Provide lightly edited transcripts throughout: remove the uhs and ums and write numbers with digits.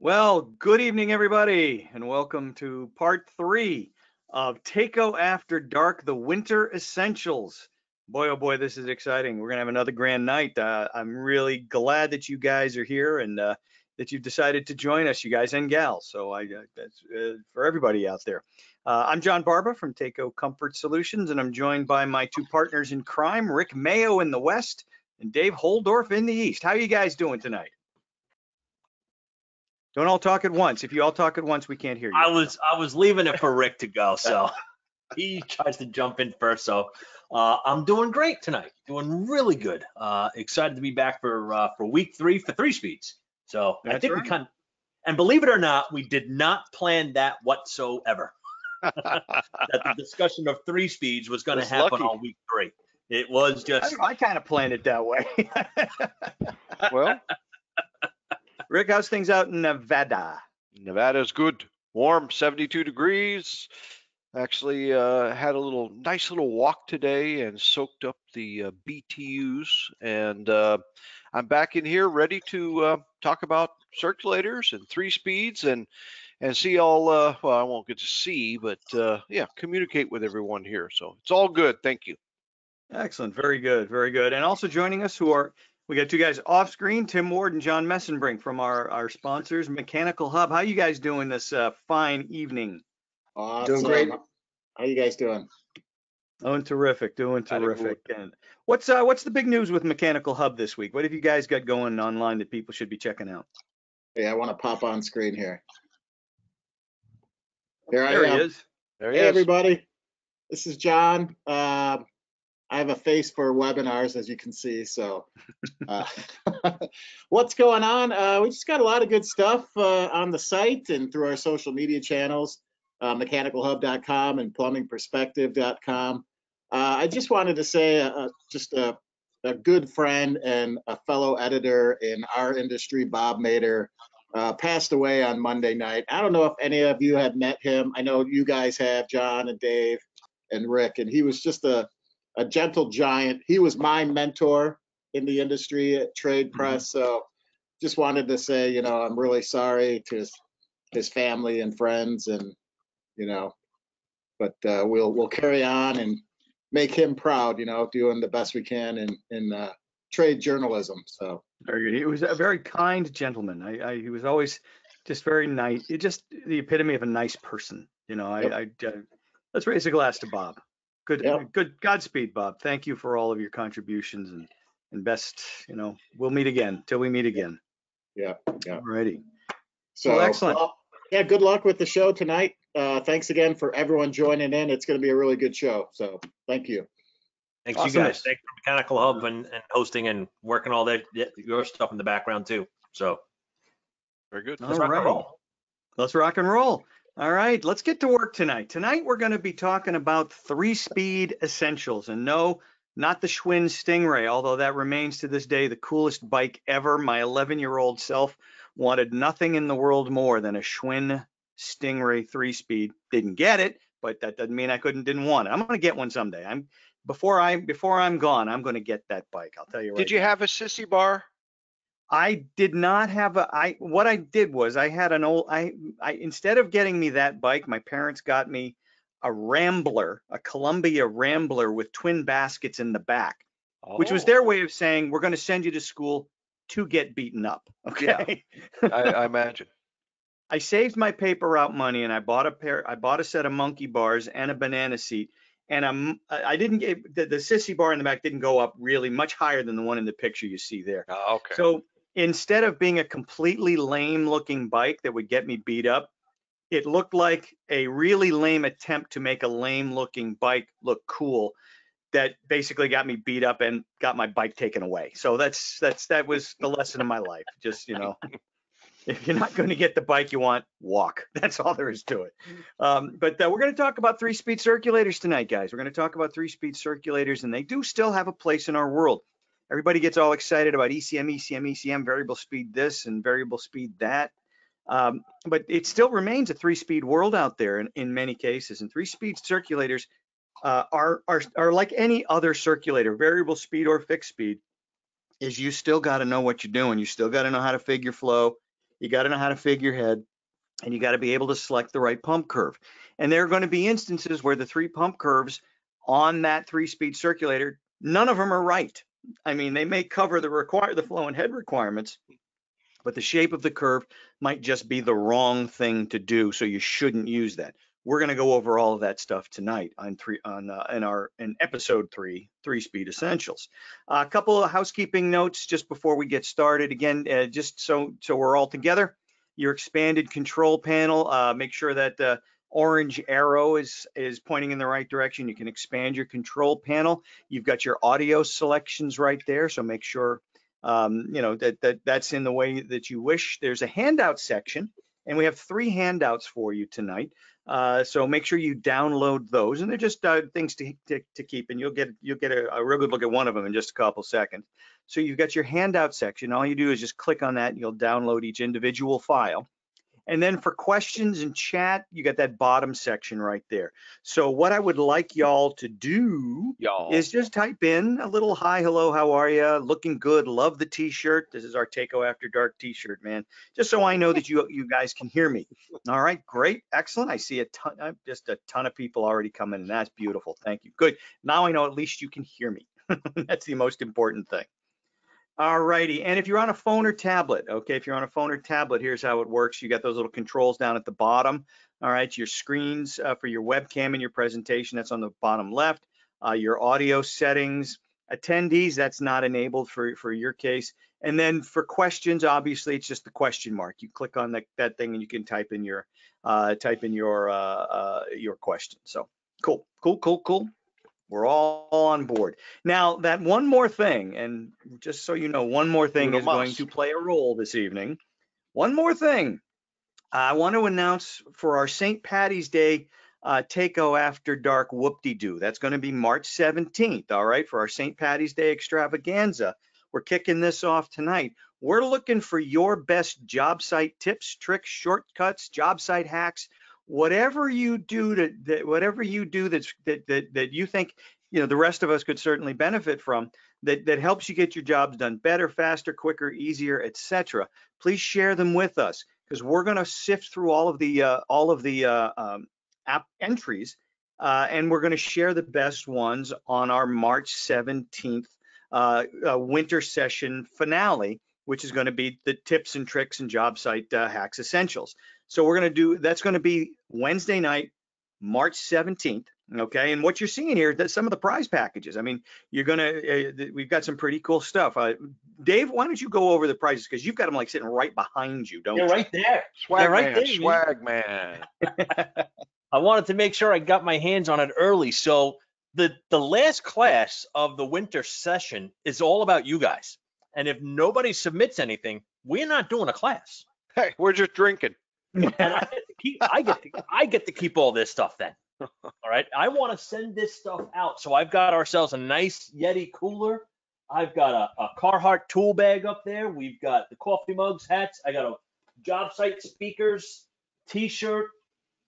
Well, good evening, everybody, and welcome to part 3 of Takeo After Dark, the Winter Essentials. Boy, oh boy, this is exciting. We're going to have another grand night. I'm really glad that you guys are here and that you've decided to join us, you guys and gals. So that's for everybody out there. I'm John Barba from Takeo Comfort Solutions, and I'm joined by my two partners in crime, Rick Mayo in the West and Dave Holdorf in the East. How are you guys doing tonight? Don't all talk at once. If you all talk at once, we can't hear you. I was leaving it for Rick to go, so he tries to jump in first. So I'm doing great tonight, doing really good. Excited to be back for week 3 for 3 speeds. So I think we and believe it or not, we did not plan that whatsoever. That the discussion of 3 speeds was going to happen on week 3. It was just I kind of planned it that way. Well, Rick, how's things out in Nevada? Nevada's good. Warm, 72 degrees. Actually had a nice little walk today and soaked up the BTUs. And I'm back in here ready to talk about circulators and 3 speeds and see all, well, I won't get to see, but yeah, communicate with everyone here. So it's all good. Thank you. Excellent. Very good. Very good. And also joining us we got two guys off screen, Tim Ward and John Messenbrink from our sponsors, Mechanical Hub. How you guys doing this fine evening? Awesome. Doing great. How you guys doing? Doing terrific. And what's the big news with Mechanical Hub this week? What have you guys got going online that people should be checking out? Yeah, I want to pop on screen here. There he is. There he is. Hey, everybody. This is John. I have a face for webinars, as you can see. So what's going on? We just got a lot of good stuff on the site and through our social media channels, mechanicalhub.com and plumbingperspective.com. I just wanted to say just a good friend and a fellow editor in our industry, Bob Mader, passed away on Monday night. I don't know if any of you have met him. I know you guys have, John and Dave and Rick, and he was just a gentle giant. He was my mentor in the industry at Trade Press. So just wanted to say, I'm really sorry to his family and friends, and, but we'll carry on and make him proud, doing the best we can in trade journalism. So very good. He was a very kind gentleman. He was always just very nice. Just the epitome of a nice person. Yep. Let's raise a glass to Bob. Good. Godspeed, Bob. Thank you for all of your contributions and best. We'll meet again till we meet again. Yeah. Alrighty. So excellent. Well, good luck with the show tonight. Thanks again for everyone joining in. It's going to be a really good show. So thank you. Thanks, awesome. You guys. Thanks for Mechanical Hub and hosting and working all your stuff in the background too. So very good. Let's rock and roll. Let's rock and roll. All right, let's get to work tonight. Tonight, we're going to be talking about 3-speed essentials. And no, not the Schwinn Stingray, although that remains to this day the coolest bike ever. My 11-year-old self wanted nothing in the world more than a Schwinn Stingray 3-speed. Didn't get it, but that doesn't mean I didn't want it. I'm going to get one someday. Before I'm gone, I'm going to get that bike. I'll tell you right Did you now. have a sissy bar? I did not have what I did was I had an old, instead of getting me that bike, my parents got me a Rambler, a Columbia Rambler with twin baskets in the back, which was their way of saying, we're going to send you to school to get beaten up. Okay. Yeah, I imagine. I saved my paper route money and I bought a set of monkey bars and a banana seat. And I didn't get the sissy bar in the back didn't go up really much higher than the one in the picture you see there. Oh, okay. So instead of being a completely lame looking bike that would get me beat up, it looked like a really lame attempt to make a lame looking bike look cool that basically got me beat up and got my bike taken away. So that was the lesson of my life. Just, if you're not going to get the bike you want, walk. That's all there is to it. But we're going to talk about 3-speed circulators tonight, guys. We're going to talk about 3-speed circulators, and they do still have a place in our world. Everybody gets all excited about ECM, variable speed this and variable speed that. But it still remains a 3-speed world out there in many cases. And 3-speed circulators are like any other circulator, variable speed or fixed speed, is you still got to know what you're doing. You still got to know how to figure flow. you got to know how to figure head, and you got to be able to select the right pump curve. And there are going to be instances where the 3 pump curves on that 3-speed circulator, none of them are right. I mean, they may cover the flow and head requirements, but the shape of the curve might just be the wrong thing to do. So you shouldn't use that. We're going to go over all of that stuff tonight in episode 3-speed essentials. A couple of housekeeping notes just before we get started. Again, just so we're all together. Your expanded control panel. Make sure that the orange arrow is pointing in the right direction. You can expand your control panel. You've got your audio selections right there. So make sure that's in the way that you wish. There's a handout section, and we have 3 handouts for you tonight. So make sure you download those, and they're just things to keep, and you'll get a real good look at one of them in just a couple seconds. So you've got your handout section. All you do is just click on that, and you'll download each individual file. And then for questions and chat, you got that bottom section right there. So what I would like y'all to do is just type in a little hi, hello, how are you? Looking good, love the t-shirt. This is our Takeo After Dark t-shirt, man. Just so I know that you guys can hear me. All right, great, excellent. I see just a ton of people already coming in. That's beautiful, thank you. Good, now I know at least you can hear me. That's the most important thing. All righty, and if you're on a phone or tablet, okay, if you're on a phone or tablet, here's how it works. You got those little controls down at the bottom. All right, your screens for your webcam and your presentation, that's on the bottom left. Your audio settings, attendees, that's not enabled for your case. And then for questions, obviously, it's just the question mark. You click on that thing and you can type in your question. So cool. We're all on board. Now, that one more thing, and just so you know, one more thing is going to play a role this evening. One more thing. I want to announce for our St. Patty's Day Takeo After Dark whoop-de-doo. That's going to be March 17th, all right, for our St. Patty's Day extravaganza. We're kicking this off tonight. We're looking for your best job site tips, tricks, shortcuts, job site hacks, whatever you do that you think the rest of us could certainly benefit from, that helps you get your jobs done better, faster, quicker, easier, etc. Please share them with us, because we're going to sift through all of the app entries, and we're going to share the best ones on our March 17th winter session finale, which is going to be the tips and tricks and job site hacks essentials. So that's going to be Wednesday night, March 17th. Okay, and what you're seeing here, that's some of the prize packages. I mean, we've got some pretty cool stuff. Dave, why don't you go over the prizes, because you've got them like sitting right behind you, don't you? They're right there. Swag man. I wanted to make sure I got my hands on it early. So the last class of the winter session is all about you guys. And if nobody submits anything, we're not doing a class. Hey, we're just drinking. And I get to keep all this stuff then. All right. I want to send this stuff out. So I've got ourselves a nice Yeti cooler. I've got a Carhartt tool bag up there. We've got the coffee mugs, hats. I got a job site speakers, t-shirt,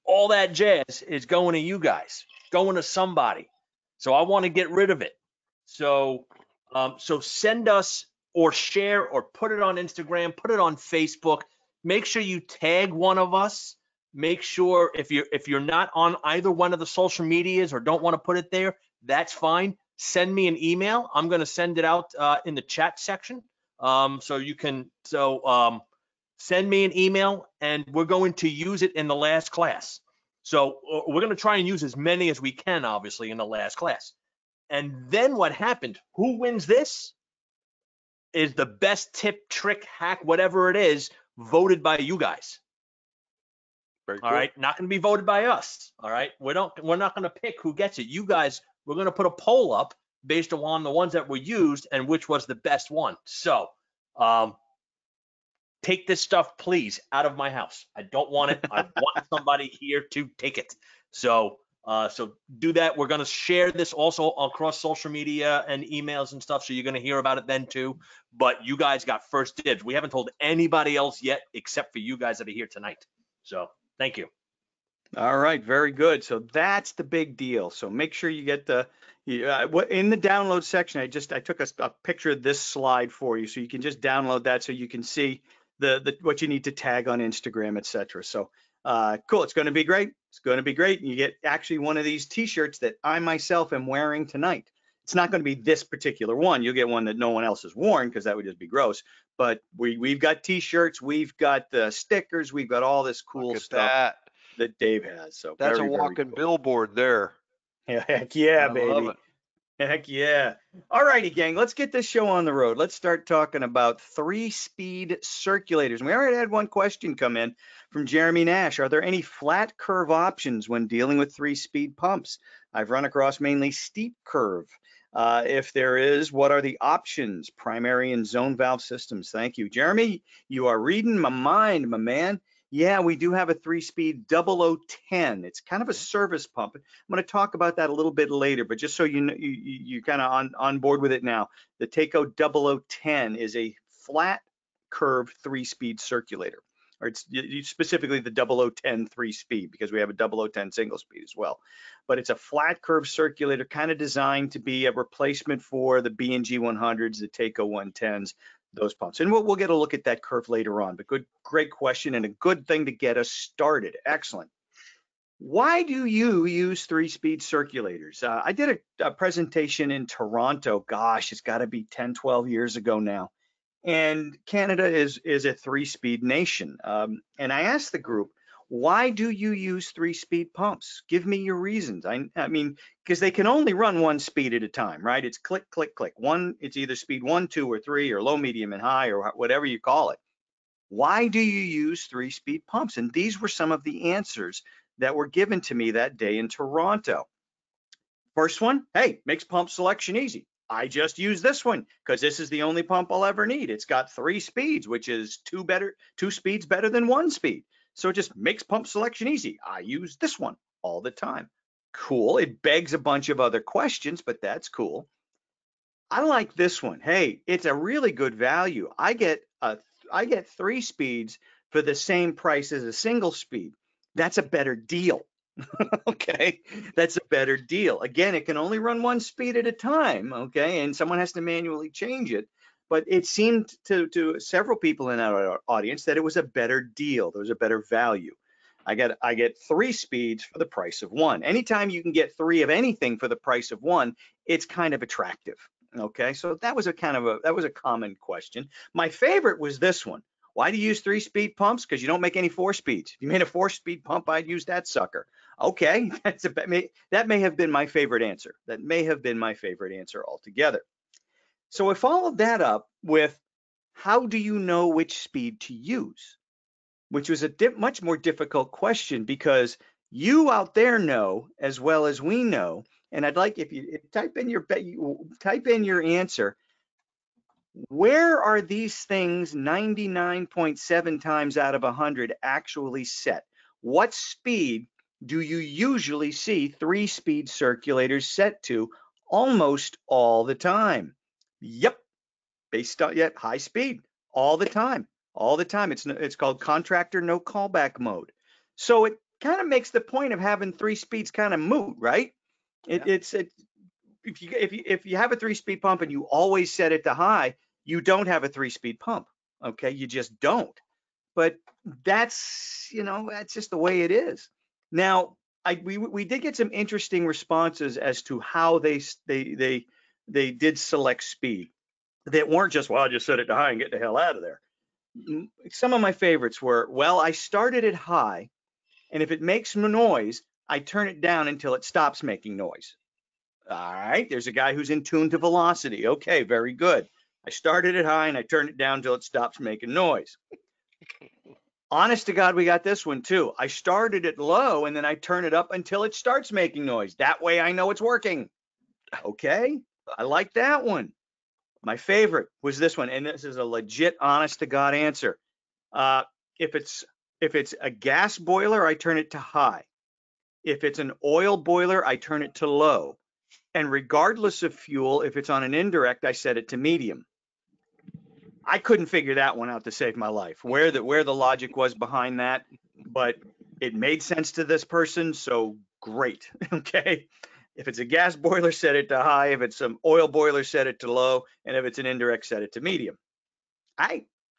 all that jazz is going to you guys, going to somebody. So I want to get rid of it. So send us or share or put it on Instagram, put it on Facebook. Make sure you tag one of us. Make sure if you're not on either one of the social medias or don't want to put it there, that's fine. Send me an email. I'm going to send it out in the chat section. Send me an email, and we're going to use it in the last class. So we're going to try and use as many as we can, obviously, in the last class. And then what happened? Who wins this is the best tip, trick, hack, whatever it is, voted by you guys. Very cool. All right, not going to be voted by us. All right, we're not going to pick who gets it. You guys, we're going to put a poll up based on the ones that were used and which was the best one. So take this stuff, please, out of my house. I don't want it. I want somebody here to take it. So do that. We're going to share this also across social media and emails and stuff, so you're going to hear about it then too. But you guys got first dibs. We haven't told anybody else yet except for you guys that are here tonight. So thank you. All right, very good. So that's the big deal. So make sure you get in the download section. I took a picture of this slide for you, so you can just download that so you can see what you need to tag on Instagram, etc. So cool. It's going to be great. It's going to be great. You get actually one of these T-shirts that I myself am wearing tonight. It's not going to be this particular one. You'll get one that no one else has worn because that would just be gross. But we've got T-shirts, we've got the stickers, we've got all this cool Look at stuff that Dave has. So That's very, a very walking cool. billboard there. Heck yeah, I baby. love it. Heck yeah. All righty, gang, let's get this show on the road. Let's start talking about 3-speed circulators. And we already had one question come in from Jeremy Nash. Are there any flat curve options when dealing with 3-speed pumps? I've run across mainly steep curve. If there is, what are the options? Primary and zone valve systems. Thank you. Jeremy, you are reading my mind, my man. Yeah, we do have a 3-speed 0010. It's kind of a service pump. I'm going to talk about that a little bit later, but just so you know, you're kind of on board with it now. The Taco 0010 is a flat curve 3-speed circulator, or it's specifically the 0010 3-speed because we have a 0010 single speed as well. But it's a flat curve circulator, kind of designed to be a replacement for the B&G 100s, the Taco 110s, those pumps. And we'll get a look at that curve later on, but great question and a good thing to get us started. Excellent. Why do you use 3-speed circulators? I did a presentation in Toronto. Gosh, it's got to be 10, 12 years ago now. And Canada is a 3-speed nation. And I asked the group, why do you use 3-speed pumps? Give me your reasons. I mean, because they can only run 1 speed at a time, right? It's click, click, click. It's either speed 1, 2, or 3, or low, medium, and high, or whatever you call it. Why do you use 3-speed pumps? And these were some of the answers that were given to me that day in Toronto. First one, hey, makes pump selection easy. I just use this one because this is the only pump I'll ever need. It's got 3 speeds, which is 2 speeds better than 1 speed. So it just makes pump selection easy. I use this one all the time. Cool. It begs a bunch of other questions, but that's cool. I like this one. Hey, it's a really good value. I get 3 speeds for the same price as a single speed. That's a better deal. Okay, that's a better deal. Again, it can only run 1 speed at a time, okay, and someone has to manually change it. But it seemed to several people in our audience that it was a better deal. There was a better value. I get 3 speeds for the price of 1. Anytime you can get 3 of anything for the price of 1, it's kind of attractive. Okay, so that was a common question. My favorite was this one. Why do you use 3-speed pumps? Because you don't make any 4 speeds. If you made a 4-speed pump, I'd use that sucker. Okay, that may have been my favorite answer. That may have been my favorite answer altogether. So I followed that up with, how do you know which speed to use? Which was a much more difficult question because you out there know as well as we know. And I'd like if you type in your answer. Where are these things 99.7 times out of 100 actually set? What speed do you usually see 3-speed circulators set to almost all the time? Yep, high speed all the time. It's called contractor no callback mode. So it kind of makes the point of having 3 speeds kind of moot, right? If you have a 3-speed pump and you always set it to high, you don't have a 3-speed pump. Okay, you just don't. But that's just the way it is. Now, we did get some interesting responses as to how they did select speed. That weren't just, well, I just set it to high and get the hell out of there. Some of my favorites were, well, I started it high, and if it makes noise, I turn it down until it stops making noise. All right, there's a guy who's in tune to velocity. Okay, very good. I started it high and I turned it down until it stops making noise. Honest to God, we got this one too. I started it low and then I turn it up until it starts making noise. That way I know it's working. Okay, I like that one. My favorite was this one, and this is a legit honest to God answer. If it's a gas boiler, I turn it to high. If it's an oil boiler, I turn it to low. And regardless of fuel, if it's on an indirect, I set it to medium. I couldn't figure that one out to save my life, where the logic was behind that, but it made sense to this person, so great. Okay. If it's a gas boiler, set it to high. If it's some oil boiler, set it to low. And if it's an indirect, set it to medium.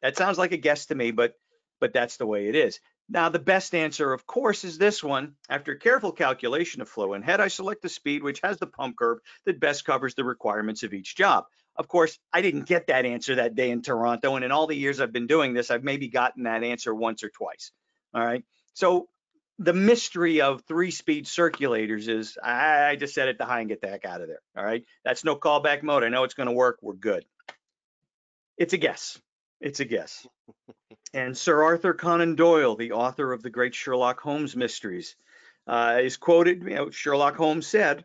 That sounds like a guess to me, but that's the way it is. Now, the best answer, of course, is this one. After careful calculation of flow and head, I select the speed which has the pump curve that best covers the requirements of each job. Of course, I didn't get that answer that day in Toronto, and in all the years I've been doing this, I've maybe gotten that answer once or twice. All right. So the mystery of 3-speed circulators is I just set it to high and get the heck out of there. All right. That's no callback mode. I know it's going to work. We're good. It's a guess. It's a guess. And Sir Arthur Conan Doyle, the author of the great Sherlock Holmes mysteries, is quoted, Sherlock Holmes said,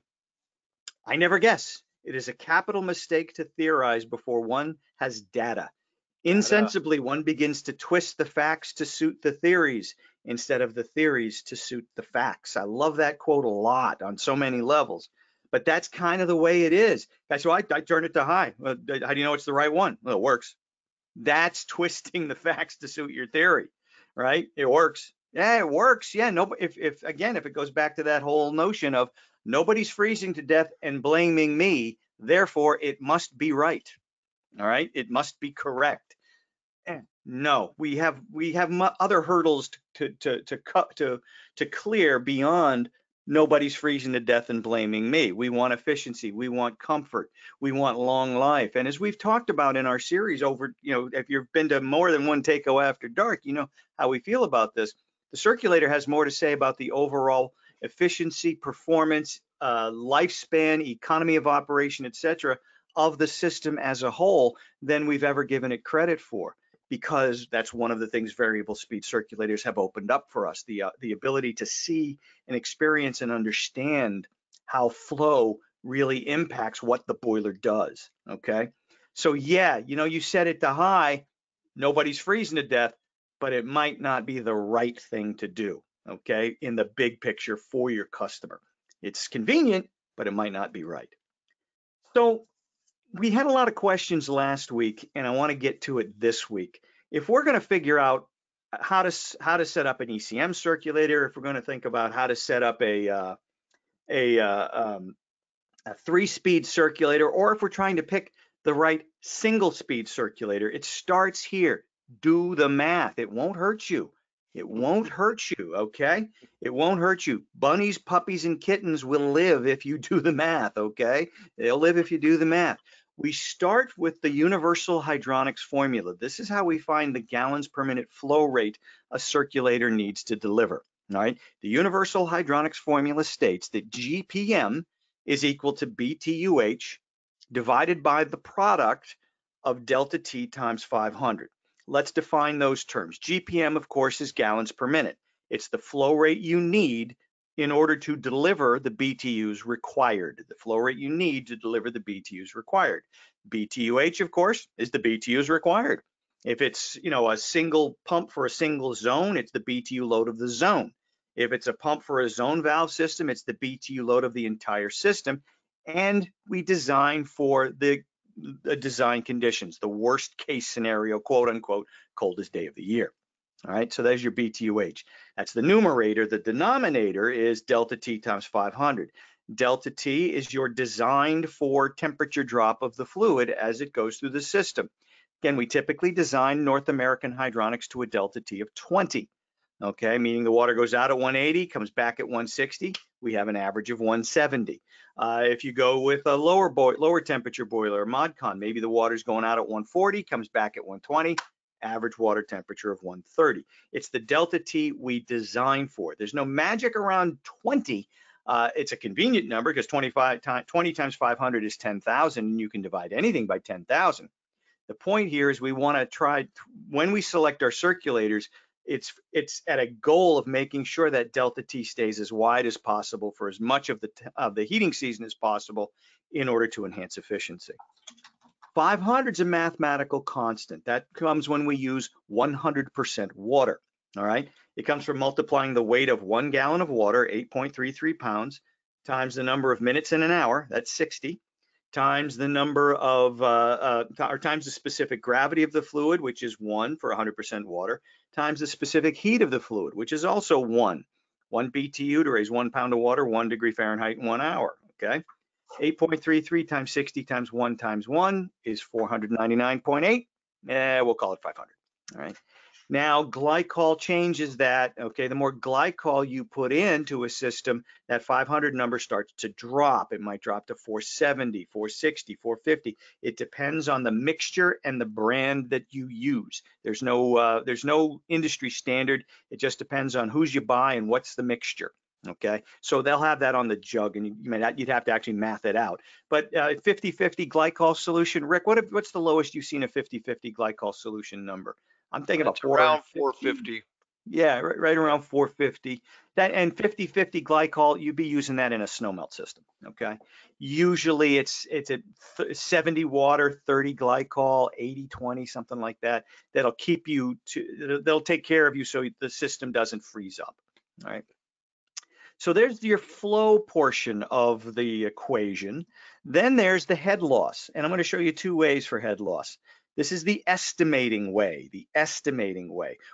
"I never guess. It is a capital mistake to theorize before one has data. Insensibly, one begins to twist the facts to suit the theories instead of the theories to suit the facts." I love that quote a lot on so many levels, but that's kind of the way it is. So I turn it to high. Well, how do you know it's the right one? Well, it works. That's twisting the facts to suit your theory, right? It works. Yeah, it works. Yeah, no, if it goes back to that whole notion of nobody's freezing to death and blaming me, therefore it must be right. All right, it must be correct. No, we have other hurdles to clear beyond nobody's freezing to death and blaming me. We want efficiency, we want comfort, we want long life. And as we've talked about in our series over, if you've been to more than one Takeout After Dark, you know how we feel about this. The circulator has more to say about the overall efficiency, performance, lifespan, economy of operation, etc., of the system as a whole than we've ever given it credit for, because that's one of the things variable speed circulators have opened up for us, the ability to see and experience and understand how flow really impacts what the boiler does. Okay, so yeah, you set it to high, nobody's freezing to death, but it might not be the right thing to do, okay, in the big picture for your customer. It's convenient, but it might not be right. So we had a lot of questions last week, and I want to get to it this week. If we're going to figure out how to set up an ECM circulator, if we're going to think about how to set up a 3-speed circulator, or if we're trying to pick the right single-speed circulator, it starts here. Do the math. It won't hurt you. It won't hurt you, okay? It won't hurt you. Bunnies, puppies, and kittens will live if you do the math, okay? They'll live if you do the math. We start with the universal hydronics formula. This is how we find the gallons per minute flow rate a circulator needs to deliver, all right? The universal hydronics formula states that GPM is equal to BTUH divided by the product of delta T times 500. Let's define those terms. GPM, of course, is gallons per minute. It's the flow rate you need in order to deliver the BTUs required. The flow rate you need to deliver the BTUs required. BTUH, of course, is the BTUs required. If it's a single pump for a single zone, it's the BTU load of the zone. If it's a pump for a zone valve system, it's the BTU load of the entire system. And we design for the design conditions, the worst case scenario, quote unquote, coldest day of the year. All right, so there's your BTUH. That's the numerator. The denominator is delta T times 500. Delta T is your designed for temperature drop of the fluid as it goes through the system. Again, we typically design North American hydronics to a delta T of 20. Okay, meaning the water goes out at 180, comes back at 160. We have an average of 170. If you go with a lower temperature boiler, ModCon, maybe the water's going out at 140, comes back at 120, average water temperature of 130. It's the delta T we design for. There's no magic around 20. It's a convenient number because 20 times 500 is 10,000, and you can divide anything by 10,000. The point here is we want to try, when we select our circulators, it's at a goal of making sure that delta T stays as wide as possible for as much of the heating season as possible in order to enhance efficiency. 500 is a mathematical constant. That comes when we use 100% water, all right? It comes from multiplying the weight of 1 gallon of water, 8.33 pounds, times the number of minutes in an hour, that's 60, times the number of, or times the specific gravity of the fluid, which is 1 for 100% water, times the specific heat of the fluid, which is also 1 BTU to raise 1 pound of water, 1 degree Fahrenheit in 1 hour, okay? 8.33 times 60 times 1 is 499.8. We'll call it 500. All right. Now, glycol changes that. Okay, the more glycol you put into a system, that 500 number starts to drop. It might drop to 470, 460, 450. It depends on the mixture and the brand that you use. There's no industry standard. It just depends on whose you buy and what's the mixture. Okay, so they'll have that on the jug, and you'd have to actually math it out. But 50-50 glycol solution, Rick, what's the lowest you've seen a 50-50 glycol solution number? I'm thinking about around 450. Yeah, right around 450. That and 50-50 glycol, you'd be using that in a snowmelt system. Okay. Usually it's at 70 water, 30 glycol, 80-20, something like that. That'll keep you they'll take care of you so the system doesn't freeze up. All right. So there's your flow portion of the equation. Then there's the head loss. And I'm going to show you two ways for head loss. This is the estimating way,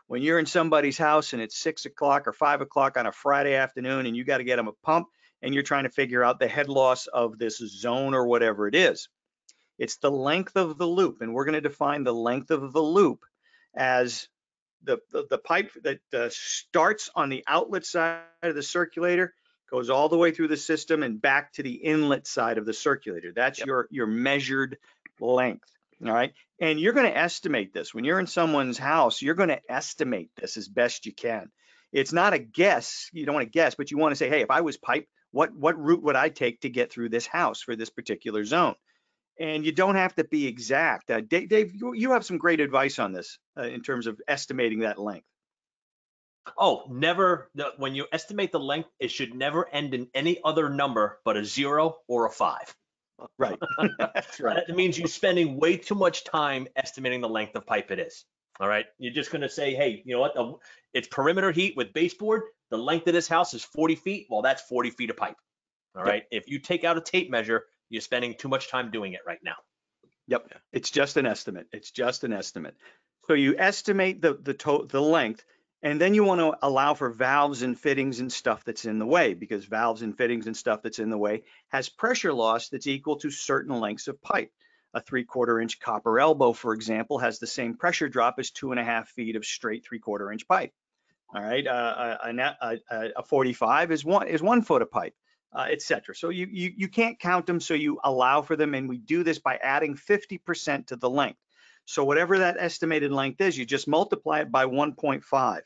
When you're in somebody's house and it's 6 o'clock or 5 o'clock on a Friday afternoon and you got to get them a pump and you're trying to figure out the head loss of this zone or whatever it is. It's the length of the loop. And we're going to define the length of the loop as the pipe that starts on the outlet side of the circulator, goes all the way through the system and back to the inlet side of the circulator. That's your measured length. All right. And you're going to estimate this. When you're in someone's house, you're going to estimate this as best you can. It's not a guess. You don't want to guess, but you want to say, hey, if I was pipe, what route would I take to get through this house for this particular zone? And you don't have to be exact. Dave, you have some great advice on this in terms of estimating that length. Oh, never. When you estimate the length, it should never end in any other number but a 0 or a 5. Right. That's right. That means you're spending way too much time estimating the length of pipe it is. All right. You're just going to say, hey, you know what? It's perimeter heat with baseboard. The length of this house is 40 feet. Well, that's 40 feet of pipe. All right. If you take out a tape measure, you're spending too much time doing it right now. Yep. It's just an estimate. It's just an estimate. So you estimate the length, and then you want to allow for valves and fittings and stuff that's in the way, because valves and fittings and stuff that's in the way has pressure loss that's equal to certain lengths of pipe. A 3/4 inch copper elbow, for example, has the same pressure drop as 2.5 feet of straight 3/4 inch pipe. All right. A 45 is 1 foot of pipe. Etc. So you can't count them, so you allow for them, and we do this by adding 50% to the length. So whatever that estimated length is, you just multiply it by 1.5,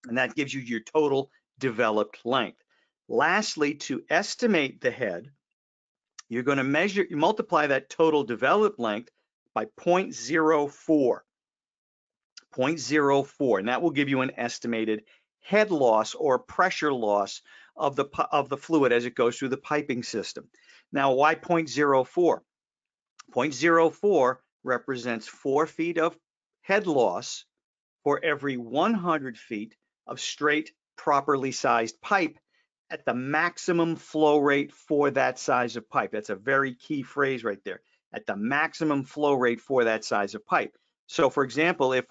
and that gives you your total developed length. Lastly, to estimate the head, you're going to multiply that total developed length by 0.04. 0.04, and that will give you an estimated head loss or pressure loss of the fluid as it goes through the piping system. Now, why 0.04? 0.04 represents 4 feet of head loss for every 100 feet of straight, properly sized pipe at the maximum flow rate for that size of pipe. That's a very key phrase right there. At the maximum flow rate for that size of pipe. So, for example, if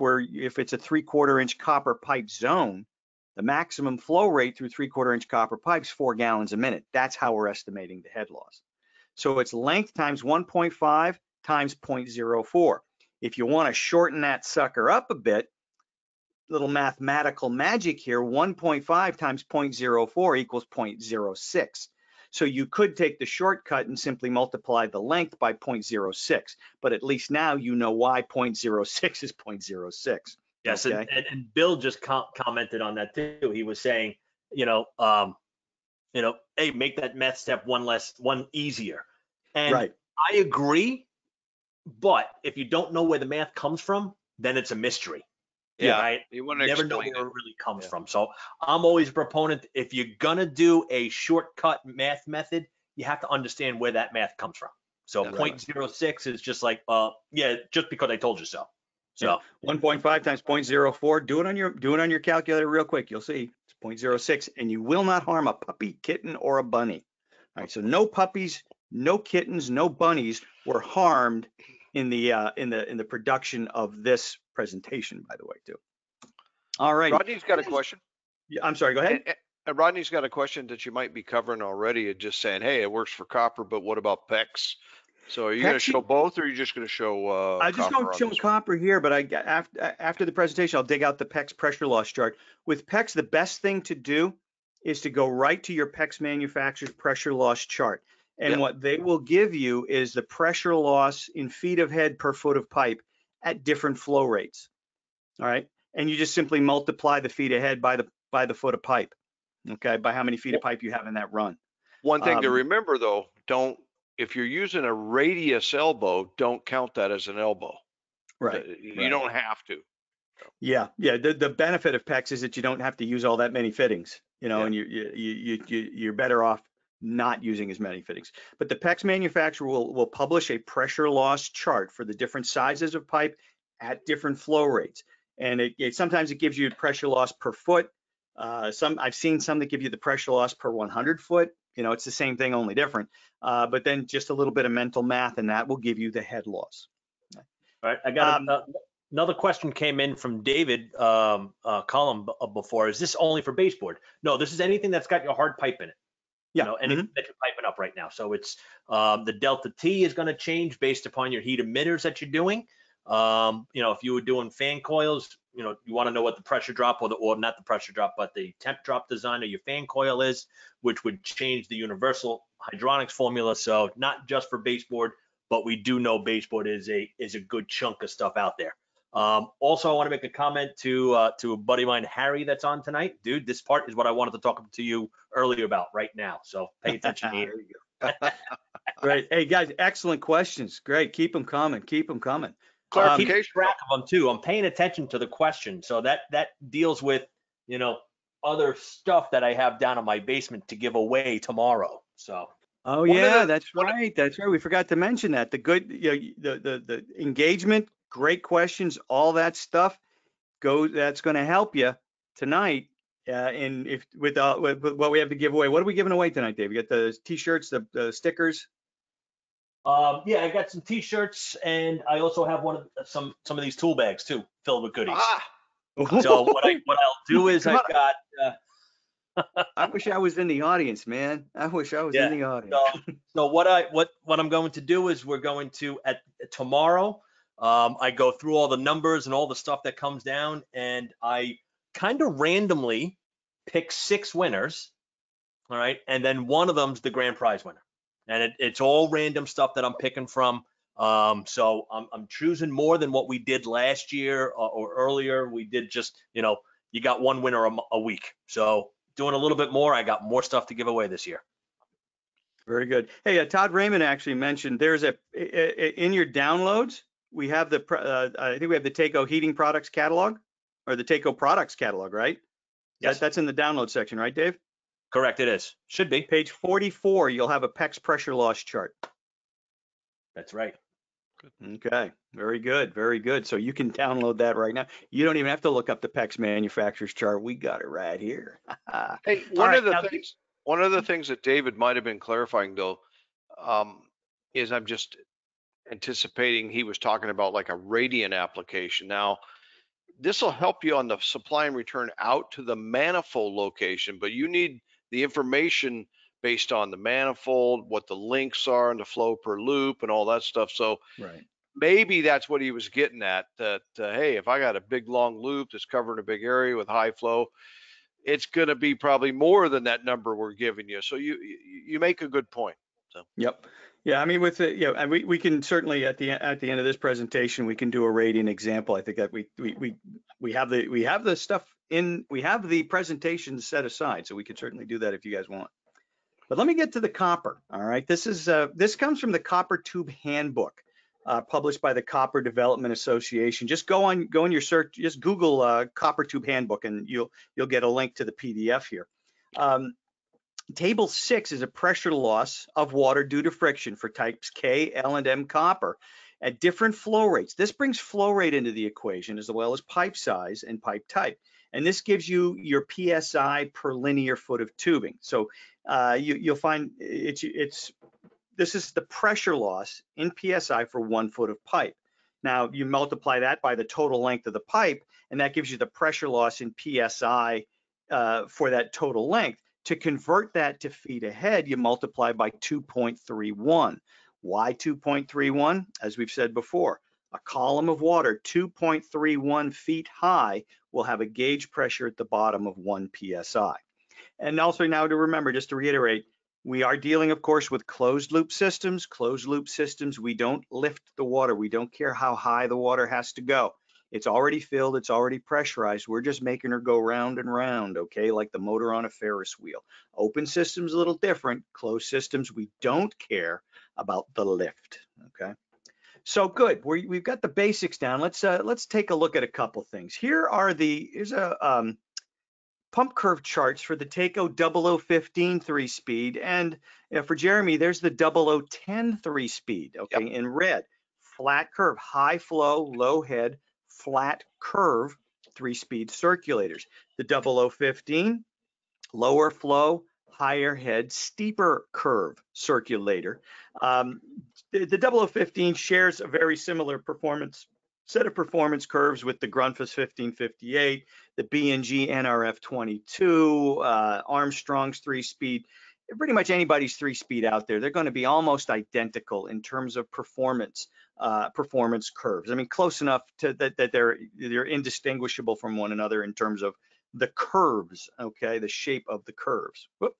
it's a 3/4 inch copper pipe zone, the maximum flow rate through 3/4 inch copper pipes, 4 gallons a minute. That's how we're estimating the head loss. So it's length times 1.5 times 0.04. If you want to shorten that sucker up a bit, little mathematical magic here, 1.5 times 0.04 equals 0.06. So you could take the shortcut and simply multiply the length by 0.06, but at least now you know why 0.06 is 0.06. Yes, okay? and Bill just commented on that too. He was saying, hey, make that math step one easier. And right. I agree, but if you don't know where the math comes from, then it's a mystery. Yeah, right. You want to never know explain where it really comes from. So I'm always a proponent. If you're gonna do a shortcut math method, you have to understand where that math comes from. So That's 0.06 is just like, just because I told you so. So 1.5 times 0.04. Do it on your calculator real quick. You'll see it's 0.06, and you will not harm a puppy, kitten, or a bunny. All right. So no puppies, no kittens, no bunnies were harmed in the production of this presentation, by the way, too. All right. Rodney's got a question. Yeah, I'm sorry. Go ahead. And Rodney's got a question that you might be covering already, and just saying, hey, it works for copper, but what about PEX? So are you going to PEX, show both, or are you just going to show I just copper don't on show this one? copper here, but after the presentation, I'll dig out the PEX pressure loss chart. With PEX, the best thing to do is to go right to your PEX manufacturer's pressure loss chart. And Yep. what they will give you is the pressure loss in feet of head per foot of pipe at different flow rates. All right. And you just simply multiply the feet of head by the foot of pipe. Okay. By how many feet of pipe you have in that run. One thing to Um, remember though, if you're using a radius elbow, don't count that as an elbow. right. You don't have to. Yeah. The benefit of PEX is that you don't have to use all that many fittings, Yeah. and you're better off not using as many fittings. But the PEX manufacturer will publish a pressure loss chart for the different sizes of pipe at different flow rates. And sometimes it gives you pressure loss per foot. I've seen some that give you the pressure loss per 100 foot. It's the same thing, only different. But then just a little bit of mental math, and that will give you the head loss. All right, I got another question came in from David Collum before. Is this only for baseboard? No, this is anything that's got your hard pipe in it. Yeah. Anything that you're piping up right now. So it's the delta T is going to change based upon your heat emitters that you're doing. If you were doing fan coils, you want to know what the pressure drop or not the pressure drop, but the temp drop design of your fan coil is, which would change the universal hydronics formula. So not just for baseboard, but we do know baseboard is a good chunk of stuff out there. Also, I want to make a comment to a buddy of mine, Harry, that's on tonight. Dude, this part is what I wanted to talk to you earlier about right now. So pay attention here. There you go. Great. Hey guys, excellent questions. Great. Keep them coming. Keep them coming. Clarification. Keep track of them too. I'm paying attention to the question. So that deals with, other stuff that I have down in my basement to give away tomorrow. So. Oh yeah, that's right. That's right. We forgot to mention that. The good, the engagement, great questions, all that stuff that's going to help you tonight. And with what we have to give away, what are we giving away tonight, Dave? We got the t-shirts, the stickers. Yeah, I got some t-shirts, and I also have some of these tool bags too, filled with goodies. So what I'll do is I wish I was in the audience, man. I wish I was in the audience. So what I'm going to do is we're going to at tomorrow. I go through all the numbers and all the stuff that comes down, and I kind of randomly pick 6 winners. All right, and then one of them's the grand prize winner, and it's all random stuff that I'm picking from. So I'm choosing more than what we did last year or earlier. We did just you got one winner a week. So doing a little bit more. I got more stuff to give away this year. Very good. Hey, Todd Raymond actually mentioned there's in your downloads, we have I think we have the Taco heating products catalog, or the Taco products catalog, right? Yes. That's in the download section, right, Dave? Correct, it is. Should be. Page 44, you'll have a PEX pressure loss chart. That's right. Okay, very good, very good. So you can download that right now. You don't even have to look up the PEX manufacturer's chart. We got it right here. Hey, one of the things that David might have been clarifying though, is I'm just anticipating he was talking about like a radiant application. Now, this will help you on the supply and return out to the manifold location, but you need the information based on the manifold, what the links are and the flow per loop and all that stuff. So right. Maybe that's what he was getting at, that, hey, if I got a big long loop that's covering a big area with high flow, it's going to be probably more than that number we're giving you. So you make a good point. So. Yep. Yeah, I mean, with and we can certainly at the end of this presentation we can do a radiant example. I think that we have the stuff we have the presentation set aside, so we can certainly do that if you guys want. But let me get to the copper. All right, this comes from the Copper Tube Handbook, published by the Copper Development Association. Just go on your search, just Google Copper Tube Handbook, and you'll get a link to the PDF here. Table 6 is a pressure loss of water due to friction for types K, L, and M copper at different flow rates. This brings flow rate into the equation as well as pipe size and pipe type. And this gives you your PSI per linear foot of tubing. So you'll find this is the pressure loss in PSI for 1 foot of pipe. Now you multiply that by the total length of the pipe, and that gives you the pressure loss in PSI for that total length. To convert that to feet ahead, you multiply by 2.31. Why 2.31? As we've said before, a column of water 2.31 feet high will have a gauge pressure at the bottom of 1 psi. And also now to remember, just to reiterate, we are dealing, of course, with closed loop systems. Closed loop systems, we don't lift the water. We don't care how high the water has to go. It's already filled, it's already pressurized. We're just making her go round and round, okay, like the motor on a Ferris wheel. Open systems, a little different. Closed systems, we don't care about the lift, okay? So good, we've got the basics down. Let's take a look at a couple things. Here's a pump curve charts for the Taco 0015 3-speed, and for Jeremy, there's the 0010 3-speed, okay, in red. Flat curve, high flow, low head, flat curve 3-speed circulators. The 0015, lower flow, higher head, steeper curve circulator. The 0015 shares a very similar set of performance curves with the Grundfos 1558, the B&G NRF 22, Armstrong's 3-speed. Pretty much anybody's 3-speed out there, they're going to be almost identical in terms of performance curves. I mean, close enough to that they're indistinguishable from one another in terms of the curves, okay, the shape of the curves. Whoop.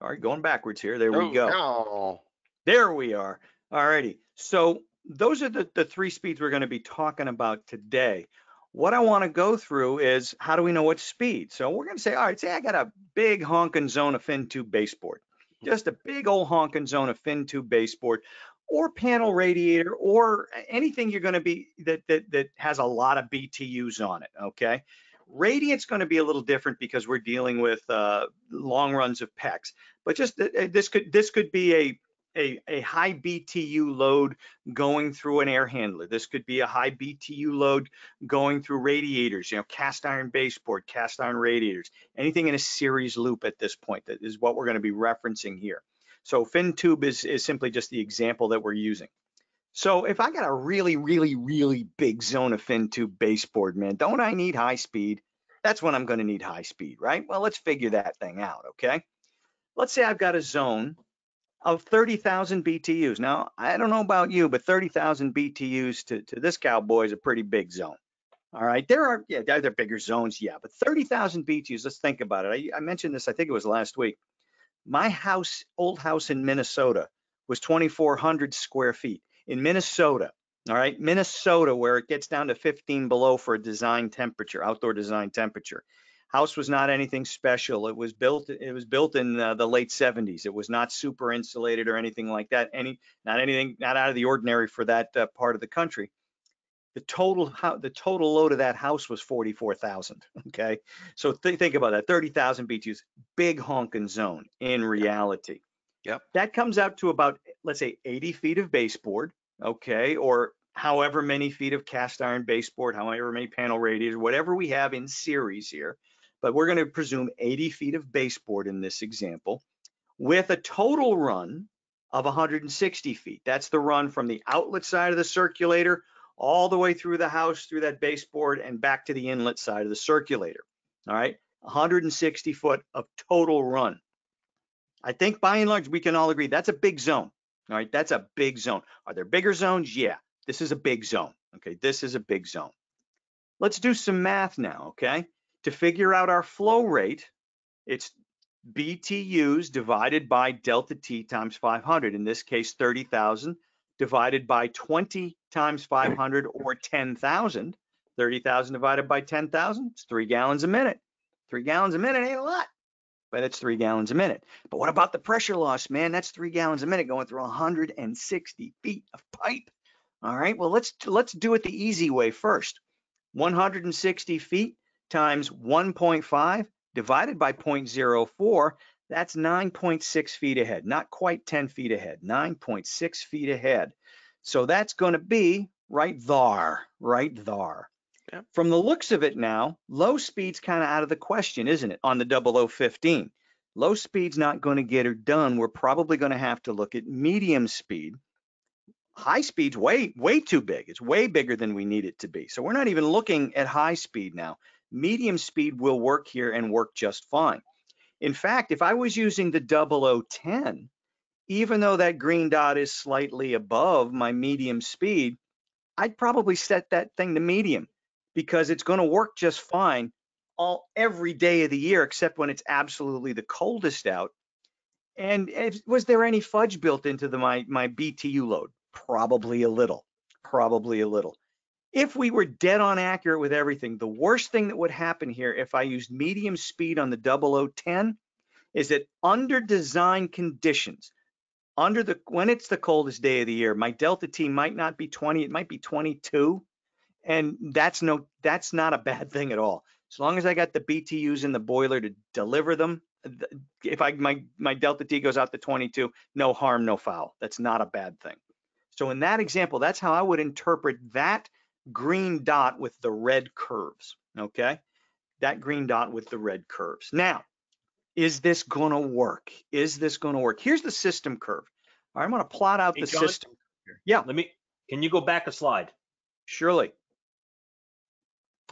All right, going backwards here. There we go. No. There we are. All righty. So those are the 3 speeds we're going to be talking about today. What I want to go through is how do we know what speed? So we're going to say, all right, say I got a big honking zone of fin tube baseboard, just a big old honking zone of fin tube baseboard, or panel radiator, or anything you're going to be that has a lot of BTUs on it. Okay. Radiant's going to be a little different because we're dealing with long runs of PEX, but just this could be a high BTU load going through an air handler. This could be a high BTU load going through radiators, you know, cast iron baseboard, cast iron radiators, anything in a series loop at this point. That is what we're going to be referencing here. So fin tube is simply just the example that we're using. So if I got a really, really, really big zone of fin tube baseboard, man, don't I need high speed? That's when I'm going to need high speed, right? Well, let's figure that thing out, okay? Let's say I've got a zone of 30,000 BTUs. Now, I don't know about you, but 30,000 BTUs to this cowboy is a pretty big zone. All right, there are bigger zones, yeah, but 30,000 BTUs, let's think about it. I mentioned this, I think it was last week. My old house in Minnesota was 2,400 square feet. In Minnesota, all right, Minnesota, where it gets down to 15 below for a design temperature, outdoor design temperature. House was not anything special. It was built in the late 70s. It was not super insulated or anything like that. Not out of the ordinary for that part of the country. The total load of that house was 44,000. Okay, so think about that. 30,000 BTUs, big honking zone in reality. Yep. That comes out to about, let's say, 80 feet of baseboard, okay, or however many feet of cast iron baseboard, however many panel radiators, whatever we have in series here. But we're going to presume 80 feet of baseboard in this example, with a total run of 160 feet. That's the run from the outlet side of the circulator all the way through the house, through that baseboard, and back to the inlet side of the circulator. All right, 160 foot of total run. I think by and large, we can all agree that's a big zone. All right, that's a big zone. Are there bigger zones? Yeah, this is a big zone. Okay, this is a big zone. Let's do some math now, okay? To figure out our flow rate, it's BTUs divided by delta T times 500. In this case, 30,000 divided by 20 times 500, or 10,000. 30,000 divided by 10,000, it's 3 gallons a minute. 3 gallons a minute ain't a lot, but it's 3 gallons a minute. But what about the pressure loss, man? That's 3 gallons a minute going through 160 feet of pipe. All right, well, let's do it the easy way first. 160 feet times 1.5 divided by 0.04, that's 9.6 feet ahead, not quite 10 feet ahead, 9.6 feet ahead. So that's going to be right there. Yeah. From the looks of it now, low speed's kind of out of the question, isn't it, on the 0015? Low speed's not going to get her done. We're probably going to have to look at medium speed. High speed's way too big. It's way bigger than we need it to be. So we're not even looking at high speed now. Medium speed will work here and work just fine. In fact, if I was using the 0010, even though that green dot is slightly above my medium speed, I'd probably set that thing to medium because it's going to work just fine every day of the year, except when it's absolutely the coldest out. And was there any fudge built into my BTU load? Probably a little, probably a little. If we were dead on accurate with everything, the worst thing that would happen here if I used medium speed on the 0010 is that under design conditions, when it's the coldest day of the year, my delta T might not be 20, it might be 22. And that's not a bad thing at all. As long as I got the BTUs in the boiler to deliver them, if my delta T goes out to 22, no harm, no foul. That's not a bad thing. So in that example, that's how I would interpret that green dot with the red curves, okay? That green dot with the red curves. Now, is this gonna work? Is this gonna work? Here's the system curve. All right, I'm gonna plot out the John, system here. Yeah. Can you go back a slide? Surely.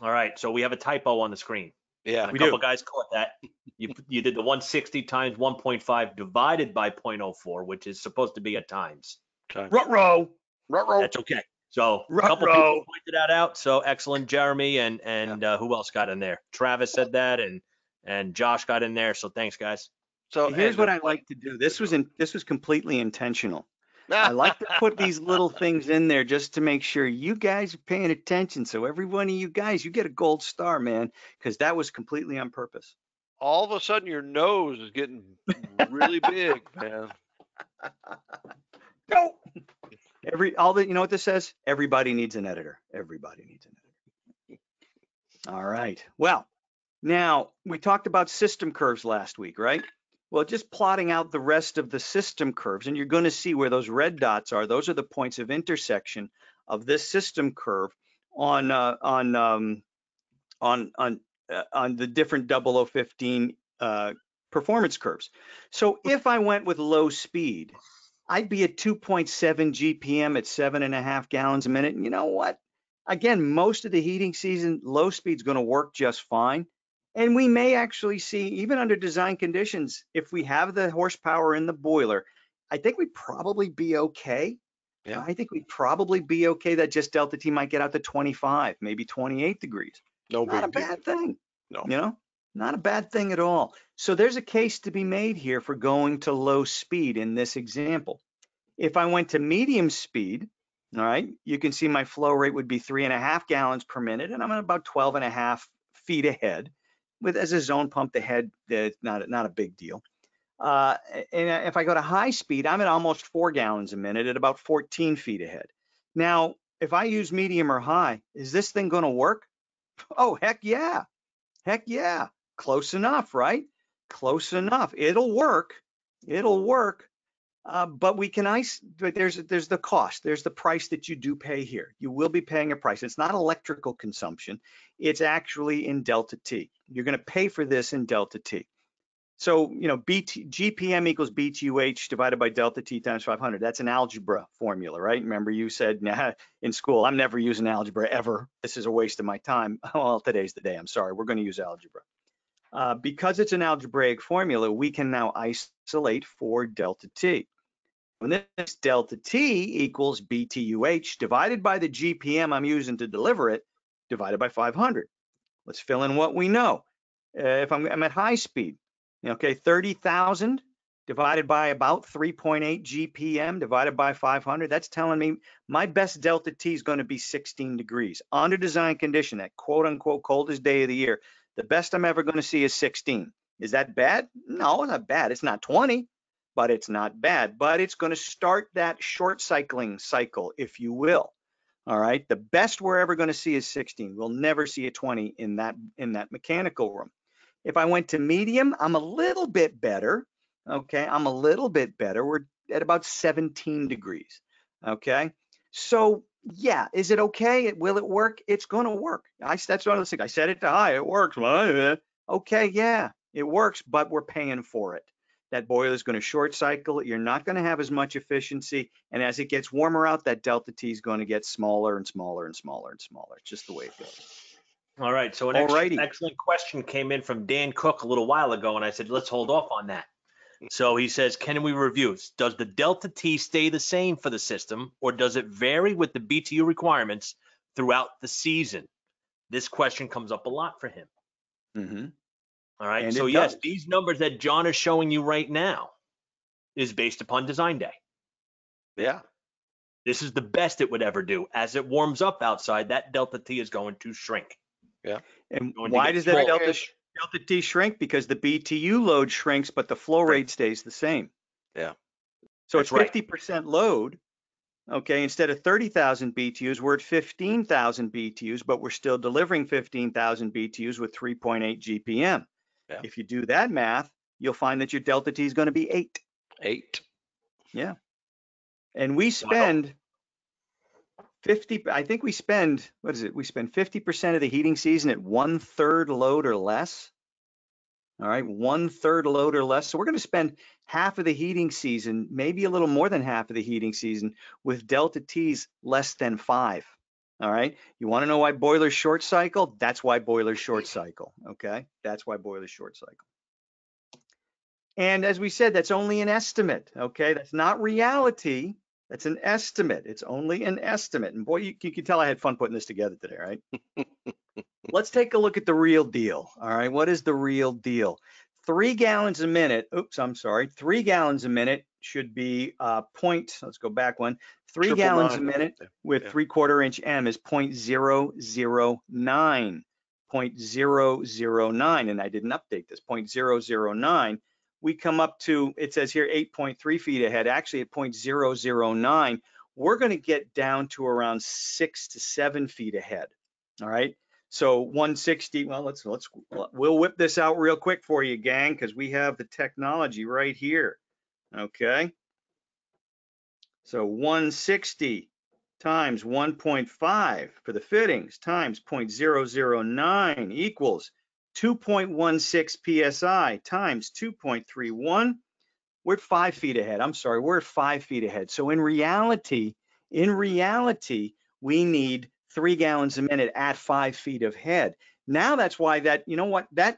All right, so we have a typo on the screen. Yeah. A couple guys caught that. You did the 160 times 1.5 divided by 0.04, which is supposed to be at times. Ruh-roh. That's okay. So a couple people pointed that out. So excellent, Jeremy, and who else got in there? Travis said that, and Josh got in there. So thanks, guys. So here's what I like to do. This was completely intentional. I like to put these little things in there just to make sure you guys are paying attention. So every one of you guys, you get a gold star, man, because that was completely on purpose. All of a sudden, your nose is getting really big, man. No. You know what this says? Everybody needs an editor. Everybody needs an editor. All right. Well, now we talked about system curves last week, right? Well, just plotting out the rest of the system curves, and you're going to see where those red dots are. Those are the points of intersection of this system curve on the different 0015 performance curves. So if I went with low speed, I'd be at 2.7 GPM at 7.5 gallons a minute. And you know what? Again, most of the heating season, low speed's going to work just fine. And we may actually see, even under design conditions, if we have the horsepower in the boiler, I think we'd probably be okay. Yeah. I think we'd probably be okay that just delta T might get out to 25, maybe 28 degrees. No Not a big deal. bad thing. No. You know, not a bad thing at all. So there's a case to be made here for going to low speed in this example. If I went to medium speed, all right, you can see my flow rate would be 3.5 gallons per minute, and I'm at about 12.5 feet ahead. As a zone pump, the head, it's not a big deal. And if I go to high speed, I'm at almost 4 gallons a minute at about 14 feet ahead. Now, if I use medium or high, is this thing going to work? Oh, heck yeah. Heck yeah. Close enough, right? Close enough. It'll work. It'll work. But we can but there's the cost. There's the price that you do pay here. You will be paying a price. It's not electrical consumption. It's actually in delta T. You're going to pay for this in delta T. So, you know, GPM equals BTUH divided by delta T times 500. That's an algebra formula, right? Remember you said in school, I'm never using algebra ever. This is a waste of my time. Well, today's the day. I'm sorry. We're going to use algebra. Because it's an algebraic formula, we can now isolate for delta T. When this delta T equals BTUH divided by the GPM I'm using to deliver it, divided by 500. Let's fill in what we know. If I'm at high speed, okay, 30,000 divided by about 3.8 GPM divided by 500, that's telling me my best delta T is going to be 16 degrees. Under design condition, that quote unquote coldest day of the year, the best I'm ever going to see is 16. Is that bad? No, it's not bad. It's not 20. But it's not bad, but it's going to start that short cycling cycle, if you will. All right, the best we're ever going to see is 16. We'll never see a 20 in that mechanical room. If I went to medium, I'm a little bit better. Okay, I'm a little bit better. We're at about 17 degrees. Okay, so yeah, is it okay? Will it work? It's going to work. That's what I was thinking. I set it to high. It works. Okay, yeah, it works, but we're paying for it. That boiler is going to short cycle. You're not going to have as much efficiency. And as it gets warmer out, that delta T is going to get smaller and smaller and smaller and smaller. It's just the way it goes. All right. So an excellent question came in from Dan Cook a little while ago, and I said, let's hold off on that. So he says, can we review? Does the delta T stay the same for the system, or does it vary with the BTU requirements throughout the season? This question comes up a lot for him. Mm-hmm. All right. And So it yes, does. these numbers that John is showing you right now is based upon design day. Yeah. This is the best it would ever do. As it warms up outside, that delta T is going to shrink. And Going to why get does that smaller. delta T shrink? Because the BTU load shrinks, but the flow rate stays the same. Yeah. So That's it's right. 50% load. Okay, instead of 30,000 BTUs, we're at 15,000 BTUs, but we're still delivering 15,000 BTUs with 3.8 GPM. Yeah. If you do that math, you'll find that your delta T is going to be 8. 8. Yeah. And we spend 50, I think we spend, what is it? We spend 50% of the heating season at 1/3 load or less. All right, 1/3 load or less. So we're going to spend half of the heating season, maybe a little more than half of the heating season, with delta T's less than 5. All right. You want to know why boilers short cycle? That's why boilers short cycle. Okay. That's why boilers short cycle. And as we said, that's only an estimate. Okay. That's not reality. That's an estimate. It's only an estimate. And boy, you can tell I had fun putting this together today, right? Let's take a look at the real deal. All right. What is the real deal? 3 gallons a minute. Oops, I'm sorry. 3 gallons a minute should be let's go back one. 3 gallons a minute with 3/4 inch M is 0.009. 0.009. And I didn't update this. 0.009. We come up to, it says here 8.3 feet ahead. Actually at 0.009, we're going to get down to around 6 to 7 feet ahead. All right. So 160, well, we'll whip this out real quick for you, gang, because we have the technology right here. Okay. So 160 times 1.5 for the fittings times 0.009 equals 2.16 PSI times 2.31. We're at 5 feet ahead. I'm sorry, we're at 5 feet ahead. So in reality, we need 3 gallons a minute at 5 feet ahead. Now that's why that, you know what, that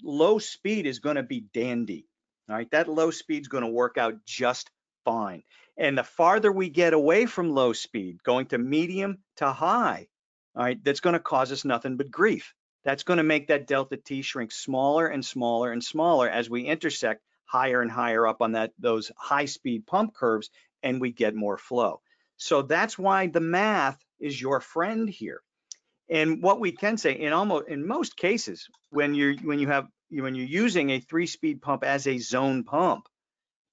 low speed is going to be dandy. All right, that low speed is going to work out just fine. And the farther we get away from low speed, going to medium to high, all right, that's going to cause us nothing but grief. That's going to make that delta T shrink smaller and smaller and smaller as we intersect higher and higher up on those high speed pump curves, and we get more flow. So that's why the math is your friend here. And what we can say in most cases, when you're using a 3-speed pump as a zone pump,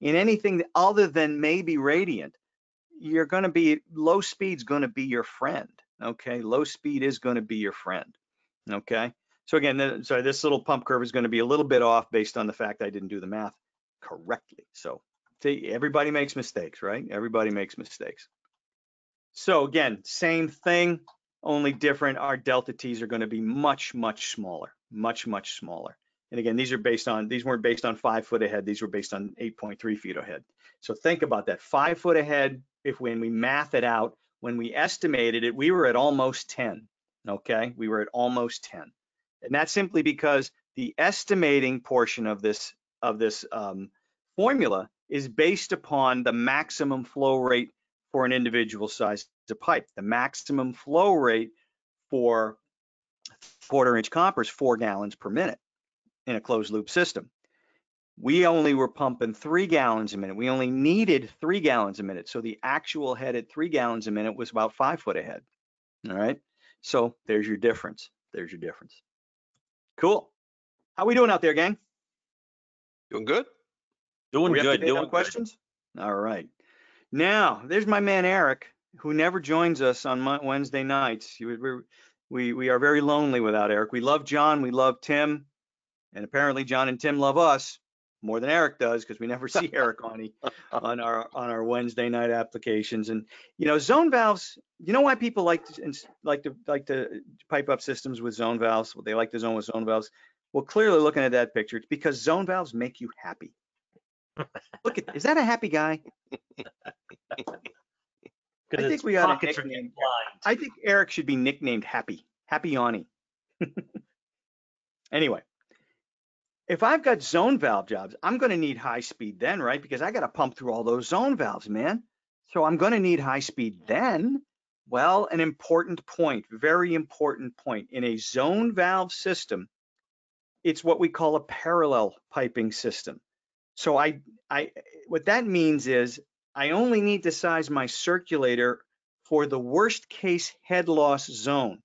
in anything other than maybe radiant, you're going to be, low speed's going to be your friend. Okay, low speed is going to be your friend. Okay, so again, this little pump curve is going to be a little bit off based on the fact I didn't do the math correctly. So see, everybody makes mistakes, right? Everybody makes mistakes. So again, same thing, only different. Our delta T's are going to be much, much smaller, much, much smaller. And again, these weren't based on 5 foot ahead. These were based on 8.3 feet ahead. So think about that, 5 foot ahead. When we math it out, when we estimated it, we were at almost 10. Okay, we were at almost 10. And that's simply because the estimating portion of this formula is based upon the maximum flow rate for an individual size of pipe. The maximum flow rate for 1/4 inch copper is 4 gallons per minute in a closed loop system. We only were pumping 3 gallons a minute. We only needed 3 gallons a minute. So the actual head at 3 gallons a minute was about 5 foot ahead. All right. So there's your difference. There's your difference. Cool. How we doing out there, gang? Doing good? Doing good. Doing questions? All right. Now, there's my man Eric, who never joins us on Wednesday nights. We are very lonely without Eric. We love John, we love Tim, and apparently John and Tim love us more than Eric does, because we never see Eric on our Wednesday night applications. And you know, zone valves. You know why people like to pipe up systems with zone valves? Well, they like the zone with zone valves. Well, clearly looking at that picture, it's because zone valves make you happy. Look at, is that a happy guy? I think we ought to nickname. I think Eric should be nicknamed Happy Yanni. Anyway, If I've got zone valve jobs, I'm going to need high speed then, right? Because I got to pump through all those zone valves, man. So I'm going to need high speed then. Well, an important point, very important point. In a zone valve system, it's what we call a parallel piping system. So what that means is I only need to size my circulator for the worst case head loss zone.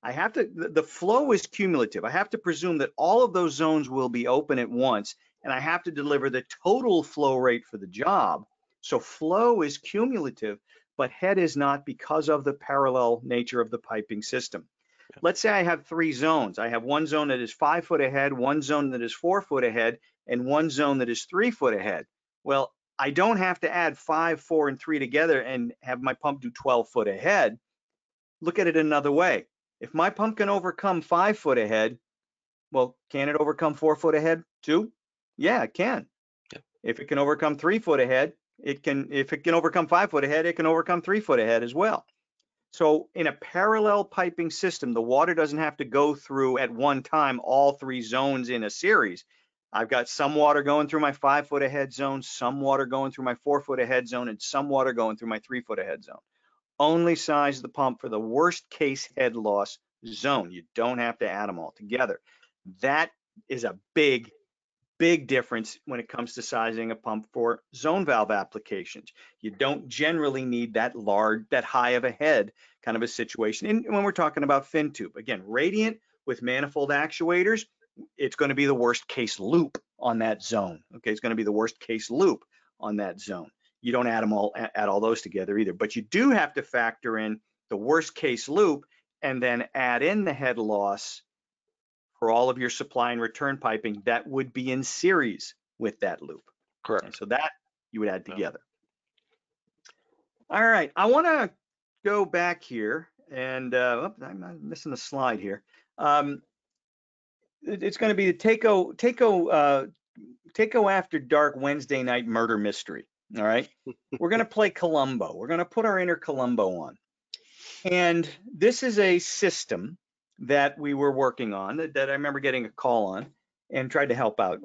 I have to, the flow is cumulative. I have to presume that all of those zones will be open at once, and I have to deliver the total flow rate for the job. So flow is cumulative, but head is not because of the parallel nature of the piping system. Let's say I have 3 zones. I have one zone that is 5 foot ahead, one zone that is 4 foot ahead, and one zone that is 3 foot ahead. Well, I don't have to add 5, 4, and 3 together and have my pump do 12 foot ahead. Look at it another way. If my pump can overcome 5 foot ahead, well, can it overcome 4 foot ahead too? Yeah, it can. Yeah. If it can overcome 3 foot ahead, it can. If it can overcome 5 foot ahead, it can overcome 3 foot ahead as well. So in a parallel piping system, the water doesn't have to go through at one time all 3 zones in a series. I've got some water going through my 5 foot ahead zone, some water going through my 4 foot ahead zone, and some water going through my 3 foot ahead zone. Only size the pump for the worst case head loss zone. You don't have to add them all together. That is a big difference when it comes to sizing a pump for zone valve applications. You don't generally need that large, that high of a head kind of a situation. And when we're talking about fin tube, again, radiant with manifold actuators, it's going to be the worst case loop on that zone. Okay, it's going to be the worst case loop on that zone. You don't add all those together either, but you do have to factor in the worst case loop and then add in the head loss for all of your supply and return piping that would be in series with that loop. Correct. And so that you would add together. All right, I want to go back here and I'm missing a slide here. It's going to be the Takeo After Dark Wednesday night murder mystery. All right, we're going to play Columbo. We're going to put our inner Columbo on. And this is a system that we were working on that I remember getting a call on and tried to help out.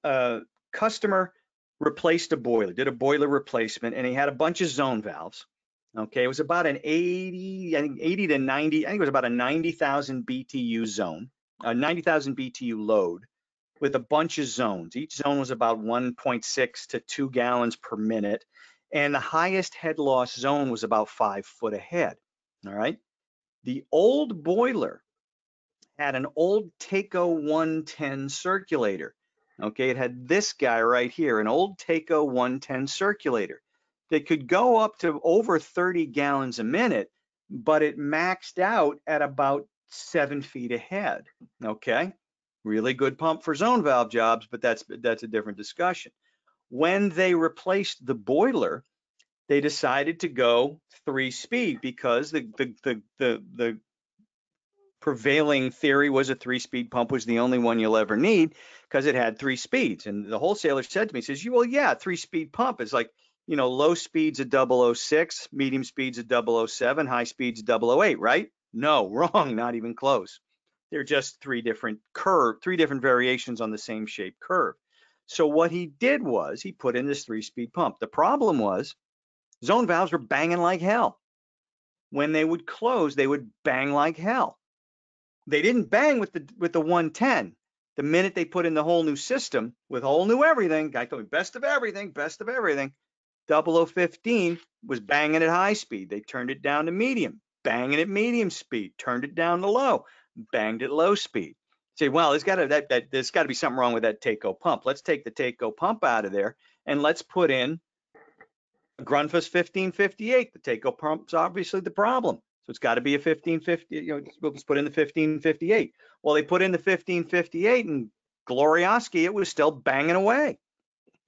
A customer replaced a boiler, did a boiler replacement, and he had a bunch of zone valves. Okay, it was about an 80 to 90, I think it was about a 90,000 BTU zone, a 90,000 BTU load with a bunch of zones. Each zone was about 1.6 to 2 gallons per minute. And the highest head loss zone was about 5 foot ahead. All right. The old boiler had an old Takeo 110 circulator. Okay, it had this guy right here, an old Takeo 110 circulator that could go up to over 30 gallons a minute, but it maxed out at about 7 feet ahead. Okay, really good pump for zone valve jobs, but that's a different discussion. When they replaced the boiler, they decided to go 3-speed because the prevailing theory was a 3-speed pump was the only one you'll ever need because it had 3 speeds. And the wholesaler said to me, he says, well, yeah, 3-speed pump is like, low speeds a 006, medium speeds a 007, high speeds a 008, right? No, wrong, not even close. They're just 3 different variations on the same shape curve. So what he did was he put in this 3-speed pump. The problem was zone valves were banging like hell. When they would close, they would bang like hell. They didn't bang with the 110. The minute they put in the whole new system with whole new everything, guy told me best of everything, 0015 was banging at high speed. They turned it down to medium, banging at medium speed, turned it down to low, banged at low speed. Say, well, there's got to be something wrong with that Takeo pump. Let's take the Takeo pump out of there and let's put in a Grundfos 1558. The Takeo pump's obviously the problem. So it's got to be a 1550, let's put in the 1558. Well, they put in the 1558 and Glorioski, it was still banging away.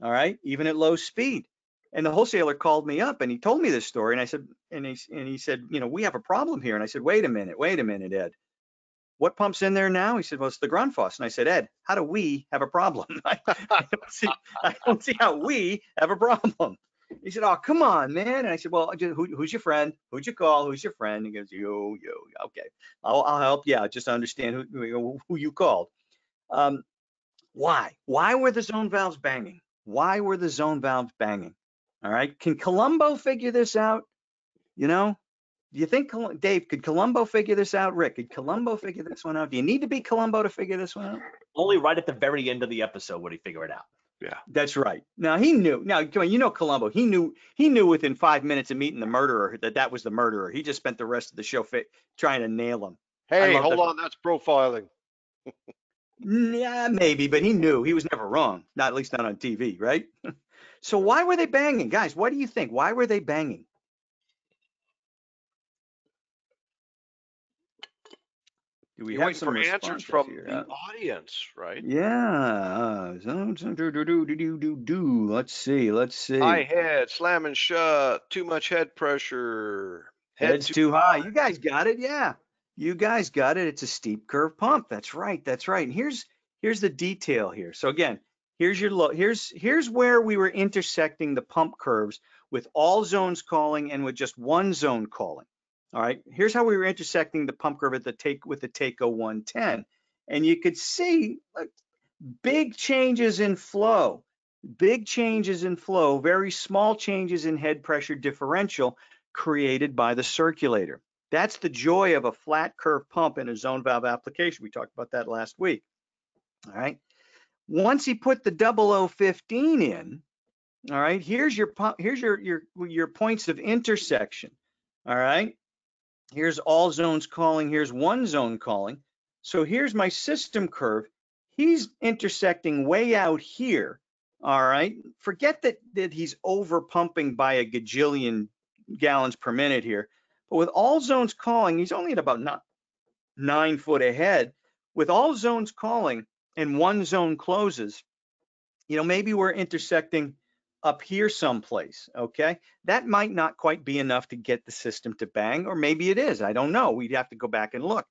All right, even at low speed. And the wholesaler called me up and he told me this story. And I said, and he said, we have a problem here. And I said, wait a minute, Ed. What pump's in there now? He said, well, it's the Grundfos. And I said, Ed, how do we have a problem? I don't see how we have a problem. He said, oh, come on, man. And I said, well, who's your friend? Who'd you call? Who's your friend? He goes, you. Okay, I'll help you out just to understand who you called. Why? Why were the zone valves banging? Why were the zone valves banging? All right. Can Colombo figure this out? You know, do you think, Dave, could Colombo figure this out? Rick, could Colombo figure this one out? Do you need to be Colombo to figure this one out? Only right at the very end of the episode would he figure it out. Yeah. That's right. Now he knew. Now, come on, you know Colombo. He knew within 5 minutes of meeting the murderer that was the murderer. He just spent the rest of the show trying to nail him. Hey, love hold the- on, that's profiling. Yeah, maybe, but he knew. He was never wrong. Not at least not on TV, right? So why were they banging, guys? What do you think? Why were they banging? Do we You're have waiting some for answers responses from here? the audience, right? Yeah. Let's see. High head, slamming shut, too much head pressure. Head's too high. You guys got it. Yeah. You guys got it. It's a steep curve pump. That's right. That's right. And here's the detail here. So again, here's your low. Here's where we were intersecting the pump curves with all zones calling and with just one zone calling. All right. Here's how we were intersecting the pump curve with the Takeo 110. And you could see like, big changes in flow, very small changes in head pressure differential created by the circulator. That's the joy of a flat curve pump in a zone valve application. We talked about that last week. All right. Once he put the 0015 in, all right, here's your pump, here's your points of intersection. All right. Here's all zones calling, here's one zone calling. So here's my system curve. He's intersecting way out here. All right. Forget that he's over pumping by a gajillion gallons per minute here. But with all zones calling, he's only at about 9 foot ahead. With all zones calling and one zone closes, you know, maybe we're intersecting up here someplace, okay? That might not quite be enough to get the system to bang, or maybe it is. I don't know. We'd have to go back and look.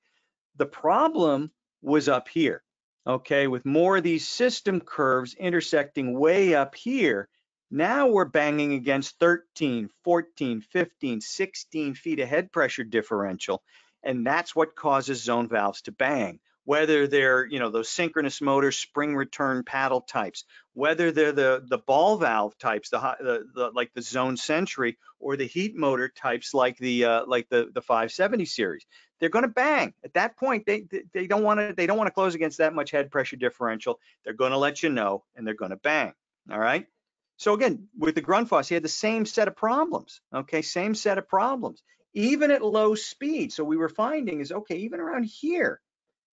The problem was up here, okay? With more of these system curves intersecting way up here, now we're banging against 13, 14, 15, 16 feet of head pressure differential, and that's what causes zone valves to bang. Whether they're, you know, those synchronous motor spring return paddle types, whether they're the ball valve types, like the Zone Century, or the heat motor types like the 570 series, they're going to bang. At that point, they don't want to close against that much head pressure differential. They're going to let you know, and they're going to bang. All right. So again, with the Grundfos, he had the same set of problems. Okay, same set of problems, even at low speed. So we were finding is okay, even around here.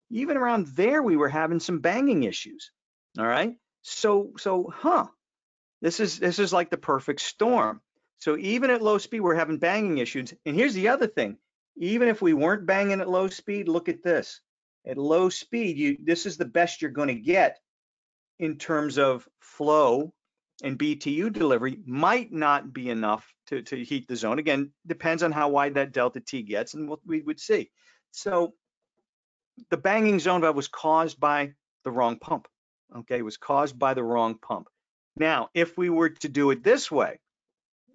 Even around there, we were having some banging issues. All right. So, this is like the perfect storm. So even at low speed, we're having banging issues. And here's the other thing. Even if we weren't banging at low speed, look at this. At low speed, this is the best you're going to get in terms of flow, and BTU delivery might not be enough to heat the zone. Again, depends on how wide that delta T gets and what we would see. So the banging zone valve was caused by the wrong pump. Okay, it was caused by the wrong pump. Now, if we were to do it this way,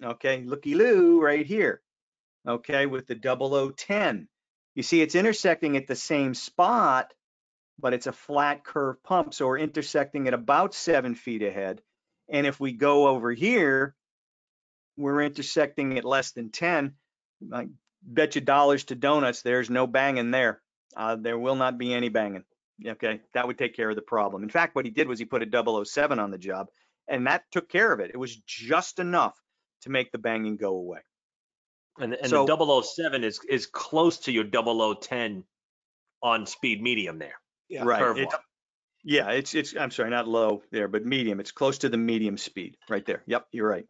okay, looky-loo right here, okay, with the 0010, you see it's intersecting at the same spot, but it's a flat curve pump. So we're intersecting at about 7 feet ahead. And if we go over here, we're intersecting at less than 10. I bet you dollars to donuts, there's no banging there. There will not be any banging. Okay, that would take care of the problem. In fact, what he did was he put a 007 on the job, and that took care of it. It was just enough to make the banging go away. And so, the 007 is close to your 0010 on speed medium there. Yeah, right. It's I'm sorry, not low there, but medium. It's close to the medium speed right there. Yep, you're right.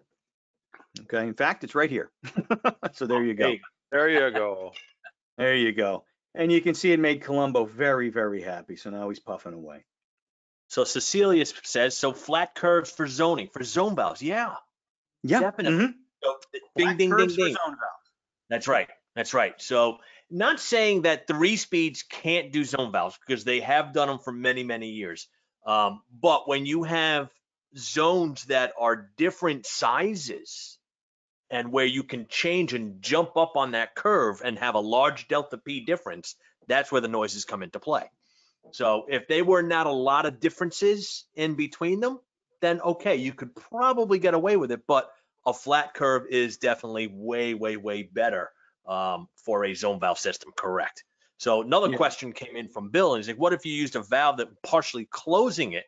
Okay, in fact, it's right here. So there you go. There you go. There you go. And you can see it made Colombo very, very happy. So now he's puffing away. So Cecilia says, so flat curves for zoning, for zone valves. Yeah, definitely. Mm-hmm. So, ding, ding, ding, ding. That's right. That's right. So not saying that 3-speeds can't do zone valves, because they have done them for many, many years. But when you have zones that are different sizes, and where you can change and jump up on that curve and have a large delta P difference, that's where the noises come into play. So if they were not a lot of differences in between them, then okay, you could probably get away with it. But a flat curve is definitely way, way, way better for a zone valve system, correct? So another question came in from Bill, and he's like, what if you used a valve that partially closing it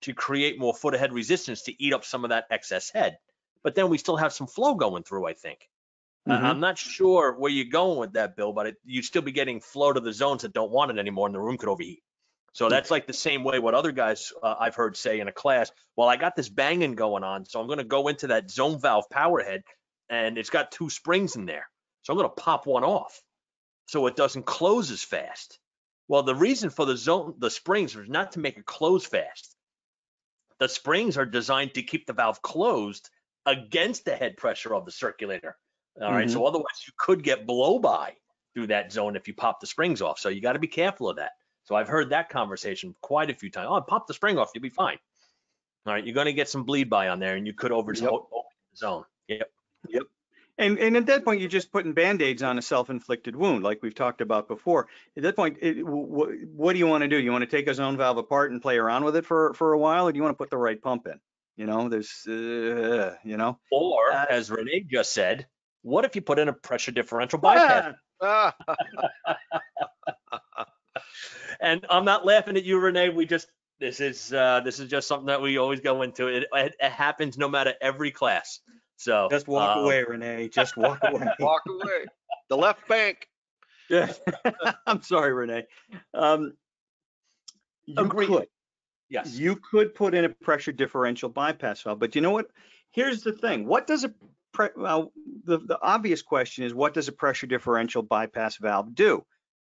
to create more foot ahead resistance to eat up some of that excess head? But then we still have some flow going through, I think. I'm not sure where you're going with that, Bill, but you'd still be getting flow to the zones that don't want it anymore, and the room could overheat. So that's like the same way what other guys I've heard say in a class, well, I got this banging going on, so I'm going to go into that zone valve power head, and it's got 2 springs in there. So I'm going to pop one off so it doesn't close as fast. Well, the reason for the springs is not to make it close fast. The springs are designed to keep the valve closed against the head pressure of the circulator. All right, so otherwise you could get blow by through that zone if you pop the springs off. So you got to be careful of that. So I've heard that conversation quite a few times. Oh, pop the spring off, you'll be fine. All right, you're going to get some bleed by on there, and you could open the zone. Yep. And at that point, you're just putting Band-Aids on a self-inflicted wound, like we've talked about before. At that point, what do you want to do? You want to take a zone valve apart and play around with it for a while, or do you want to put the right pump in? You know, there's, you know. Or, as Renee just said, what if you put in a pressure differential bypass? And I'm not laughing at you, Renee. This is just something that we always go into. It happens no matter every class. So just walk away, Renee. Just walk away. Walk away. The left bank. Yeah. I'm sorry, Renee. You could put in a pressure differential bypass valve, but you know what? Here's the thing. What does the obvious question is, what does a pressure differential bypass valve do?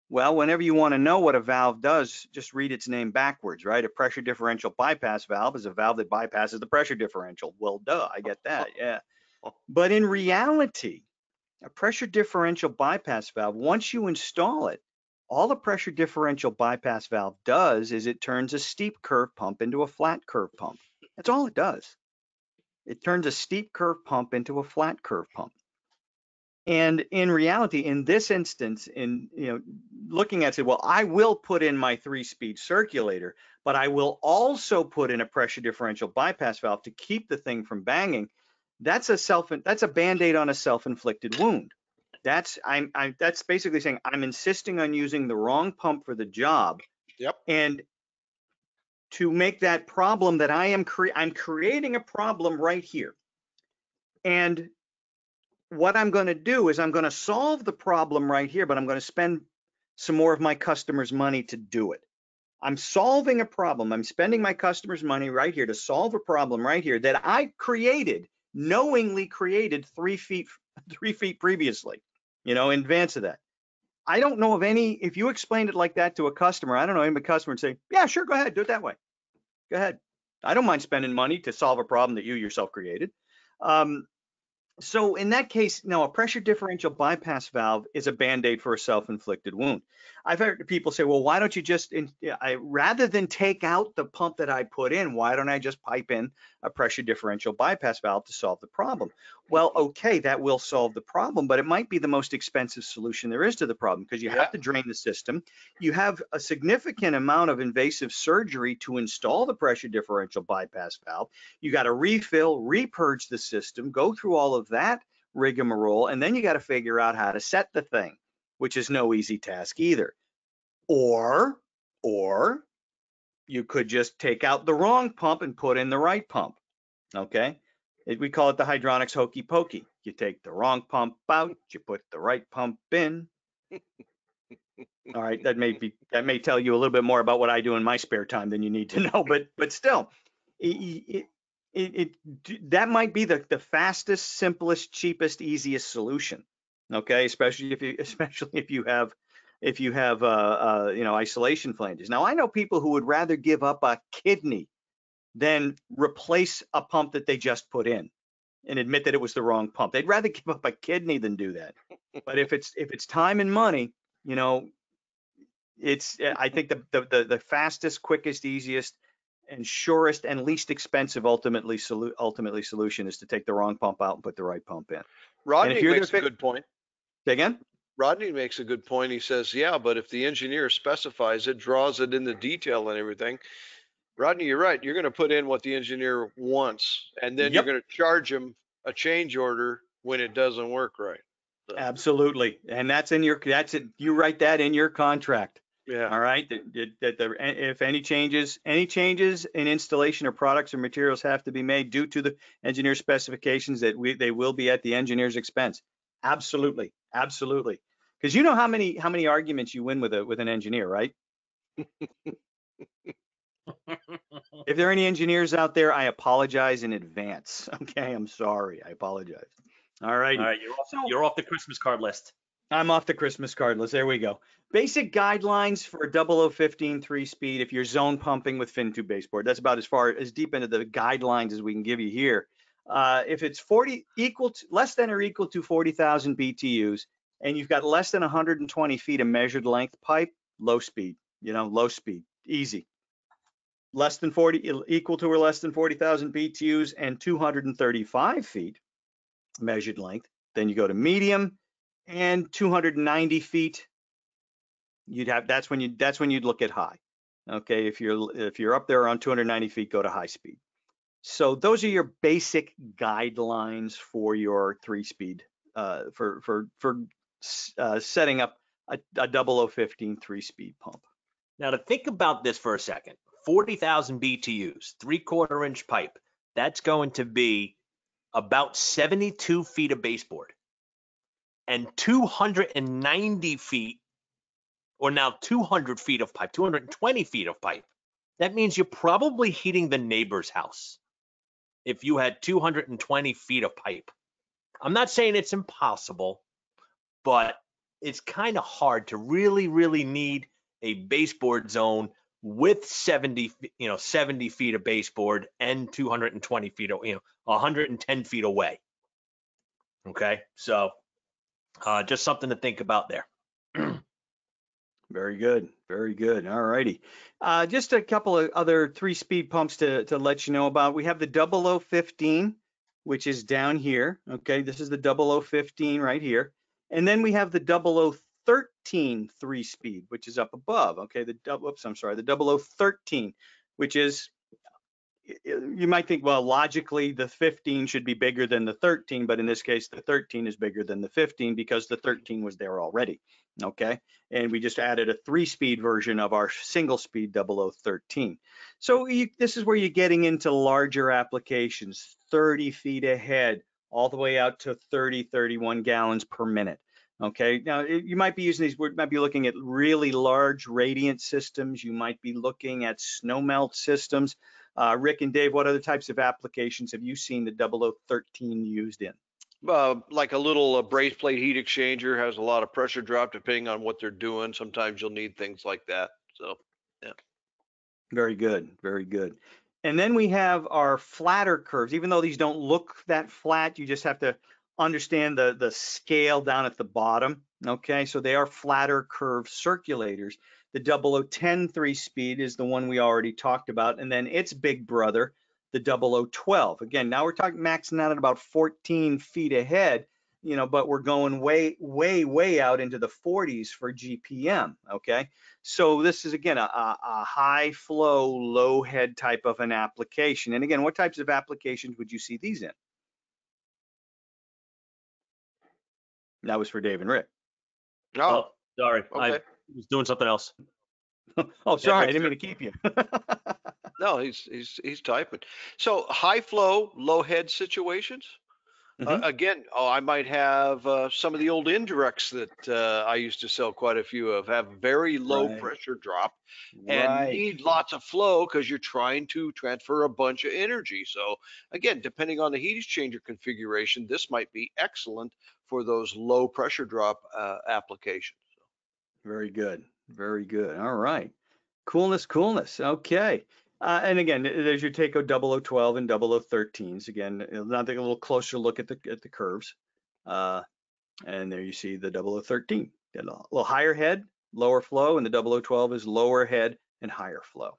Well, whenever you want to know what a valve does, just read its name backwards, right? A pressure differential bypass valve is a valve that bypasses the pressure differential. Well, duh, I get that, yeah. But in reality, a pressure differential bypass valve, once you install it, all a pressure differential bypass valve does is it turns a steep curve pump into a flat curve pump. That's all it does. It turns a steep curve pump into a flat curve pump. And in reality, in this instance, looking at it, well, I will put in my 3-speed circulator, but I will also put in a pressure differential bypass valve to keep the thing from banging. That's a Band-Aid on a self-inflicted wound. That's basically saying I'm insisting on using the wrong pump for the job. Yep. And to make that problem that I'm creating a problem right here. And what I'm going to do is I'm going to solve the problem right here, but I'm going to spend some more of my customers' money to do it. I'm solving a problem. I'm spending my customers' money right here to solve a problem right here that I knowingly created 3 feet previously, in advance of that. I don't know of any, if you explained it like that to a customer, I don't know any customer would say, yeah, sure, go ahead, do it that way. Go ahead. I don't mind spending money to solve a problem that you yourself created. So in that case, no, a pressure differential bypass valve is a Band-Aid for a self-inflicted wound. I've heard people say, well, why don't you just, rather than take out the pump that I put in, why don't I just pipe in a pressure differential bypass valve to solve the problem? Well, okay, that will solve the problem, but it might be the most expensive solution there is to the problem because you have to drain the system. You have a significant amount of invasive surgery to install the pressure differential bypass valve. You got to refill, repurge the system, go through all of that rigmarole, and then you got to figure out how to set the thing, which is no easy task either. Or you could just take out the wrong pump and put in the right pump, okay? We call it the hydronics hokey pokey. You take the wrong pump out, you put the right pump in. All right, that may tell you a little bit more about what I do in my spare time than you need to know, but still, that might be the fastest, simplest, cheapest, easiest solution. Okay, especially if you have isolation flanges. Now I know people who would rather give up a kidney than replace a pump that they just put in and admit that it was the wrong pump. They'd rather give up a kidney than do that. But if it's time and money, I think the fastest, quickest, easiest, and surest and least expensive ultimately solution is to take the wrong pump out and put the right pump in. Rodney makes a good point. Say again? Rodney makes a good point. He says, yeah, but if the engineer specifies it, draws it in the detail and everything, Rodney, you're right. You're going to put in what the engineer wants, and then you're Yep. going to charge him a change order when it doesn't work right. So, Absolutely. And that's in your, that's it. You write that in your contract. yeah. All right. If any changes in installation or products or materials have to be made due to the engineer specifications, they will be at the engineer's expense. Absolutely. Absolutely. Because you know how many arguments you win with an engineer, right? If there are any engineers out there, I apologize in advance. Okay, I'm sorry. I apologize. All righty. All right, you're off the Christmas card list. I'm off the Christmas card list. There we go. Basic guidelines for a 0015 3-speed if you're zone pumping with fin tube baseboard. That's about as deep into the guidelines as we can give you here. If it's less than or equal to 40,000 BTUs, and you've got less than 120 feet of measured length pipe, low speed. Low speed, easy. Less than 40, equal to or less than 40,000 BTUs and 235 feet measured length. Then you go to medium. And 290 feet, that's when you'd look at high. Okay, if you're up there around 290 feet, go to high speed. So those are your basic guidelines for your 3-speed for setting up a 0015 3-speed pump. Now to think about this for a second, 40,000 BTUs, 3/4 inch pipe, that's going to be about 72 feet of baseboard. And 290 feet, or now 200 feet of pipe, 220 feet of pipe. That means you're probably heating the neighbor's house if you had 220 feet of pipe. I'm not saying it's impossible, but it's kind of hard to really need a baseboard zone with 70 feet of baseboard and 220 feet, 110 feet away. Okay, so just something to think about there. Very good. Very good. All righty. Just a couple of other 3-speed pumps to let you know about. We have the 0015, which is down here. Okay, this is the 0015 right here. And then we have the 0013 3-speed, which is up above. Okay, the 0013, which is, you might think, well, logically the 15 should be bigger than the 13, but in this case, the 13 is bigger than the 15 because the 13 was there already. Okay, and we just added a 3-speed version of our single-speed 0013. So this is where you're getting into larger applications, 30 feet ahead, all the way out to 31 gallons per minute. Okay, now you might be using these, we might be looking at really large radiant systems. You might be looking at snow melt systems. Rick and Dave, what other types of applications have you seen the 0013 used in? Like a little braze plate heat exchanger has a lot of pressure drop depending on what they're doing. Sometimes you'll need things like that. So, yeah. Very good. Very good. And then we have our flatter curves. Even though these don't look that flat, you just have to understand the scale down at the bottom. Okay, so they are flatter curve circulators. The 0010 3-speed is the one we already talked about, and then its big brother, the 0012. Again, now we're talking maxing out at about 14 feet ahead, but we're going way out into the 40s for GPM. Okay, so this is again a high flow, low head type of an application. And again, what types of applications would you see these in? That was for Dave and Rick. Oh, sorry. Okay. I was doing something else. Oh, sorry, I didn't mean to keep you. No, he's typing. So high flow, low head situations. Again, I might have some of the old indirects that I used to sell quite a few of, have very low pressure drop and need lots of flow because you're trying to transfer a bunch of energy. So again, depending on the heat exchanger configuration, this might be excellent for those low pressure drop applications. Very good. Very good. All right. Coolness. Okay. And again, there's your Takeo 0012 and 0013s. Again, now take a little closer look at the curves. And there you see the 0013. A little higher head, lower flow, and the 0012 is lower head and higher flow.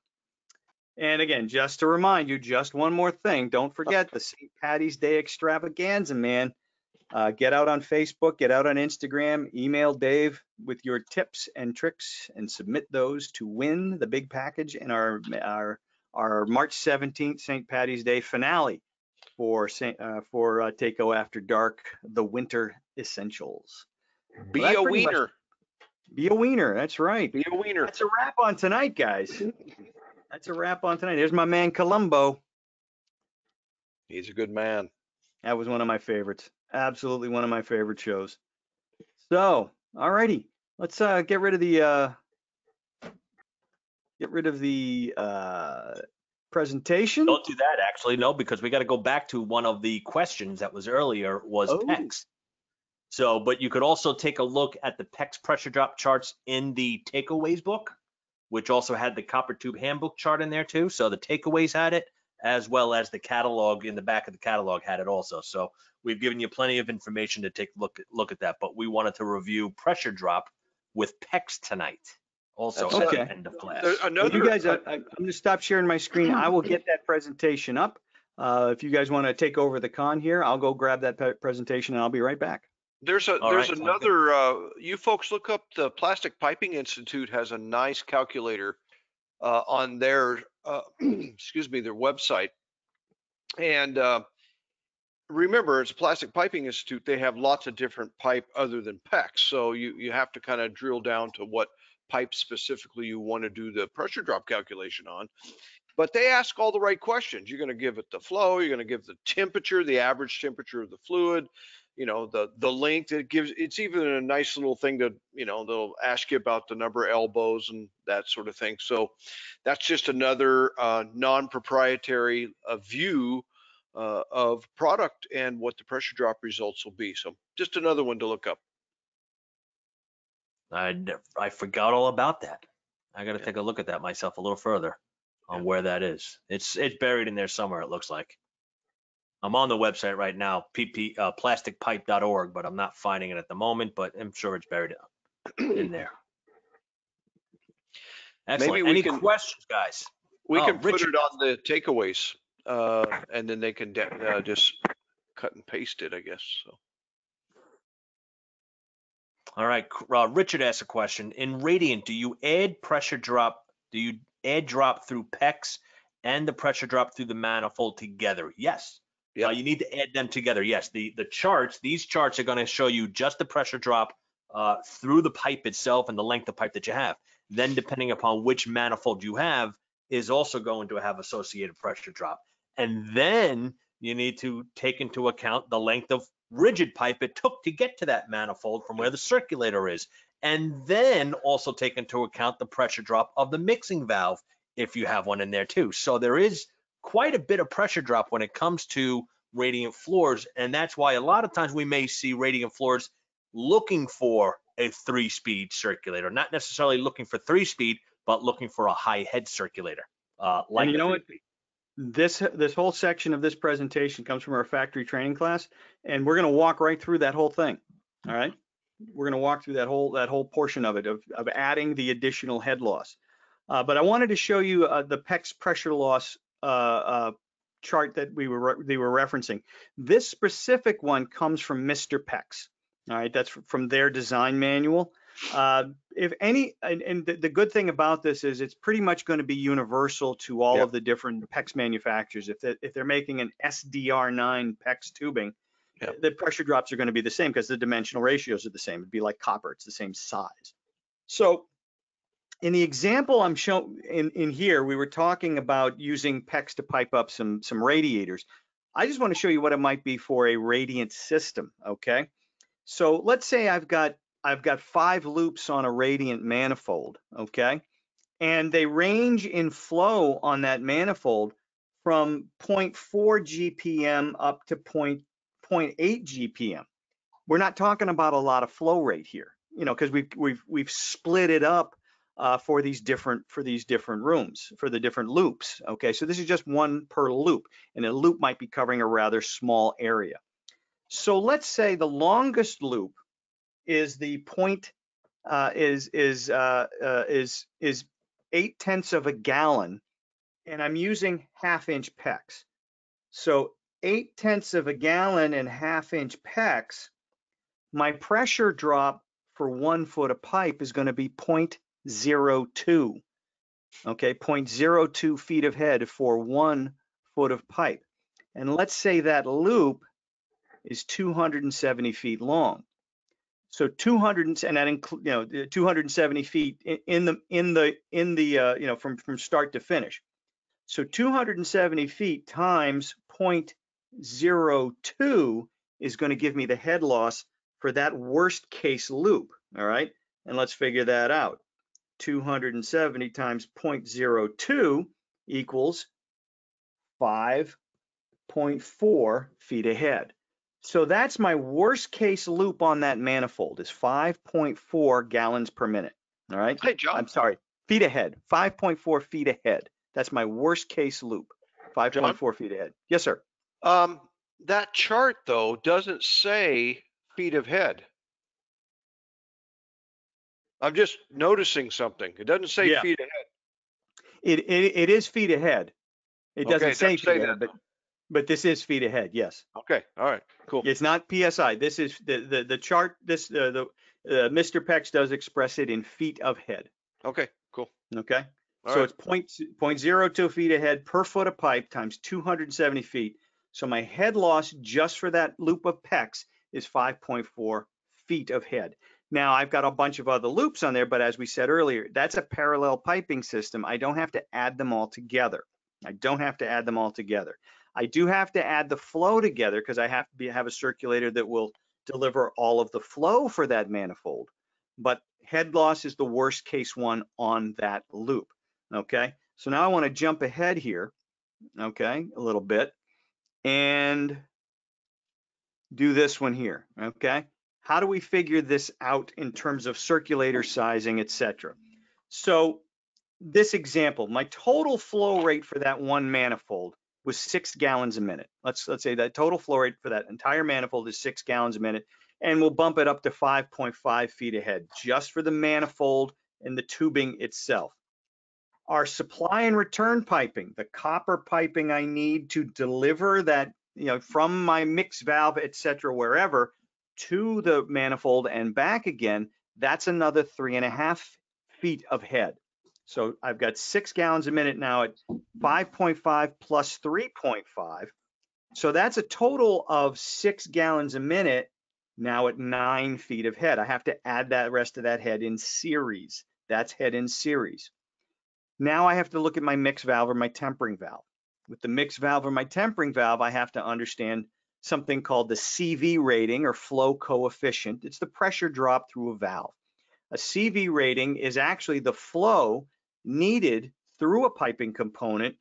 And again, just to remind you, just one more thing, don't forget the St. Patty's Day extravaganza, man. Get out on Facebook, get out on Instagram, email Dave with your tips and tricks, and submit those to win the big package in our March 17th St. Patty's Day finale for Takeo After Dark, the Winter Essentials. Be a wiener. Be a wiener. That's right. Be a wiener. That's a wrap on tonight, guys. That's a wrap on tonight. There's my man Columbo. He's a good man. That was one of my favorites. Absolutely one of my favorite shows. So, alrighty, let's get rid of the presentation. Don't do that, actually, no, because we got to go back to one of the questions that was earlier was PEX. So, but you could also take a look at the PEX pressure drop charts in the takeaways book, which also had the copper tube handbook chart in there too. So the takeaways had it, as well as the catalog in the back of the catalog had it also. So we've given you plenty of information to take a look at that, but we wanted to review pressure drop with PEX tonight. Also at the end of class. You guys, I'm going to stop sharing my screen. I will get that presentation up. If you guys want to take over the con here, I'll go grab that presentation and I'll be right back. There's another, you folks look up the Plastic Piping Institute has a nice calculator on their, excuse me, their website. And remember, it's a Plastic Piping Institute. They have lots of different pipe other than PEX. So you have to kind of drill down to what pipe specifically you want to do the pressure drop calculation on. But they ask all the right questions. You're going to give it the flow. You're going to give the temperature, the average temperature of the fluid. You know, the length it gives. It's even a nice little thing to, you know, they'll ask you about the number of elbows and that sort of thing. So that's just another non-proprietary view of product and what the pressure drop results will be. So just another one to look up. I forgot all about that. I got to take a look at that myself a little further on where that is. It's buried in there somewhere, it looks like. I'm on the website right now, plasticpipe.org, but I'm not finding it at the moment, but I'm sure it's buried in there. Excellent. Any questions, guys? We can put it on the takeaways, and then they can just cut and paste it, I guess. So. All right, Richard asked a question. In Radiant, do you add pressure drop? Do you add drop through PEX and the pressure drop through the manifold together? Yes. Yeah. You need to add them together. Yes. The charts, these charts are going to show you just the pressure drop through the pipe itself and the length of pipe that you have. Then, depending upon which manifold you have, is also going to have associated pressure drop. And then you need to take into account the length of rigid pipe it took to get to that manifold from where the circulator is. And then also take into account the pressure drop of the mixing valve if you have one in there too. So there is quite a bit of pressure drop when it comes to radiant floors, and that's why a lot of times we may see radiant floors looking for a 3-speed circulator, not necessarily looking for 3-speed, but looking for a high head circulator. And you know what? This whole section of this presentation comes from our factory training class, and we're going to walk right through that whole thing. All right, we're going to walk through that whole portion of it of adding the additional head loss. But I wanted to show you the PEX pressure loss chart that they were referencing. This specific one comes from Mr. PEX. All right, that's from their design manual. If any, and the good thing about this is it's pretty much going to be universal to all of the different PEX manufacturers. If they're making an SDR9 PEX tubing, the pressure drops are going to be the same because the dimensional ratios are the same. It'd be like copper; it's the same size. So in the example I'm showing in here, we were talking about using PEX to pipe up some radiators. I just want to show you what it might be for a radiant system. Okay, so let's say I've got 5 loops on a radiant manifold. Okay, and they range in flow on that manifold from 0.4 GPM up to 0.8 GPM. We're not talking about a lot of flow rate here, you know, because we've split it up for these different rooms, for the different loops. Okay, so this is just one per loop, and a loop might be covering a rather small area. So let's say the longest loop is the point is 0.8 of a gallon, and I'm using 1/2 inch PEX. So 0.8 of a gallon and 1/2 inch PEX, my pressure drop for 1 foot of pipe is going to be 0.02. Okay, 0.02 feet of head for 1 foot of pipe. And let's say that loop is 270 feet long. So 200, and that includes, 270 feet in the from start to finish. So 270 feet times 0.02 is going to give me the head loss for that worst case loop. All right, and let's figure that out. 270 times 0.02 equals 5.4 feet ahead. So that's my worst case loop on that manifold is 5.4 gallons per minute. All right. Hey, John. I'm sorry, feet ahead, 5.4 feet ahead. That's my worst case loop, 5.4 feet ahead. Yes, sir. That chart though doesn't say feet of head. I'm just noticing something. It doesn't say feet ahead. It is feet ahead. It doesn't say feet ahead, that, but this is feet ahead. Yes. Okay. All right. Cool. It's not PSI. This is the chart. This Mr. Pex does express it in feet of head. Okay. Cool. Okay. All so right. It's 0.02 feet ahead per foot of pipe times 270 feet. So my head loss just for that loop of PEX is 5.4 feet of head. Now I've got a bunch of other loops on there, but as we said earlier, that's a parallel piping system. I don't have to add them all together. I do have to add the flow together because I have to have a circulator that will deliver all of the flow for that manifold. But head loss is the worst case one on that loop. Okay, so now I want to jump ahead here, okay, a little bit and do this one here. Okay, how do we figure this out in terms of circulator sizing, etc.? So this example, my total flow rate for that one manifold was 6 gallons a minute. Let's say that total flow rate for that entire manifold is 6 gallons a minute, and we'll bump it up to 5.5 feet ahead just for the manifold and the tubing itself. Our supply and return piping, the copper piping I need to deliver that, from my mix valve, etc., wherever, to the manifold and back again, that's another 3.5 feet of head. So I've got 6 gallons a minute now at 5.5 plus 3.5. So that's a total of 6 gallons a minute now at 9 feet of head. I have to add that rest of that head in series. That's head in series. Now I have to look at my mix valve or my tempering valve. With the mix valve or my tempering valve, I have to understand something called the CV rating or flow coefficient. It's the pressure drop through a valve. A CV rating is actually the flow needed through a piping component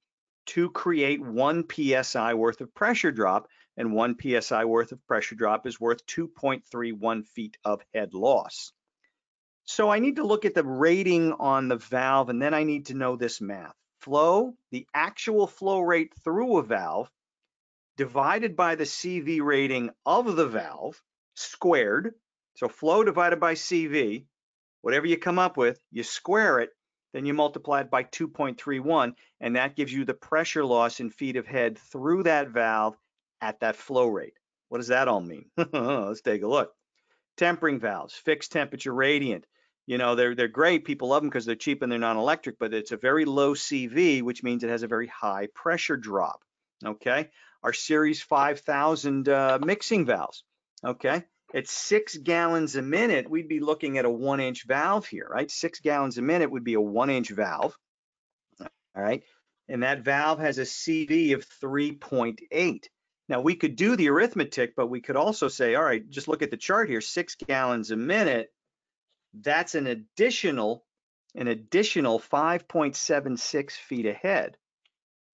to create 1 PSI worth of pressure drop, and 1 PSI worth of pressure drop is worth 2.31 feet of head loss. So I need to look at the rating on the valve, and then I need to know this math. Flow, the actual flow rate through a valve, divided by the CV rating of the valve, squared. So flow divided by CV, whatever you come up with, you square it, then you multiply it by 2.31, and that gives you the pressure loss in feet of head through that valve at that flow rate. What does that all mean? Let's take a look. Tempering valves, fixed temperature radiant. They're great. People love them because they're cheap and they're non-electric, but it's a very low CV, which means it has a very high pressure drop. Okay. Our Series 5000 mixing valves. Okay. At 6 gallons a minute, we'd be looking at a 1-inch valve here, right? 6 gallons a minute would be a 1-inch valve. All right. And that valve has a CV of 3.8. Now we could do the arithmetic, but we could also say, all right, just look at the chart here, 6 gallons a minute. That's an additional 5.76 feet ahead.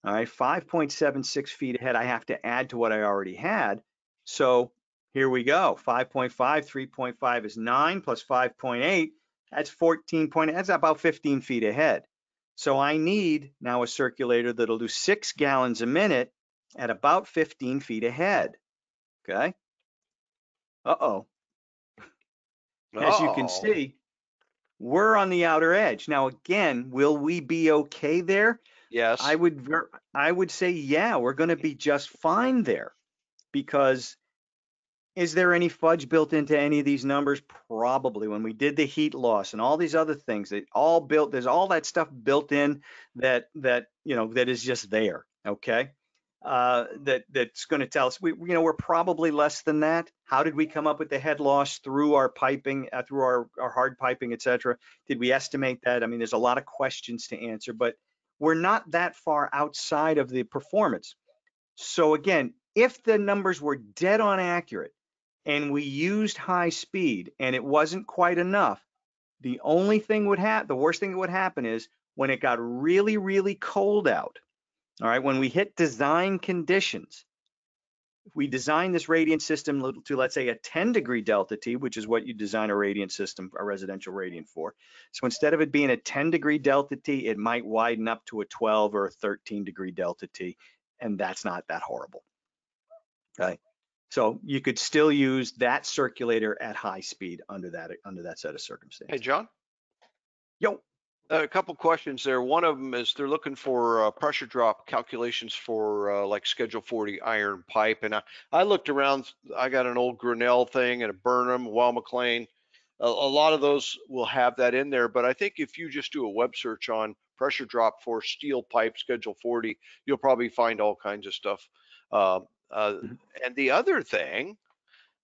All right, 5.76 feet ahead. I have to add to what I already had. So here we go. 5.5, 3.5 is 9 plus 5.8. That's 14. That's about 15 feet ahead. So I need now a circulator that'll do 6 gallons a minute at about 15 feet ahead. Okay. Uh-oh. As you can see, we're on the outer edge. Now, again, will we be okay there? Yes. I would say, yeah, we're going to be just fine there, because is there any fudge built into any of these numbers? Probably. When we did the heat loss and all these other things, there's all that stuff built in that is just there. Okay. That's going to tell us we're probably less than that. How did we come up with the head loss through our piping, through our hard piping, et cetera? Did we estimate that? I mean, there's a lot of questions to answer, but we're not that far outside of the performance. So again, if the numbers were dead on accurate and we used high speed and it wasn't quite enough, the worst thing that would happen is when it got really, really cold out, all right, when we hit design conditions, if we design this radiant system to, let's say, a 10-degree delta T, which is what you design a radiant system, a residential radiant for. So instead of it being a 10-degree delta T, it might widen up to a 12 or a 13-degree delta T, and that's not that horrible. Okay. So you could still use that circulator at high speed under that set of circumstances. Hey, John. Yo. A couple questions there. One of them is they're looking for pressure drop calculations for like Schedule 40 iron pipe. And I looked around. I got an old Grinnell thing and a Burnham, Well McLean. A lot of those will have that in there. But I think if you just do a web search on pressure drop for steel pipe Schedule 40, you'll probably find all kinds of stuff. And the other thing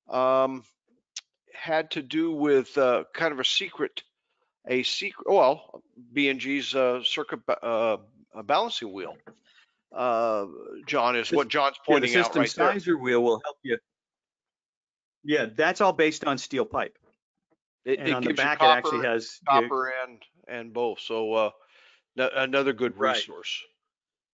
had to do with kind of a secret, well, B&G's circuit balancing wheel. John, is what John's pointing out right there. The system sizer wheel will help you. Yeah, that's all based on steel pipe. And on the back, it actually has copper and both. So another good resource.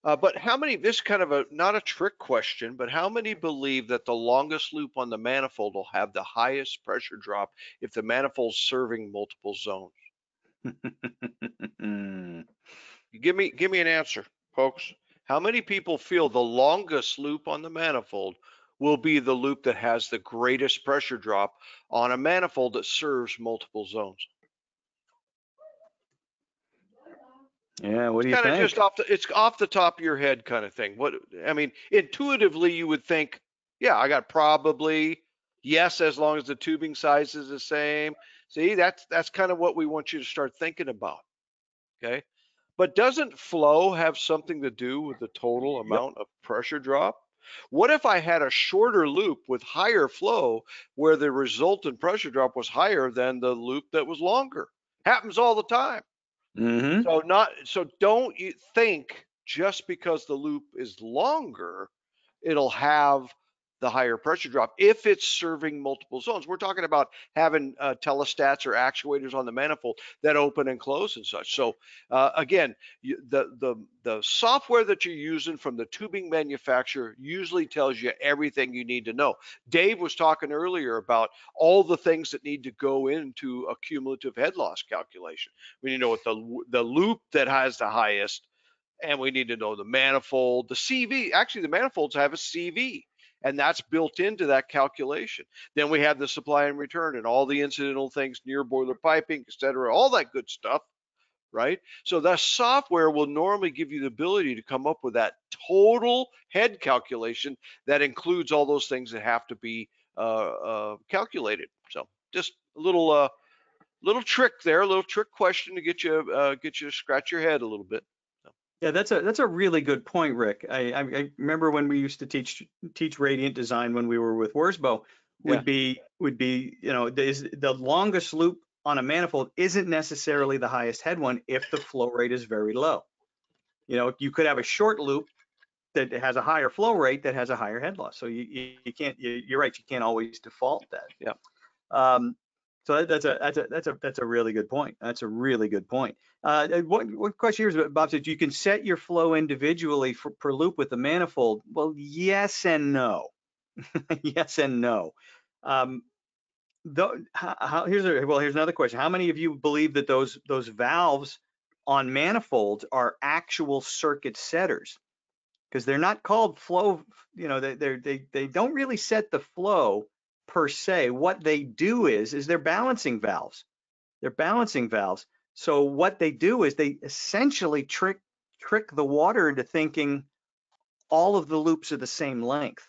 But how many, this is kind of not a trick question, but how many believe that the longest loop on the manifold will have the highest pressure drop if the manifold's serving multiple zones? Give me an answer, folks. How many people feel the longest loop on the manifold will be the loop that has the greatest pressure drop on a manifold that serves multiple zones? Yeah, what do you think? Just it's off the top of your head kind of thing. I mean, intuitively you would think, yeah, I got probably yes, as long as the tubing size is the same. See, that's kind of what we want you to start thinking about. Okay. But doesn't flow have something to do with the total amount of pressure drop? What if I had a shorter loop with higher flow where the resultant pressure drop was higher than the loop that was longer? Happens all the time. So don't you think just because the loop is longer, it'll have the higher pressure drop if it's serving multiple zones. We're talking about having telestats or actuators on the manifold that open and close and such. So again, the software that you're using from the tubing manufacturer usually tells you everything you need to know. Dave was talking earlier about all the things that need to go into a cumulative head loss calculation. We need to know what the loop that has the highest, and we need to know the manifold, the CV. Actually, the manifolds have a CV. And that's built into that calculation. Then we have the supply and return and all the incidental things, near boiler piping, et cetera, all that good stuff, right? So that software will normally give you the ability to come up with that total head calculation that includes all those things that have to be calculated. So just a little trick there, a little trick question to get you to scratch your head a little bit. Yeah, that's a really good point, Rick. I remember when we used to teach radiant design when we were with Worsbo, would be the longest loop on a manifold isn't necessarily the highest head one if the flow rate is very low. You could have a short loop that has a higher flow rate that has a higher head loss. So you can't. You're right. You can't always default that. Yeah. So that's a really good point. That's a really good point. One question here is, Bob said you can set your flow individually per loop with the manifold. Well, yes and no. Yes and no. Here's another question. How many of you believe that those valves on manifolds are actual circuit setters? Because they're not called flow. They don't really set the flow per se. What they do is they're balancing valves. They're balancing valves. So what they do is they essentially trick the water into thinking all of the loops are the same length.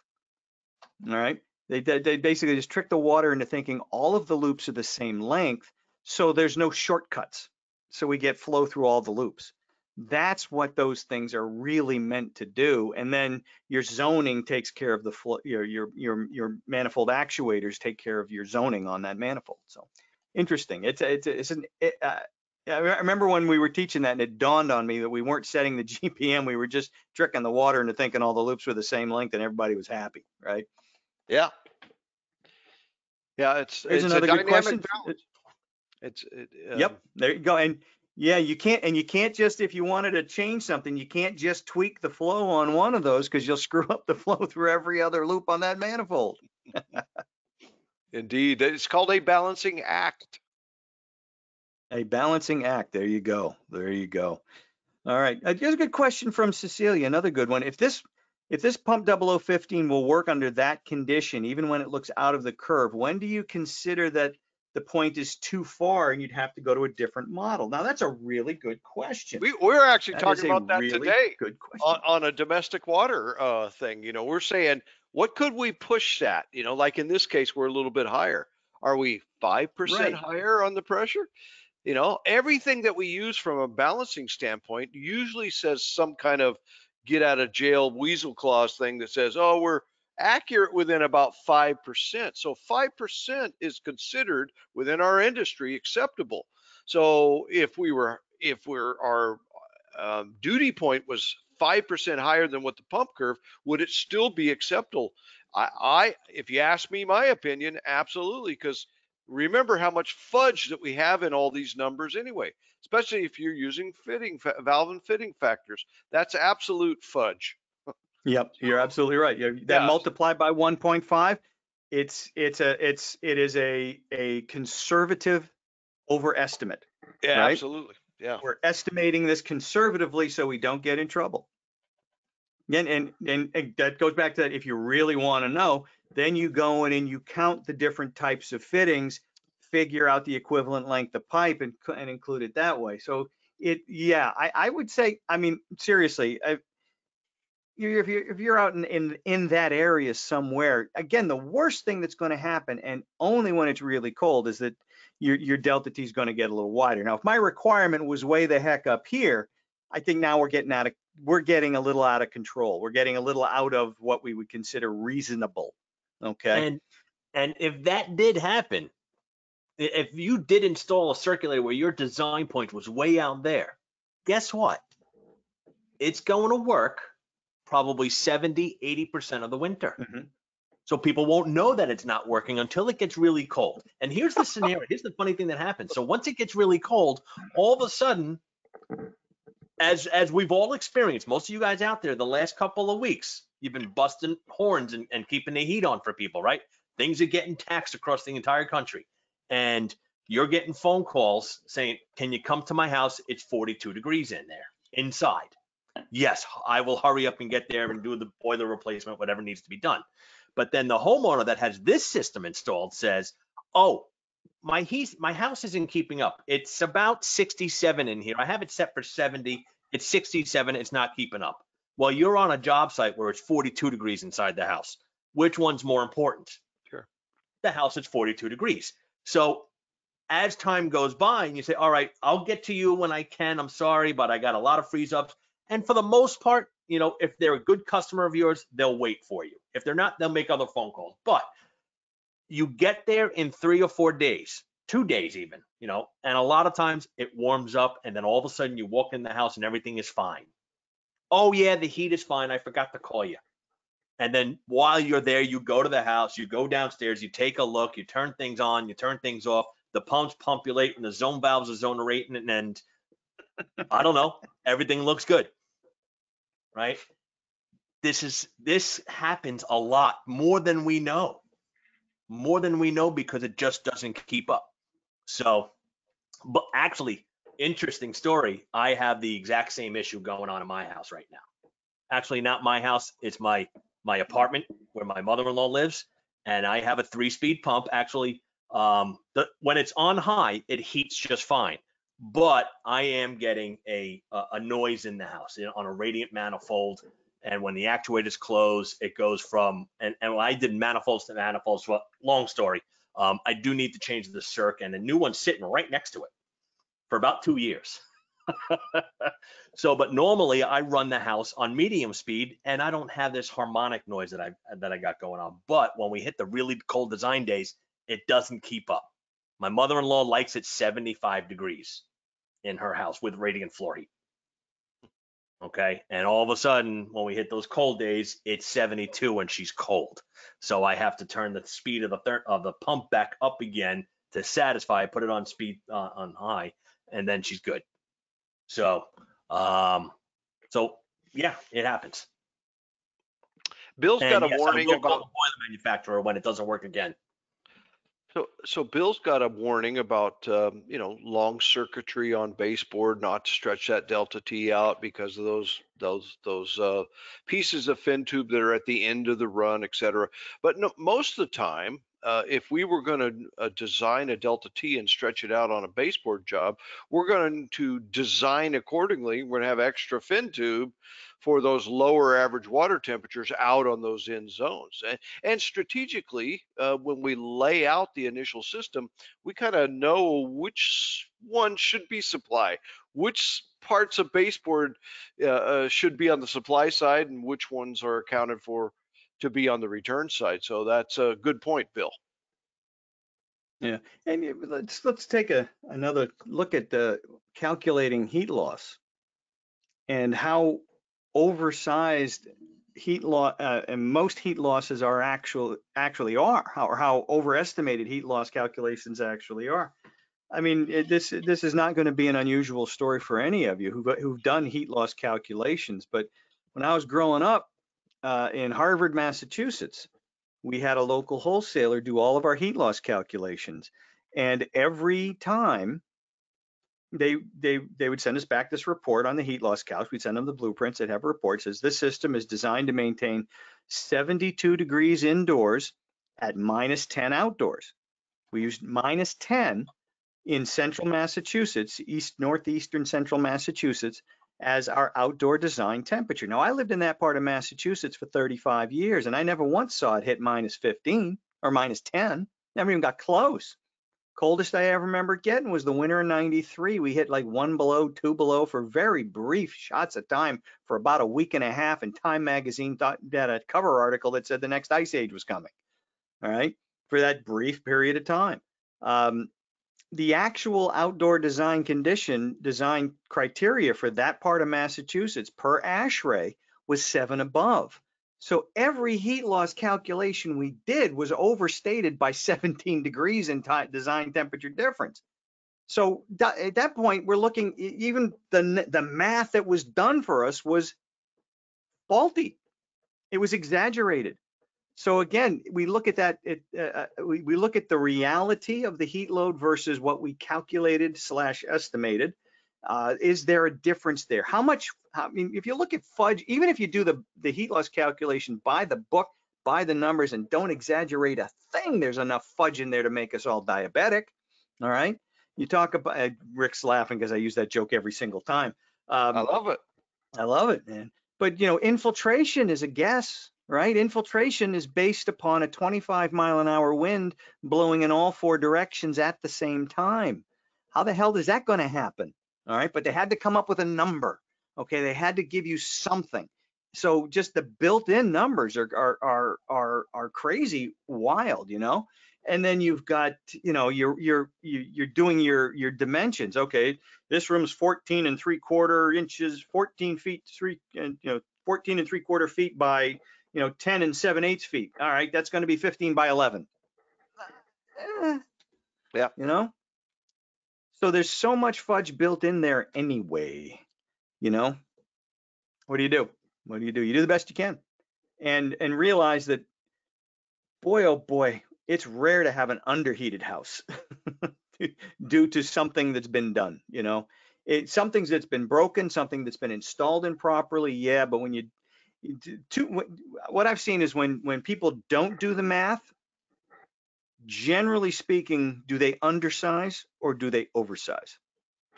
All right. They basically just trick the water into thinking all of the loops are the same length, so there's no shortcuts. So we get flow through all the loops. That's what those things are really meant to do. And then your zoning takes care of the flow. Your manifold actuators take care of your zoning on that manifold. So interesting. I remember when we were teaching that, and it dawned on me that we weren't setting the GPM. We were just tricking the water into thinking all the loops were the same length, and everybody was happy, right? Yeah. Yeah, it's Here's a another good dynamic question. balance. Yep, there you go. And yeah, you can't just, if you wanted to change something, you can't just tweak the flow on one of those, because you'll screw up the flow through every other loop on that manifold. Indeed, it's called a balancing act. A balancing act. There you go. There you go. All right. Here's a good question from Cecilia. Another good one. If this pump 0015 will work under that condition, even when it looks out of the curve, when do you consider that the point is too far and you'd have to go to a different model? Now, that's a really good question. We're actually That talking is a about that really today good question. on a domestic water thing. You know, we're saying, what could we push that? You know, like in this case, we're a little bit higher. Are we 5% Right. higher on the pressure? You know, everything that we use from a balancing standpoint usually says some kind of get out of jail weasel clause thing that says, oh, we're accurate within about 5%. So 5% is considered within our industry acceptable. So if our duty point was 5% higher than what the pump curve, would it still be acceptable? If you ask me my opinion, absolutely, because remember how much fudge that we have in all these numbers anyway, especially if you're using valve and fitting factors. That's absolute fudge. Yep, you're absolutely right. That multiplied by 1.5, it is a conservative overestimate. Yeah, right? absolutely. Yeah. We're estimating this conservatively so we don't get in trouble. And that goes back to that. If you really want to know, then you go in and you count the different types of fittings, figure out the equivalent length of pipe, and include it that way. So I would say, I mean, seriously, if you're out in that area somewhere, again, the worst thing that's going to happen, and only when it's really cold, is that your delta T is going to get a little wider. Now, if my requirement was way the heck up here, I think now we're getting a little out of control. We're getting a little out of what we would consider reasonable. Okay. And if that did happen, if you did install a circulator where your design point was way out there, guess what? It's going to work probably 70, 80% of the winter. Mm-hmm. So people won't know that it's not working until it gets really cold. And here's the scenario. Here's the funny thing that happens. So once it gets really cold, all of a sudden, as we've all experienced, most of you guys out there, the last couple of weeks, you've been busting horns and keeping the heat on for people, right? Things are getting taxed across the entire country. And you're getting phone calls saying, can you come to my house? It's 42 degrees in there, inside. Yes, I will hurry up and get there and do the boiler replacement, whatever needs to be done. But then the homeowner that has this system installed says, oh, my house isn't keeping up. It's about 67 in here. I have it set for 70. It's 67. It's not keeping up. Well, you're on a job site where it's 42 degrees inside the house. Which one's more important? Sure. The house is 42 degrees. So as time goes by and you say, all right, I'll get to you when I can. I'm sorry, but I got a lot of freeze ups. And for the most part, you know, if they're a good customer of yours, they'll wait for you. If they're not, they'll make other phone calls. But you get there in 3 or 4 days, 2 days even, you know, and a lot of times it warms up and then all of a sudden you walk in the house and everything is fine. Oh yeah, the heat is fine. I forgot to call you. And then while you're there, you go to the house, you go downstairs, you take a look, you turn things on, you turn things off. The pumps pumpulate and the zone valves are zonerating, and I don't know, everything looks good. Right? This happens a lot, more than we know because it just doesn't keep up. So, but actually, interesting story. I have the exact same issue going on in my house right now. Actually, not my house. It's my apartment where my mother-in-law lives, and I have a 3-speed pump. Actually, when it's on high, it heats just fine. but I am getting a noise in the house on a radiant manifold. And when the actuators close, it goes from, and when I did manifolds to manifolds, well, long story, I do need to change the circ, and a new one's sitting right next to it for about 2 years. So, but normally I run the house on medium speed, and I don't have this harmonic noise that I got going on. But when we hit the really cold design days, it doesn't keep up. My mother-in-law likes it 75 degrees in her house with radiant floor heat. Okay, and all of a sudden, when we hit those cold days, it's 72 and she's cold. So I have to turn the speed of the pump back up again to satisfy. Put it on speed on high, and then she's good. So, yeah, it happens. Bill's got a yes, warning I will call about the boiler manufacturer when it doesn't work again. so Bill's got a warning about long circuitry on baseboard, not to stretch that delta T out because of those pieces of fin tube that are at the end of the run, etc. But no, most of the time, if we were going to design a delta T and stretch it out on a baseboard job, we're going to design accordingly. We're going to have extra fin tube for those lower average water temperatures out on those end zones. And strategically, when we lay out the initial system, we kind of know which one should be supply, which parts of baseboard should be on the supply side, and which ones are accounted for to be on the return side. So that's a good point, Bill. Yeah, and let's take another look at the calculating heat loss and how oversized heat loss and most heat losses are actually are, how overestimated heat loss calculations actually are. I mean, this is not going to be an unusual story for any of you who've done heat loss calculations. But when I was growing up in Harvard, Massachusetts, we had a local wholesaler do all of our heat loss calculations, and every time they would send us back this report on the heat loss calc. We'd send them the blueprints that have a report. It says this system is designed to maintain 72 degrees indoors at -10 outdoors. We used -10 in central Massachusetts, northeastern central Massachusetts, as our outdoor design temperature. Now, I lived in that part of Massachusetts for 35 years, and I never once saw it hit -15 or -10. Never even got close. Coldest I ever remember getting was the winter of '93. We hit like 1 below, 2 below for very brief shots of time for about a week and a half, and Time magazine had a cover article that said the next ice age was coming. All right, for that brief period of time. The actual outdoor design criteria for that part of Massachusetts per ASHRAE was 7 above. So every heat loss calculation we did was overstated by 17 degrees in design temperature difference. So at that point, we're looking, even the math that was done for us was faulty. It was exaggerated. So again, we look at that. We look at the reality of the heat load versus what we calculated / estimated. Is there a difference there? How much? I mean, if you look at fudge, even if you do the heat loss calculation by the book, by the numbers, and don't exaggerate a thing, there's enough fudge in there to make us all diabetic. All right. You talk about Rick's laughing because I use that joke every single time. I love it. I love it, man. But infiltration is a guess. Right? Infiltration is based upon a 25-mile-an-hour wind blowing in all 4 directions at the same time. How the hell is that going to happen? All right, but they had to come up with a number. Okay, they had to give you something. So just the built-in numbers are crazy wild, And then you've got, you're doing your dimensions. Okay, this room's 14 3/4 inches, 14 feet 14 3/4 feet by 10 7/8 feet. All right, that's going to be 15 by 11. Yeah. So there's so much fudge built in there anyway. What do you do? What do? You do the best you can, and realize that, boy, oh boy, it's rare to have an underheated house due to something that's been done. Something that's been broken, something that's been installed improperly. Yeah, but when what I've seen is when people don't do the math, generally speaking, do they undersize or do they oversize?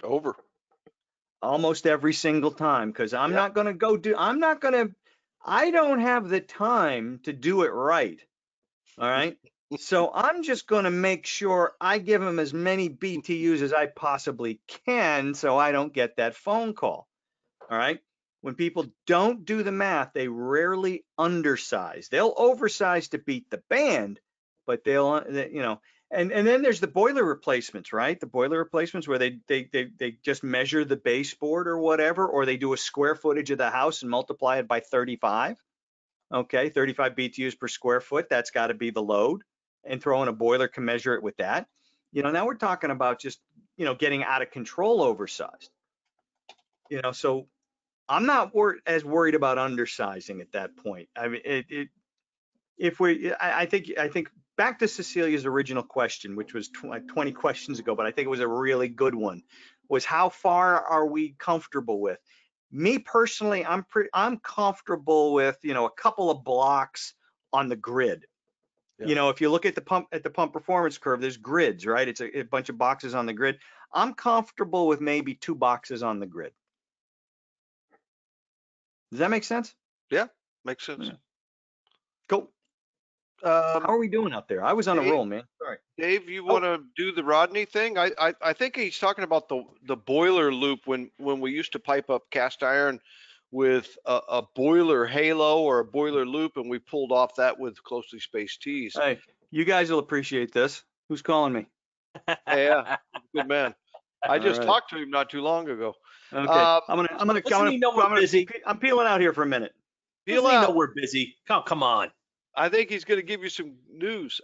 Over. Almost every single time, because I'm Yeah. not going to go do, I don't have the time to do it right. All right. So I'm just going to make sure I give them as many BTUs as I possibly can so I don't get that phone call. All right. When people don't do the math, they rarely undersize. They'll oversize to beat the band, but and then there's the boiler replacements, right? The boiler replacements where they just measure the baseboard or whatever, or they do a square footage of the house and multiply it by 35. Okay, 35 BTUs per square foot. That's got to be the load, and throw in a boiler can measure it with that. Now we're talking about just getting out of control oversized. So I'm not as worried about undersizing at that point. I mean, I think back to Cecilia's original question, which was 20 questions ago, but I think it was a really good one, was how far are we comfortable with? Me personally, I'm comfortable with, a couple of blocks on the grid. Yeah. If you look at the pump performance curve, there's grids, right? It's a bunch of boxes on the grid. I'm comfortable with maybe 2 boxes on the grid. Does that make sense? Yeah, makes sense. Yeah. Cool. How are we doing out there? I was on a roll, man. Sorry. Dave, you want to do the Rodney thing? I think he's talking about the boiler loop when we used to pipe up cast iron with a boiler halo or a boiler loop, and we pulled off that with closely spaced tees. Hey, you guys will appreciate this. Who's calling me? Yeah, good man. I just right. talked to him not too long ago. Okay, I'm peeling out here for a minute. Doesn't he know we're busy? Come on. I think he's going to give you some news.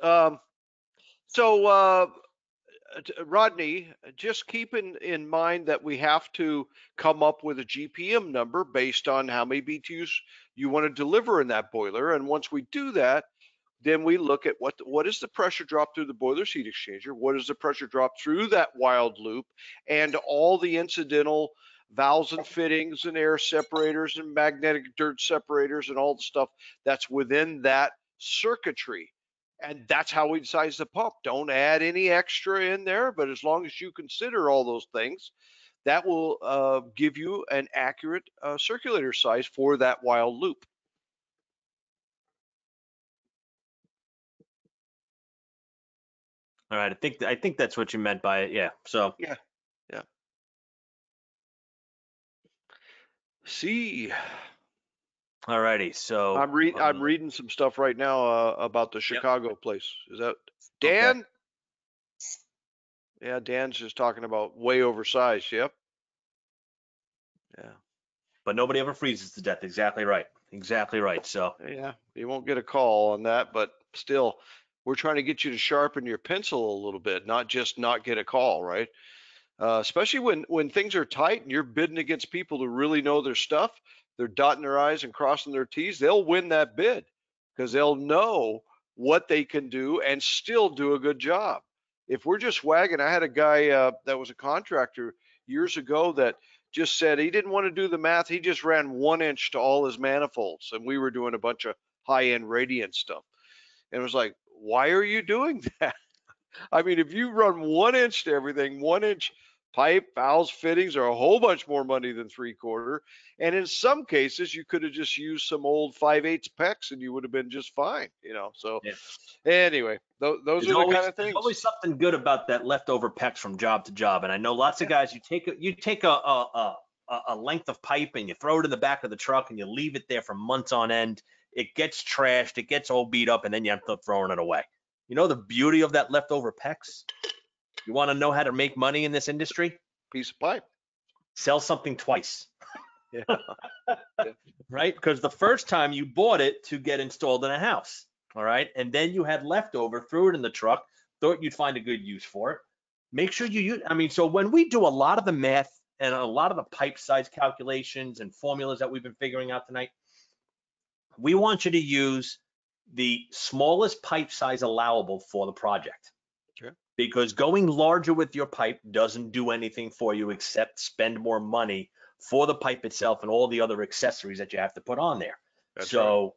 Rodney, just keep in mind that we have to come up with a GPM number based on how many BTUs you want to deliver in that boiler. And once we do that, then we look at what is the pressure drop through the boiler's heat exchanger, what is the pressure drop through that wild loop, and all the incidental valves and fittings and air separators and magnetic dirt separators and all the stuff that's within that circuitry. And that's how we size the pump. Don't add any extra in there, but as long as you consider all those things, that will give you an accurate circulator size for that wild loop. All right, I think that's what you meant by it. Yeah. So yeah. See. All righty. So I'm reading some stuff right now about the Chicago place. Is that Dan? Okay. Yeah, Dan's just talking about way oversized. Yep. Yeah. But nobody ever freezes to death. Exactly right. Exactly right. So yeah, you won't get a call on that, but still, we're trying to get you to sharpen your pencil a little bit, not just not get a call, right? Especially when things are tight and you're bidding against people who really know their stuff. They're dotting their I's and crossing their T's. They'll win that bid because they'll know what they can do and still do a good job. If we're just wagging, I had a guy that was a contractor years ago that just said he didn't want to do the math. He just ran 1 inch to all his manifolds, and we were doing a bunch of high-end radiant stuff. And it was like, why are you doing that? I mean, if you run 1 inch to everything, 1 inch pipe, valves, fittings are a whole bunch more money than 3/4. And in some cases, you could have just used some old 5/8 PEX and you would have been just fine, So yeah. Anyway, those are the kind of things. There's always something good about that leftover PEX from job to job. And I know lots of guys, you take a length of pipe and you throw it in the back of the truck and you leave it there for months on end. It gets trashed, it gets all beat up, and then you end up throwing it away. You know the beauty of that leftover PEX? You want to know how to make money in this industry? Piece of pipe. Sell something twice. Yeah. Right? Because the first time you bought it to get installed in a house, all right? And then you had leftover, threw it in the truck, thought you'd find a good use for it. Make sure you use, so when we do a lot of the math and a lot of the pipe size calculations and formulas that we've been figuring out tonight, we want you to use the smallest pipe size allowable for the project. Sure. Because going larger with your pipe doesn't do anything for you except spend more money for the pipe itself and all the other accessories that you have to put on there. That's so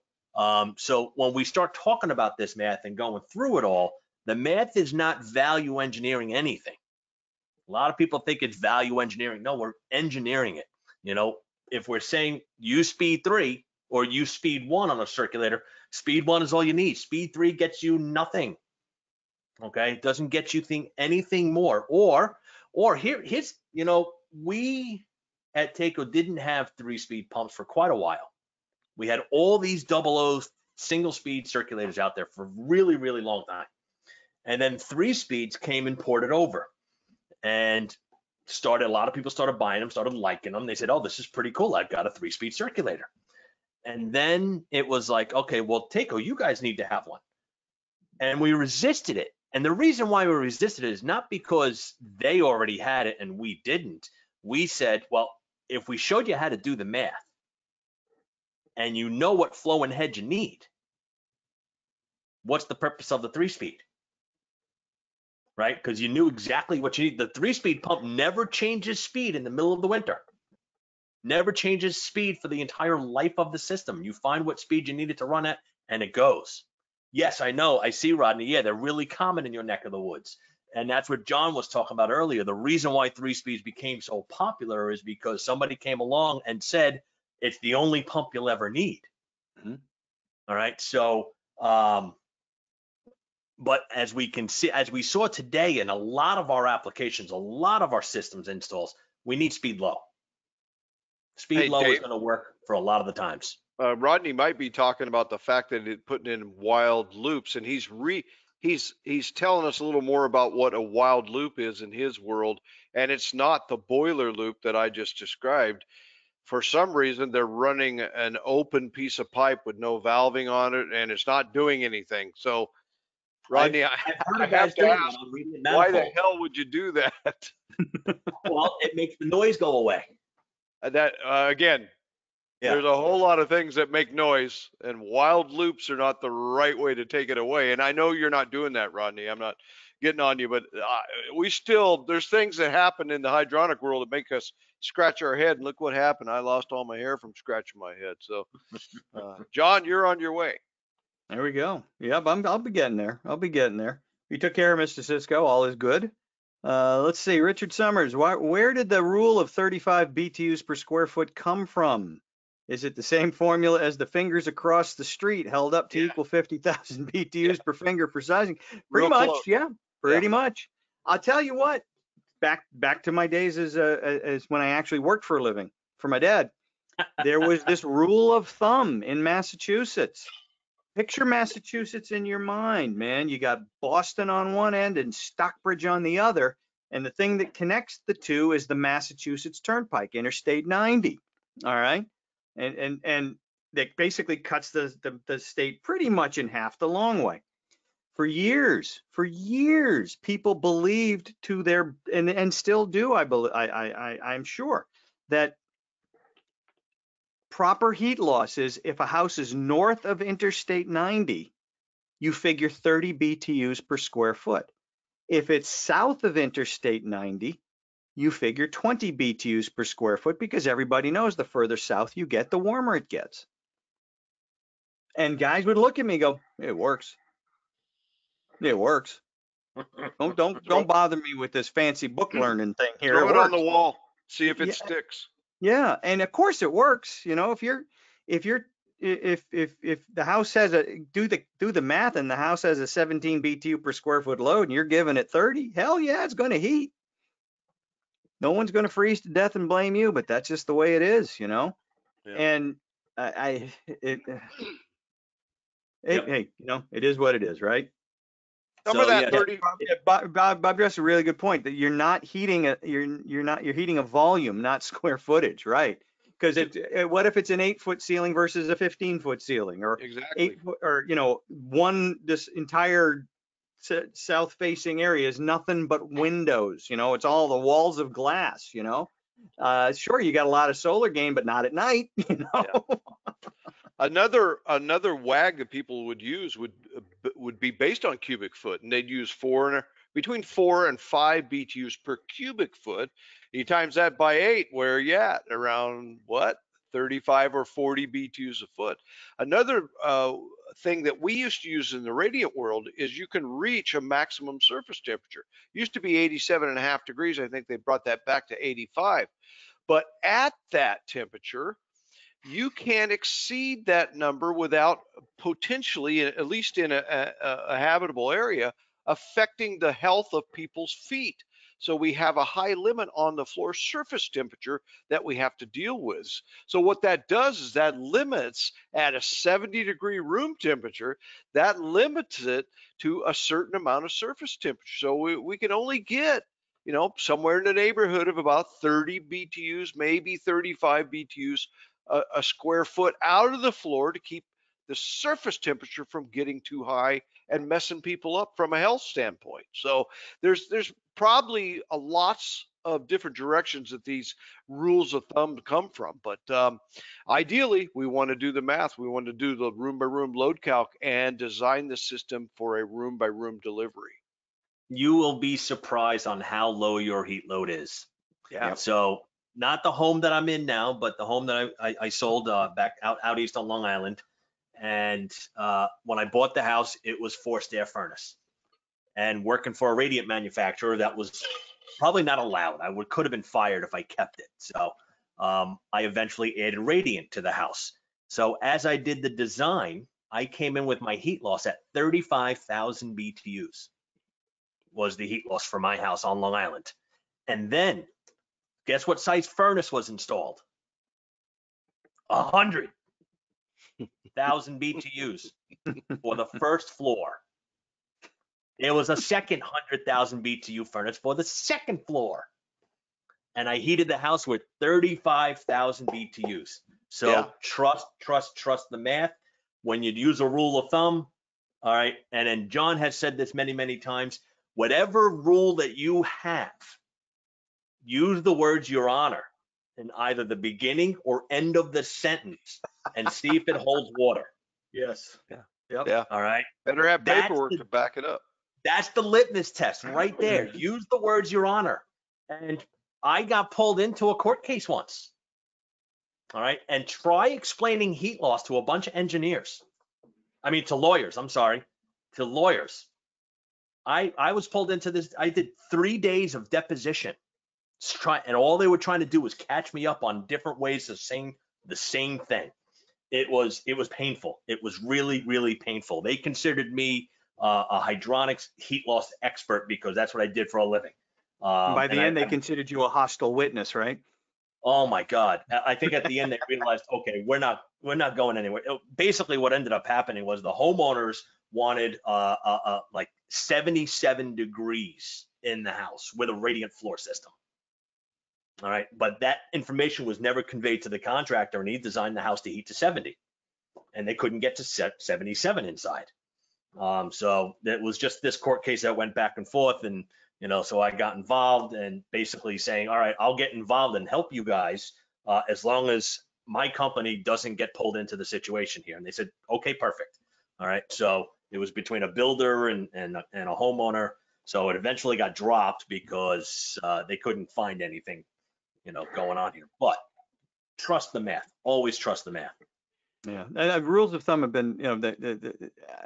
when we start talking about this math and going through it all, the math is not value engineering anything. A lot of people think it's value engineering. No, we're engineering it. You know, if we're saying use speed 3 or use speed 1 on a circulator, speed 1 is all you need. Speed 3 gets you nothing. Okay, it doesn't get you anything more. Or here's, you know, we at Taco didn't have 3-speed pumps for quite a while. We had all these 00 single speed circulators out there for a really, really long time. And then 3 speeds came and ported over. And a lot of people started buying them, started liking them. They said, oh, this is pretty cool. I've got a 3-speed circulator. And then it was like, okay, well, Taco, you guys need to have one. And we resisted it. And the reason why we resisted it is not because they already had it and we didn't. We said, well, if we showed you how to do the math and you know what flow and head you need, what's the purpose of the 3-speed? Right? Because you knew exactly what you need. The 3-speed pump never changes speed in the middle of the winter. Never changes speed for the entire life of the system. You find what speed you need it to run at, and it goes. Yes, I know. I see, Rodney. Yeah, they're really common in your neck of the woods. And that's what John was talking about earlier. The reason why 3-speeds became so popular is because somebody came along and said, it's the only pump you'll ever need. Mm-hmm. All right. So, but as we can see, as we saw today in a lot of our applications, a lot of our systems installs, we need speed low. Speed low is going to work for a lot of the times. Rodney might be talking about the fact that it putting in wild loops, and he's telling us a little more about what a wild loop is in his world, and it's not the boiler loop that I just described. For some reason, they're running an open piece of pipe with no valving on it, and it's not doing anything. So, Rodney, I have to ask, why the hell would you do that? Well, it makes the noise go away. Again. Yeah. There's a whole lot of things that make noise, and wild loops are not the right way to take it away. And I know you're not doing that, Rodney. I'm not getting on you, but there's things that happen in the hydronic world that make us scratch our head. And look what happened. I lost all my hair from scratching my head. So, John, you're on your way. There we go. Yep, I'll be getting there. We took care of Mr. Cisco. All is good. Let's see. Richard Summers, where did the rule of 35 BTUs per square foot come from? Is it the same formula as the fingers across the street held up to equal 50,000 BTUs per finger for sizing? Pretty much, yeah, pretty much. I'll tell you what, back to my days as when I actually worked for a living for my dad, there was this rule of thumb in Massachusetts. Picture Massachusetts in your mind, man. You got Boston on one end and Stockbridge on the other, and the thing that connects the two is the Massachusetts Turnpike, Interstate 90. All right. And that basically cuts the state pretty much in half the long way. For years, people believed to their and still do. I'm sure that proper heat loss is if a house is north of Interstate 90, you figure 30 BTUs per square foot. If it's south of Interstate 90, you figure 20 BTUs per square foot, because everybody knows the further south you get, the warmer it gets. And guys would look at me and go, it works. It works. Don't bother me with this fancy book learning thing here. Throw it on the wall. See if it sticks. Yeah, and of course it works. You know, if the house has do the math and the house has a 17 BTU per square foot load and you're giving it 30, hell yeah, it's going to heat. No one's going to freeze to death and blame you, but that's just the way it is, you know. Yeah. And hey, you know, it is what it is, right? Some of that 30. Bob addressed a really good point that you're not heating you're heating a volume, not square footage, right? Because what if it's an 8-foot ceiling versus a 15-foot ceiling, or exactly 8 foot, or you know, this entire south-facing area is nothing but windows. You know, it's all the walls of glass. You know, sure, you got a lot of solar gain, but not at night. You know. Yeah. Another WAG that people would use would be based on cubic foot, and they'd use between 4 and 5 BTUs per cubic foot. You times that by 8, where are you at? Around what? 35 or 40 BTUs a foot. Another thing that we used to use in the radiant world is you can reach a maximum surface temperature. It used to be 87.5 degrees. I think they brought that back to 85. But at that temperature, you can't exceed that number without potentially, at least in a habitable area, affecting the health of people's feet. So we have a high limit on the floor surface temperature that we have to deal with. So what that does is that limits at a 70-degree room temperature, that limits it to a certain amount of surface temperature. So we can only get, you know, somewhere in the neighborhood of about 30 BTUs, maybe 35 BTUs a square foot out of the floor to keep the surface temperature from getting too high and messing people up from a health standpoint. So there's probably lots of different directions that these rules of thumb come from. But ideally, we want to do the math. We want to do the room by room load calc and design the system for a room by room delivery. You will be surprised on how low your heat load is. Yeah. So not the home that I'm in now, but the home that I sold back out east on Long Island. And when I bought the house, it was forced air furnace. And working for a radiant manufacturer, that was probably not allowed. I could have been fired if I kept it. So I eventually added radiant to the house. So as I did the design, I came in with my heat loss at 35,000 BTUs was the heat loss for my house on Long Island. And then guess what size furnace was installed? 100,000 BTUs for the first floor. There was a second 100,000 BTU furnace for the second floor. And I heated the house with 35,000 BTUs. So Yeah. trust the math. When you use a rule of thumb, all right, and then John has said this many, many times, whatever rule that you have, use the words your honor in either the beginning or end of the sentence and see if it holds water. Yes. Yeah. Yep. Yeah. All right. Better have That's paperwork the- to back it up. That's the litmus test right there. Use the words your honor. And I got pulled into a court case once. All right. And try explaining heat loss to a bunch of engineers. I mean, to lawyers. I'm sorry. To lawyers. I was pulled into this. I did 3 days of deposition. And all they were trying to do was catch me up on different ways of saying the same thing. It was painful. It was really, really painful. They considered me a hydronics heat loss expert because that's what I did for a living. By the end, they considered you a hostile witness, right? Oh my God! I think at the end they realized, okay, we're not going anywhere. Basically, what ended up happening was the homeowners wanted like 77 degrees in the house with a radiant floor system. All right, but that information was never conveyed to the contractor, and he designed the house to heat to 70, and they couldn't get to 77 inside. So it was just this court case that went back and forth, and so I got involved and basically saying, all right, I'll get involved and help you guys as long as my company doesn't get pulled into the situation here. And they said, okay, perfect. All right, so it was between a builder and a homeowner. So it eventually got dropped because they couldn't find anything going on here. But trust the math. Always trust the math. Yeah, and rules of thumb have been,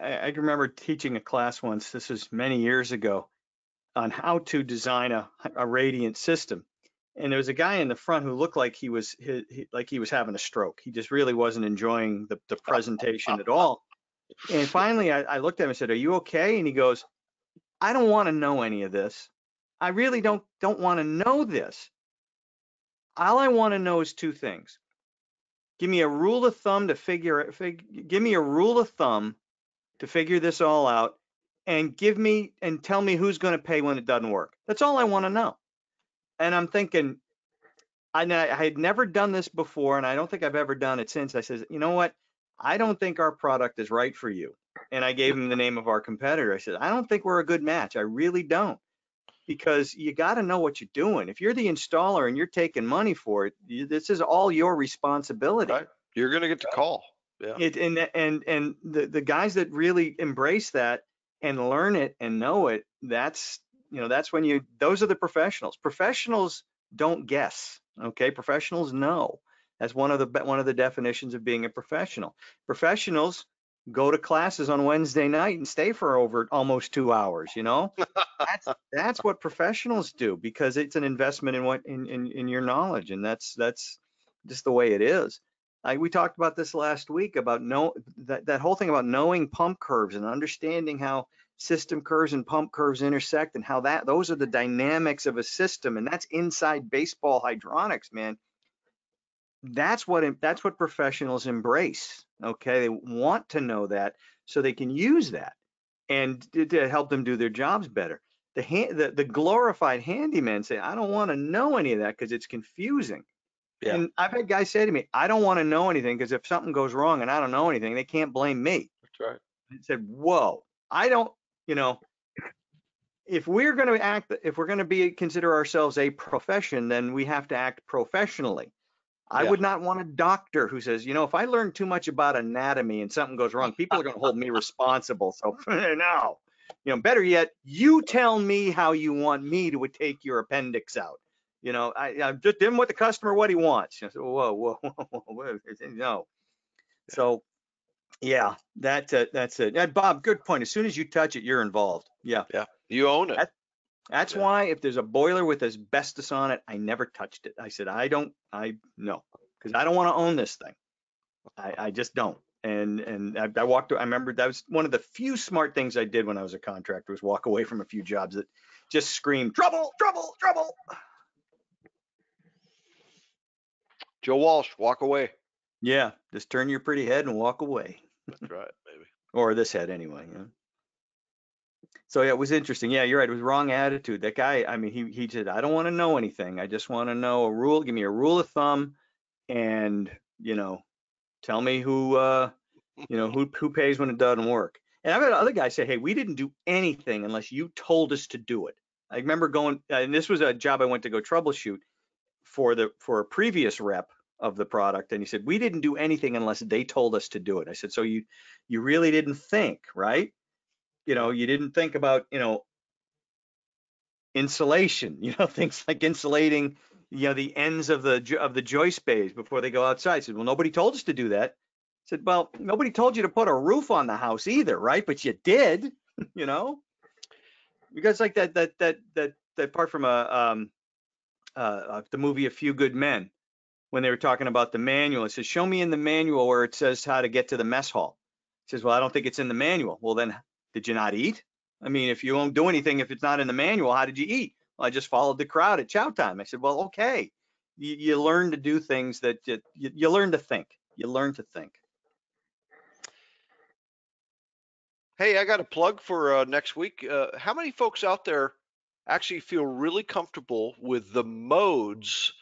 I can remember teaching a class once, this was many years ago, on how to design a radiant system. And there was a guy in the front who looked like he was having a stroke. He just really wasn't enjoying the presentation at all. And finally, I looked at him and said, "Are you okay?" And he goes, "I don't want to know any of this. I really don't want to know this. All I want to know is 2 things. Give me a rule of thumb to give me a rule of thumb to figure this all out, and tell me who's going to pay when it doesn't work. That's all I want to know." And I'm thinking, I had never done this before, and I don't think I've ever done it since. I said, you know what? I don't think our product is right for you. And I gave him the name of our competitor. I said, I don't think we're a good match. I really don't. Because you got to know what you're doing. If you're the installer and you're taking money for it, this is all your responsibility. Right. You're going to get the call. Yeah. And the guys that really embrace that and learn it and know it, that's when those are the professionals. Professionals don't guess. Okay. Professionals know. That's one of the definitions of being a professional. Professionals go to classes on Wednesday night and stay for over almost 2 hours, you know? That's what professionals do, because it's an investment in what in your knowledge, and that's just the way it is. We talked about this last week about that whole thing about knowing pump curves and understanding how system curves and pump curves intersect, and how those are the dynamics of a system, and that's inside baseball hydronics, man. That's what professionals embrace. Okay, they want to know that so they can use that and to help them do their jobs better. The glorified handyman say, I don't want to know any of that because it's confusing. Yeah. And I've had guys say to me, I don't want to know anything because if something goes wrong and I don't know anything, they can't blame me. That's right. I said, whoa, I don't, if we're going to consider ourselves a profession, then we have to act professionally. I Yeah. would not want a doctor who says, if I learn too much about anatomy and something goes wrong, people are going to hold me responsible. So no, better yet, you tell me how you want me to take your appendix out. I just give him what the customer what he wants. Said, whoa, no. So yeah, that's it. Yeah, Bob, good point. As soon as you touch it, you're involved. Yeah. Yeah. You own it. That's why if there's a boiler with asbestos on it, I never touched it. I said, no, because I don't want to own this thing. I just don't. And I remember that was one of the few smart things I did when I was a contractor, was walk away from a few jobs that just screamed, trouble, trouble, trouble. Joe Walsh, walk away. Yeah, just turn your pretty head and walk away. That's right, baby. Or this head anyway. So yeah, it was interesting. Yeah, you're right. It was wrong attitude. That guy, I mean, he said, I don't want to know anything. I just want to know a rule. Give me a rule of thumb, and tell me who pays when it doesn't work. And I've had other guys say, hey, we didn't do anything unless you told us to do it. I remember going, and this was a job I went to go troubleshoot for a previous rep of the product, and he said, we didn't do anything unless they told us to do it. I said, so you really didn't think, right? You didn't think about, insulation, things like insulating, the ends of the joist bays before they go outside. I said, well, nobody told us to do that. I said, well, nobody told you to put a roof on the house either, right? But you did, because like that part from the movie A Few Good Men, when they were talking about the manual, it says, show me in the manual where it says how to get to the mess hall. It says, well, I don't think it's in the manual. Well, then did you not eat? I mean, if you won't do anything, if it's not in the manual, how did you eat? Well, I just followed the crowd at chow time. I said, well, okay. You learn to do things that you learn to think. You learn to think. Hey, I got a plug for next week. How many folks out there actually feel really comfortable with the modes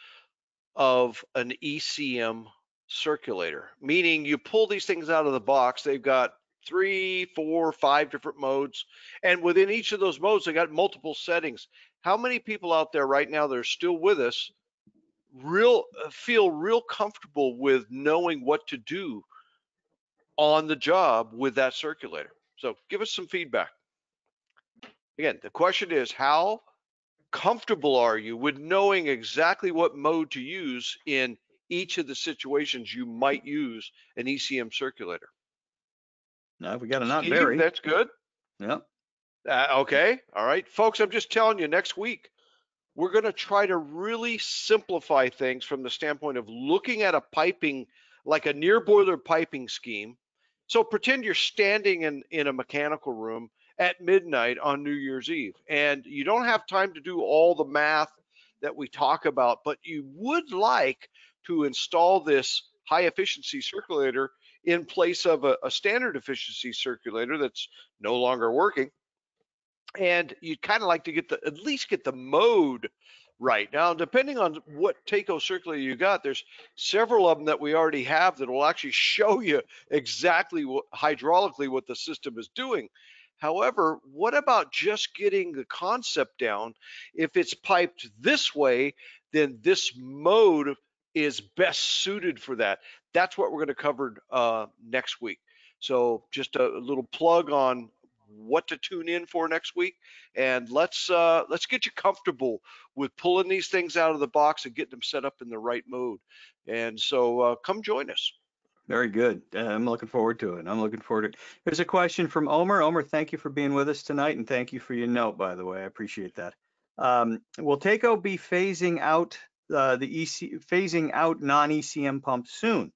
of an ECM circulator? Meaning you pull these things out of the box, they've got 3, 4, 5 different modes, and within each of those modes they got multiple settings. How many people out there right now that are still with us feel real comfortable with knowing what to do on the job with that circulator? So give us some feedback. Again, the question is, how comfortable are you with knowing exactly what mode to use in each of the situations you might use an ECM circulator? No, we got a not Steve, very. that's good. Yep. Okay. All right, folks, I'm just telling you, next week, we're going to try to really simplify things from the standpoint of looking at a piping, like a near boiler piping scheme. So pretend you're standing in a mechanical room at midnight on New Year's Eve, and you don't have time to do all the math that we talk about, but you would like to install this high efficiency circulator in place of a standard efficiency circulator that's no longer working. And you'd kind of like to at least get the mode right. Now, depending on what Taco circulator you got, there's several of them that we already have that will actually show you exactly hydraulically what the system is doing. However, what about just getting the concept down? If it's piped this way, then this mode is best suited for that. That's what we're going to cover next week. So just a little plug on what to tune in for next week, and let's get you comfortable with pulling these things out of the box and getting them set up in the right mode. And so come join us. Very good. I'm looking forward to it. I'm looking forward to it. There's a question from Omer. Omer, thank you for being with us tonight, and thank you for your note, by the way. I appreciate that. Will Taco be phasing out phasing out non-ECM pumps soon?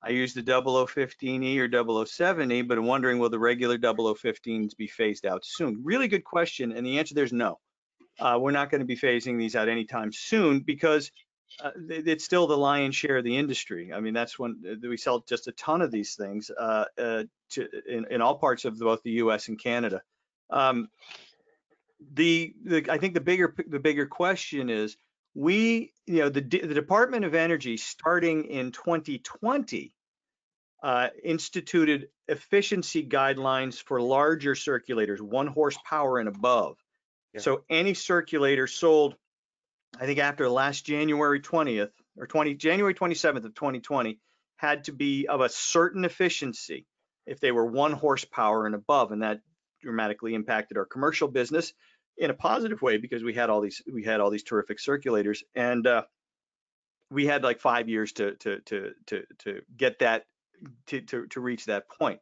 I use the 0015E or 0070, but I'm wondering, will the regular 0015s be phased out soon? Really good question, and the answer there is no. We're not going to be phasing these out anytime soon because it's still the lion's share of the industry. I mean, that's when we sell just a ton of these things in all parts of both the U.S. and Canada. I think the bigger question is the Department of Energy, starting in 2020, instituted efficiency guidelines for larger circulators, 1 horsepower and above. Yeah. So any circulator sold, I think after last January 20th or January 27th of 2020, had to be of a certain efficiency if they were 1 horsepower and above, and that dramatically impacted our commercial business in a positive way because we had all these terrific circulators, and we had like 5 years to get that to reach that point.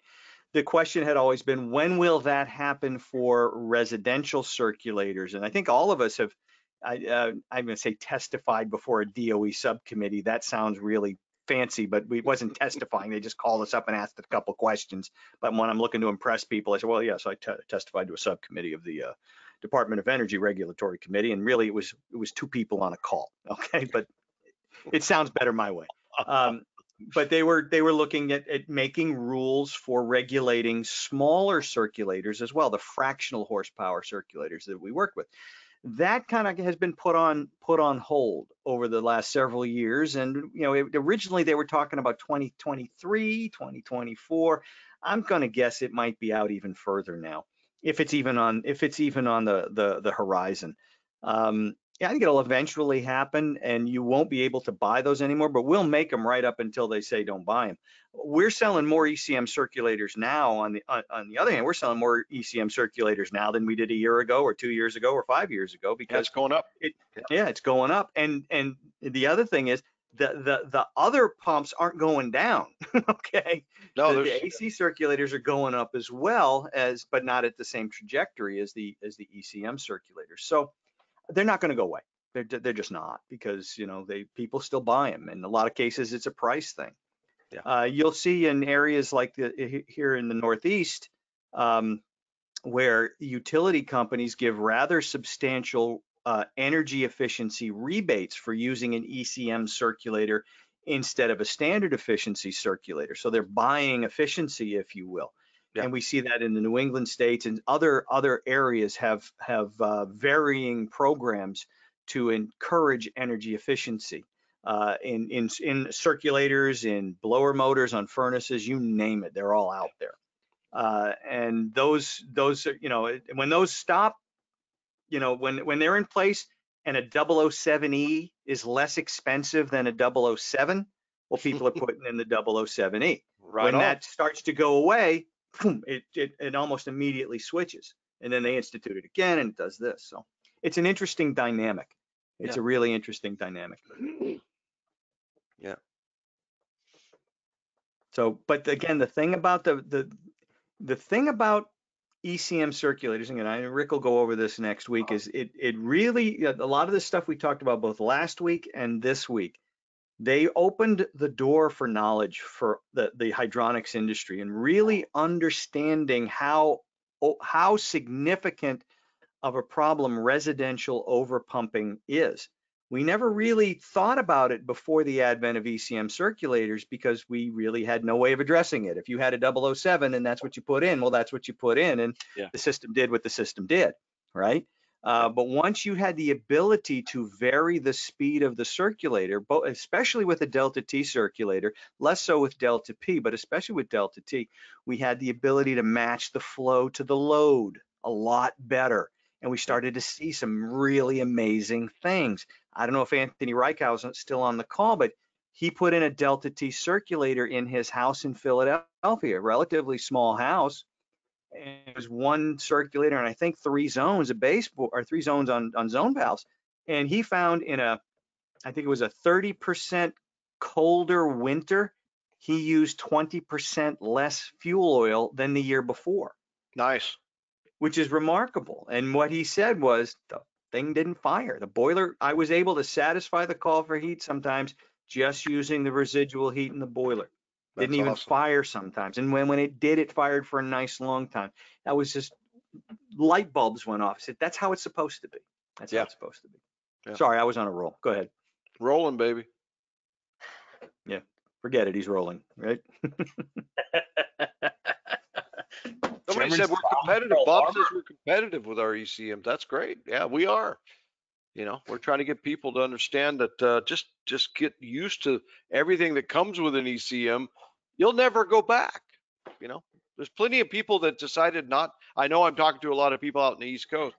The question had always been, when will that happen for residential circulators? And I think all of us have, I'm going to say, testified before a DOE subcommittee. That sounds really fancy, but we wasn't testifying. They just called us up and asked a couple questions. But when I'm looking to impress people, I said, well, yes, I testified to a subcommittee of the Department of Energy Regulatory Committee, and really it was 2 people on a call. Okay, but it sounds better my way. But they were looking at making rules for regulating smaller circulators as well, the fractional horsepower circulators that we work with. That kind of has been put on hold over the last several years. And originally they were talking about 2023, 2024. I'm going to guess it might be out even further now, if it's even on the horizon. I think it'll eventually happen, and you won't be able to buy those anymore, but we'll make them right up until they say don't buy them. We're selling more ECM circulators now. On the other hand, we're selling more ECM circulators now than we did a year ago or 2 years ago or 5 years ago, because it's going up. It's going up. And the other thing is the other pumps aren't going down. Okay. No, the AC circulators are going up as well, but not at the same trajectory as the ECM circulators. So they're not going to go away. They're just not, because people still buy them. In a lot of cases, it's a price thing. Yeah. You'll see in areas like here in the Northeast, where utility companies give rather substantial energy efficiency rebates for using an ECM circulator instead of a standard efficiency circulator. So they're buying efficiency, if you will. Yeah. And we see that in the New England states, and other areas have varying programs to encourage energy efficiency in circulators, in blower motors, on furnaces, you name it, they're all out there. And those when those stop, when they're in place and a 007E is less expensive than a 007, well, people are putting in the 007E. Right. When that starts to go away, it almost immediately switches, and then they institute it again, and it does this. So it's an interesting dynamic. It's a really interesting dynamic. Yeah. So, but again, the thing about the thing about ECM circulators, and Rick will go over this next week, is it really, a lot of the stuff we talked about both last week and this week, they opened the door for knowledge for the hydronics industry, and really understanding how significant of a problem residential overpumping is. We never really thought about it before the advent of ECM circulators, because we really had no way of addressing it. If you had a 007 and that's what you put in, well, that's what you put in, and the system did what the system did, right? But once you had the ability to vary the speed of the circulator, especially with a delta T circulator, less so with delta P, but especially with delta T, we had the ability to match the flow to the load a lot better. And we started to see some really amazing things. I don't know if Anthony Reichausen is still on the call, but he put in a delta T circulator in his house in Philadelphia, a relatively small house. and it was one circulator and I think 3 zones of baseboard, or 3 zones on zone valves. And he found in I think it was a 30% colder winter, he used 20% less fuel oil than the year before. Nice. Which is remarkable. And what he said was the thing didn't fire. The boiler, I was able to satisfy the call for heat sometimes just using the residual heat in the boiler. That's Didn't even awesome. fire sometimes. And when it did, it fired for a nice long time. That was just, light bulbs went off. I said, that's how it's supposed to be. That's how Yeah. it's supposed to be. Yeah. Sorry, I was on a roll. Go ahead. Rolling, baby. Yeah, forget it. He's rolling, right? Somebody Chairman's said we're Bob competitive. Pearl Bob Harbor. says we're competitive with our ECM. That's great. Yeah, we are. You know, we're trying to get people to understand that just get used to everything that comes with an ECM. You'll never go back. You know, there's plenty of people that decided not. I know I'm talking to a lot of people out in the East Coast,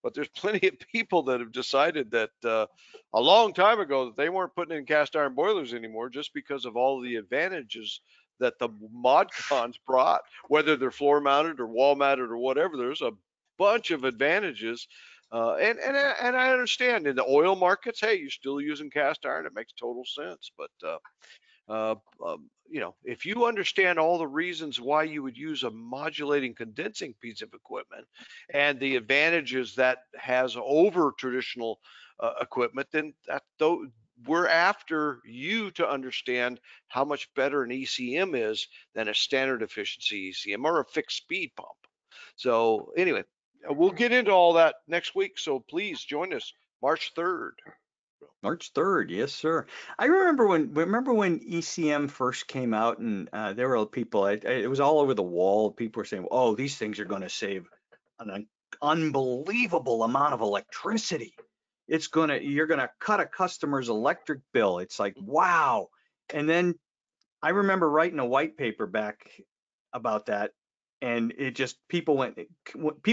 but there's plenty of people that have decided that a long time ago that they weren't putting in cast iron boilers anymore just because of all the advantages that the mod cons brought, whether they're floor mounted or wall mounted or whatever. There's a bunch of advantages. And I understand in the oil markets, hey, you're still using cast iron. It makes total sense. But you know, if you understand all the reasons why you would use a modulating condensing piece of equipment and the advantages that has over traditional equipment, then we're after you to understand how much better an ECM is than a standard efficiency ECM or a fixed speed pump. So anyway, we'll get into all that next week. So please join us March 3rd. March 3rd, yes, sir. I remember when ECM first came out, and there were people. It was all over the wall. People were saying, "Oh, these things are going to save an unbelievable amount of electricity. You're gonna cut a customer's electric bill." It's like, wow. And then I remember writing a white paper back about that, and it just people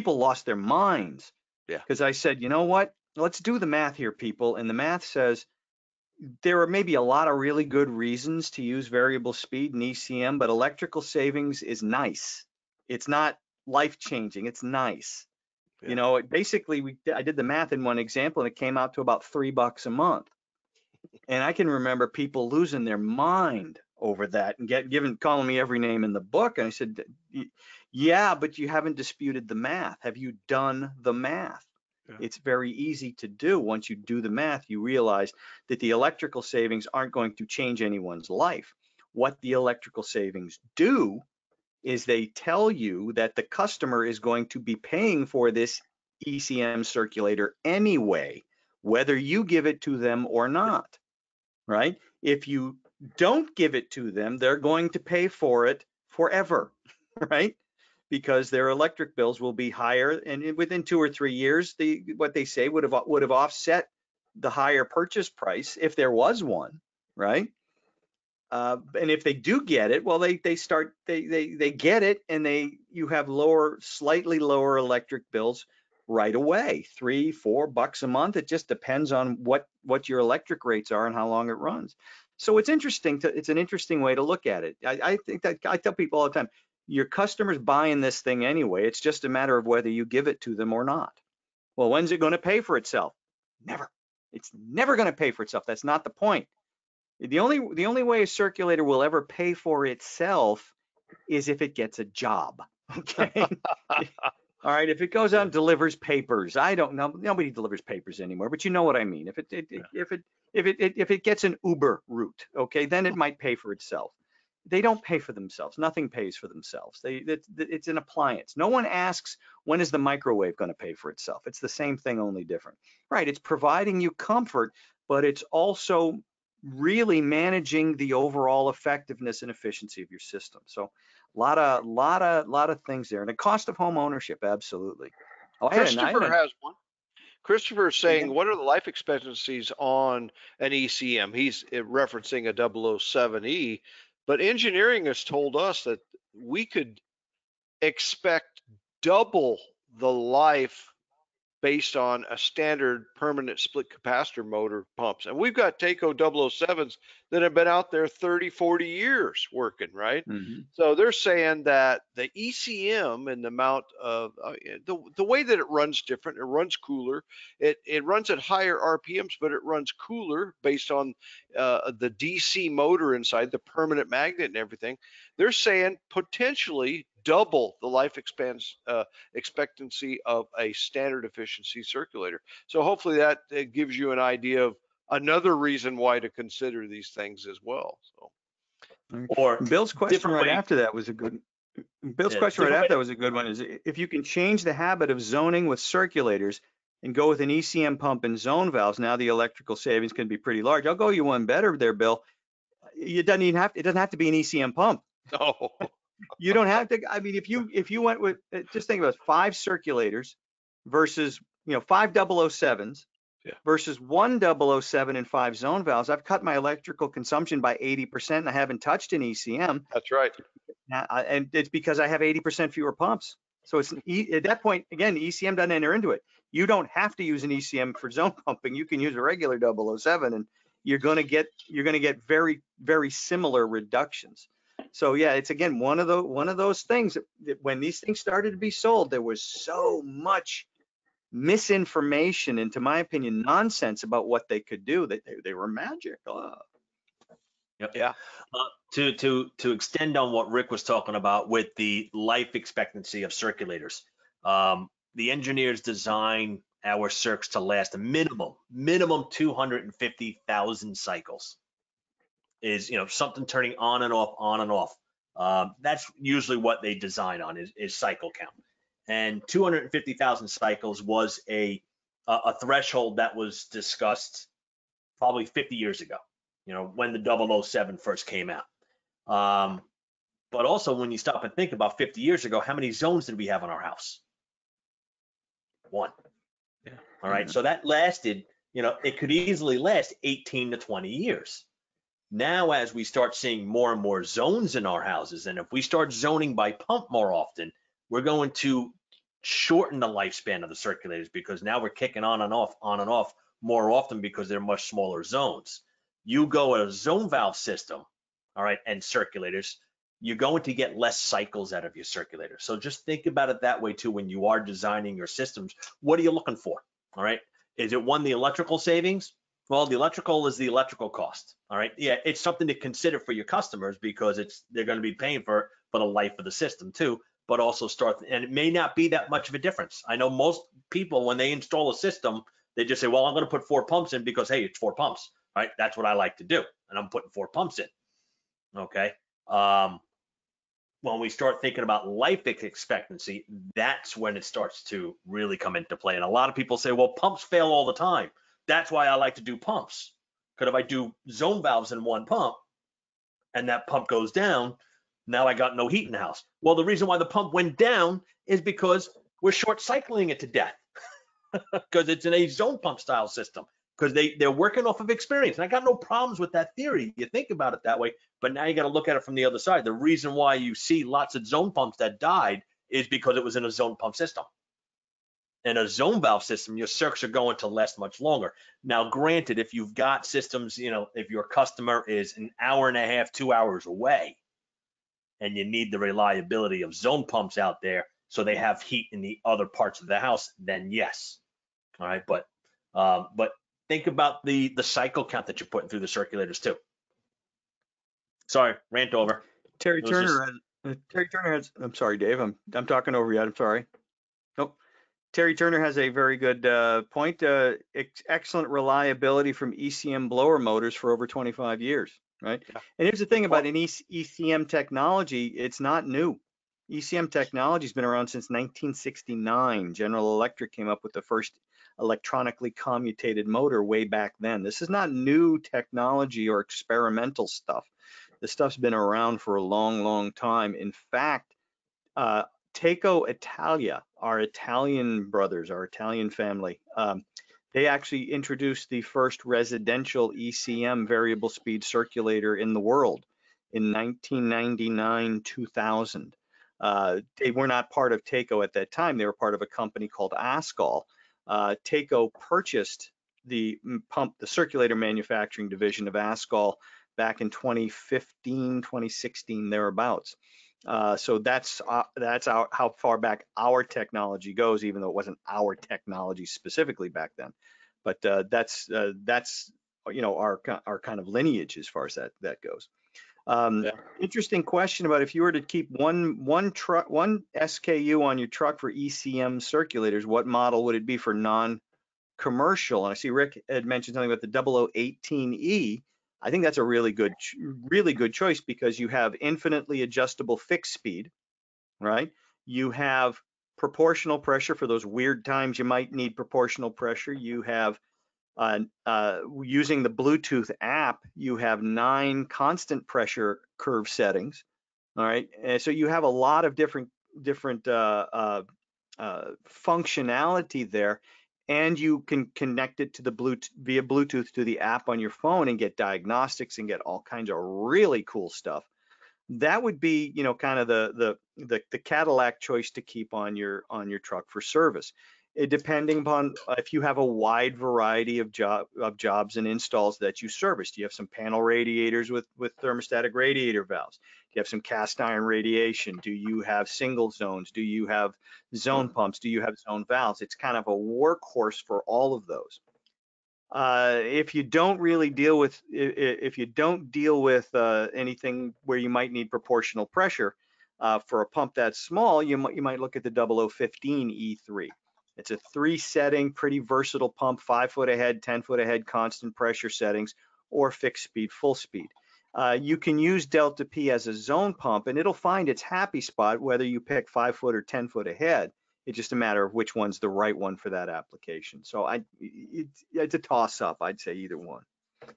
lost their minds. Yeah. Because I said, you know what? Let's do the math here, people. And the math says there are maybe a lot of really good reasons to use variable speed in ECM, but electrical savings is nice. It's not life-changing. It's nice. Yeah. You know, basically, I did the math in one example, and it came out to about $3 a month. And I can remember people losing their mind over that and calling me every name in the book. And I said, yeah, but you haven't disputed the math. Have you done the math? Yeah. It's very easy to do. Once you do the math, you realize that the electrical savings aren't going to change anyone's life. What the electrical savings do is they tell you that the customer is going to be paying for this ECM circulator anyway, whether you give it to them or not, right? If you don't give it to them, they're going to pay for it forever, right? Because their electric bills will be higher, and within 2 or 3 years, what they say would have offset the higher purchase price if there was one, right? And if they do get it, well, they get it, and you have slightly lower electric bills right away, $3-4 a month. It just depends on what your electric rates are and how long it runs. So it's an interesting way to look at it. I think that I tell people all the time, your customer's buying this thing anyway. It's just a matter of whether you give it to them or not. Well, when's it going to pay for itself? Never. It's never going to pay for itself. That's not the point. The only way a circulator will ever pay for itself is if it gets a job. Okay. All right. If it goes out and delivers papers, I don't know. Nobody delivers papers anymore, but you know what I mean. If it gets an Uber route, okay, then it might pay for itself. They don't pay for themselves. Nothing pays for themselves. It's an appliance. No one asks, when is the microwave going to pay for itself? It's the same thing, only different. Right. It's providing you comfort, but it's also really managing the overall effectiveness and efficiency of your system. So a lot of things there. And the cost of home ownership, absolutely. Oh, Christopher has one. Christopher is saying, Yeah. what are the life expectancies on an ECM? He's referencing a 007E, but engineering has told us that we could expect double the life based on a standard permanent split capacitor motor pumps. And we've got Taco 007s that have been out there 30, 40 years working, right? Mm-hmm. So they're saying that the ECM and the amount of the way that it runs different, it runs cooler. It runs at higher RPMs, but it runs cooler based on the DC motor inside, the permanent magnet and everything. They're saying potentially double the life expectancy of a standard efficiency circulator. So hopefully that gives you an idea of another reason why to consider these things as well. So. Or Bill's question right way. after that was a good. Bill's question right after that was a good one. Is if you can change the habit of zoning with circulators and go with an ECM pump and zone valves, now the electrical savings can be pretty large. I'll go you one better there, Bill. It doesn't have to be an ECM pump. No. You don't have to. I mean, if you went with, just think about 5 circulators versus 5 007s versus 1 007 and 5 zone valves. I've cut my electrical consumption by 80%, and I haven't touched an ECM. That's right. And it's because I have 80% fewer pumps. So it's at that point, again, the ECM doesn't enter into it. You don't have to use an ECM for zone pumping. You can use a regular 007, and you're going to get very, very similar reductions. So yeah, it's again one of those things that when these things started to be sold, there was so much misinformation and, to my opinion, nonsense about what they could do. That they were magic. Yep. Yeah. To extend on what Rick was talking about with the life expectancy of circulators, the engineers design our circs to last a minimum 250,000 cycles. Is something turning on and off. That's usually what they design on is cycle count. And 250,000 cycles was a threshold that was discussed probably 50 years ago, when the 007 first came out. But also when you stop and think about 50 years ago, how many zones did we have in our house? 1. Yeah. All right. So that lasted, it could easily last 18 to 20 years. Now, as we start seeing more and more zones in our houses, and if we start zoning by pump more often, we're going to shorten the lifespan of the circulators, because now we're kicking on and off more often because they're much smaller zones. You go a zone valve system, all right, and circulators, you're going to get less cycles out of your circulator. So just think about it that way too when you are designing your systems. What are you looking for? All right. Is it the electrical savings? Well, the electrical is the electrical cost. All right. Yeah, it's something to consider for your customers because they're going to be paying for the life of the system too, but also and it may not be that much of a difference. I know most people, when they install a system, they just say, well, I'm going to put 4 pumps in because, hey, it's 4 pumps, right? That's what I like to do. And I'm putting 4 pumps in. Okay. When we start thinking about life expectancy, that's when it starts to really come into play. And a lot of people say, well, pumps fail all the time. That's why I like to do pumps. Because if I do zone valves in 1 pump and that pump goes down, now I got no heat in the house. Well, the reason why the pump went down is because we're short cycling it to death because it's in a zone pump style system, because they're working off of experience. And I got no problems with that theory. You think about it that way, but now you got to look at it from the other side. The reason why you see lots of zone pumps that died is because it was in a zone pump system. In a zone valve system, your circs are going to last much longer. Now, granted, if you've got systems, if your customer is an hour and a half, 2 hours away, and you need the reliability of zone pumps out there so they have heat in the other parts of the house, then yes. All right, but think about the cycle count that you're putting through the circulators too. Sorry, rant over. Terry Turner has. I'm sorry, Dave. I'm talking over you. I'm sorry. Nope. Terry Turner has a very good point. Excellent reliability from ECM blower motors for over 25 years, right? Yeah. And here's the thing about an ECM technology, it's not new. ECM technology has been around since 1969. General Electric came up with the first electronically commutated motor way back then. This is not new technology or experimental stuff. This stuff's been around for a long, long time. In fact, Taco Italia, our Italian brothers, our Italian family, they actually introduced the first residential ECM variable speed circulator in the world in 1999-2000. They were not part of Taco at that time. They were part of a company called Ascol. Taco purchased the the circulator manufacturing division of Ascol back in 2015, 2016, thereabouts. So that's how far back our technology goes, even though it wasn't our technology specifically back then. But that's our kind of lineage as far as that goes. Interesting question about if you were to keep one SKU on your truck for ECM circulators, what model would it be for non-commercial? And I see Rick had mentioned something about the 0018E. I think that's a really good choice because you have infinitely adjustable fixed speed, right? You have proportional pressure for those weird times you might need proportional pressure. You have using the Bluetooth app, you have 9 constant pressure curve settings. All right, and so you have a lot of different functionality there, and you can connect it to the via Bluetooth to the app on your phone and get diagnostics and get all kinds of really cool stuff. That would be, kind of the Cadillac choice to keep on your truck for service. Depending upon if you have a wide variety of jobs and installs that you service. Do you have some panel radiators with thermostatic radiator valves? Do you have some cast iron radiation? Do you have single zones? Do you have zone pumps? Do you have zone valves? It's kind of a workhorse for all of those. If you don't really deal with anything where you might need proportional pressure for a pump that small, you might look at the 0015 E3. It's a 3-setting, pretty versatile pump, 5 foot ahead, 10 foot ahead, constant pressure settings, or fixed speed, full speed. You can use Delta P as a zone pump, and it'll find its happy spot whether you pick 5 foot or 10 foot ahead. It's just a matter of which one's the right one for that application. So it's a toss-up. I'd say either one.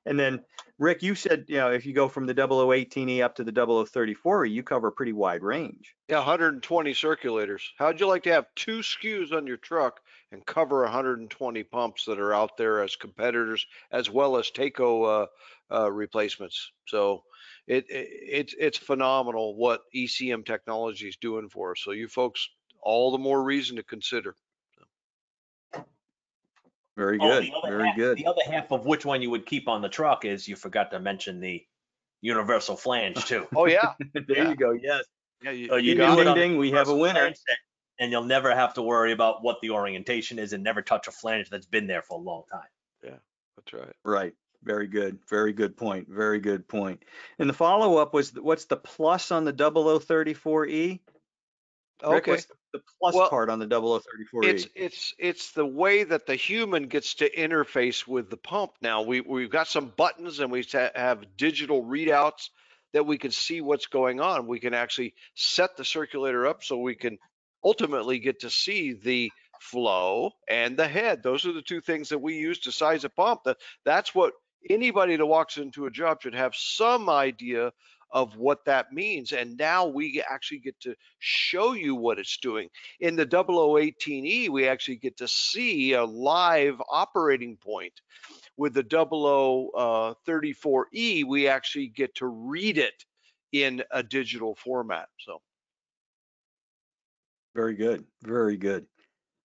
And then, Rick, you said, if you go from the 0018E up to the 0034E, you cover a pretty wide range. Yeah, 120 circulators. How'd you like to have 2 SKUs on your truck and cover 120 pumps that are out there as competitors, as well as Taco replacements? So it's phenomenal what ECM technology is doing for us. So you folks, all the more reason to consider. Very good. Very good. The other half of which one you would keep on the truck is you forgot to mention the universal flange too. Oh yeah. There you go. Yes. Yeah, you ding, do it ding, on ding, we have a winner. And you'll never have to worry about what the orientation is and never touch a flange that's been there for a long time. Yeah, that's right. Right. Very good. Very good point. Very good point. And the follow-up was, what's the plus on the 0034E? Rick, Okay. what's the plus part on the 0034E? It's the way that the human gets to interface with the pump. Now we've got some buttons and we have digital readouts that we can see what's going on. We can actually set the circulator up so we can ultimately get to see the flow and the head. Those are the 2 things that we use to size a pump. That's what anybody that walks into a job should have some idea of what that means. And now we actually get to show you what it's doing. In the 0018E, we actually get to see a live operating point. With the 0034E, we actually get to read it in a digital format. So very good. Very good.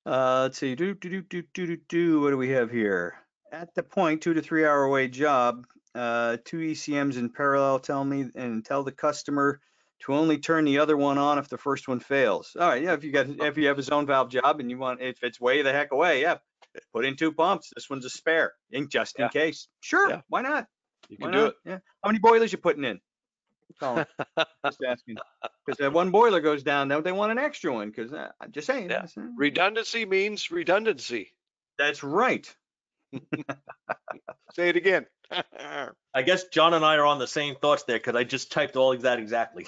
Let's see. What do we have here? At the point, 2 to 3 hour away job, 2 ECMs in parallel. Tell the customer to only turn the other one on if the first one fails. All right. Yeah. If you have a zone valve job and if it's way the heck away, yeah, put in 2 pumps. This one's a spare, just in case. Sure. Yeah. Why not? You can do it. Yeah. How many boilers you putting in? Colin, just asking. Because that one boiler goes down, don't they want an extra one? Because I'm just saying. Yeah. Redundancy means redundancy. That's right. Say it again. I guess John and I are on the same thoughts there because I just typed all of that exactly.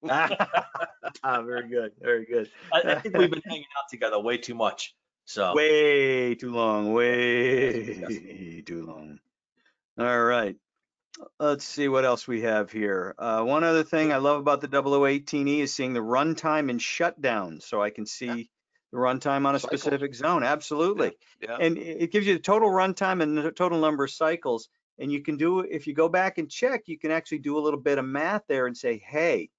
Very good. Very good. I think we've been hanging out together way too much. So way too long. Way too long. All right. Let's see what else we have here. One other thing I love about the 0018E is seeing the runtime and shutdown, so I can see the runtime on a specific zone. Absolutely. Yeah. And it gives you the total runtime and the total number of cycles. And you can do, if you go back and check, you can actually do a little bit of math there and say, hey,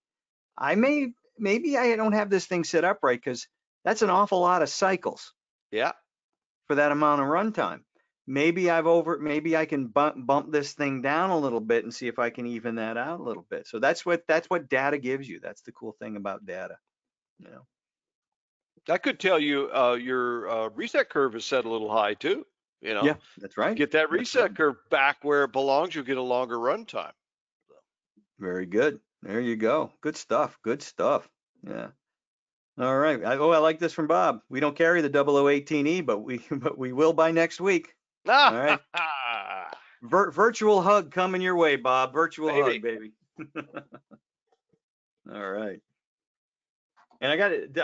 maybe I don't have this thing set up right because that's an awful lot of cycles. Yeah. for that amount of runtime. Maybe maybe I can bump this thing down a little bit and see if I can even that out a little bit. So that's what data gives you. That's the cool thing about data. You know. That could tell you your reset curve is set a little high too. You know. Yeah, that's right. Get that reset curve back where it belongs. You'll get a longer runtime. Very good. There you go. Good stuff. Good stuff. Yeah. All right. I like this from Bob. We don't carry the 0018E, but we will by next week. All right. Virtual hug coming your way, Bob. Virtual hug, baby. All right. And I got it.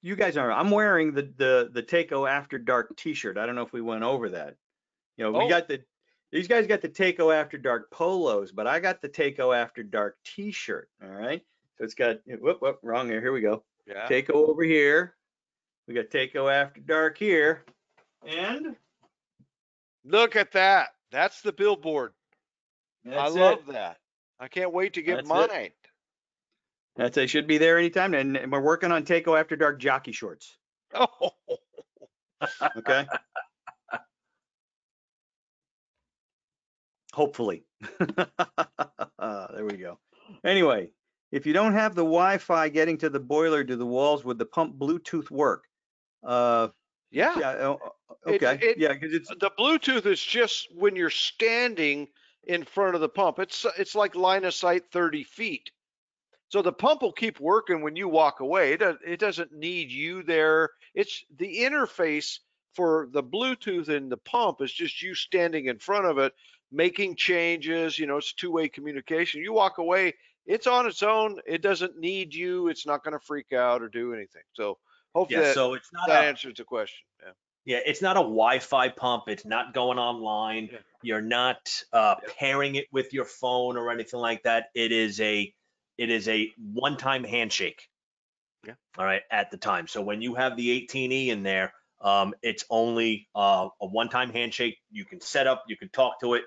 You guys are. I'm wearing the Takeo After Dark T-shirt. I don't know if we went over that. You know, we got these guys got the Takeo After Dark polos, but I got the Takeo After Dark T-shirt. All right. So it's got whoop wrong here. Here we go. Yeah. Takeo over here. We got Takeo After Dark here, and look at that. That's the billboard. I love that. I can't wait to get mine. They should be there anytime. And we're working on Takeo After Dark jockey shorts. Oh. Okay. Hopefully. There we go. Anyway, if you don't have the Wi-Fi getting to the boiler to the walls, would the pump Bluetooth work? Yeah. Okay. Yeah, because it's the Bluetooth is just when you're standing in front of the pump. It's like line of sight 30 feet. So the pump will keep working when you walk away. It doesn't need you there. It's the interface for the Bluetooth and the pump is just you standing in front of it, making changes. You know, it's two-way communication. You walk away, it's on its own. It doesn't need you. It's not going to freak out or do anything. So hopefully that answers the question. Yeah. Yeah, it's not a Wi-Fi pump. It's not going online. Yeah. You're not pairing it with your phone or anything like that. It is a one-time handshake. Yeah. All right, at the time. So when you have the 18E in there, it's only a one-time handshake. You can set up, you can talk to it,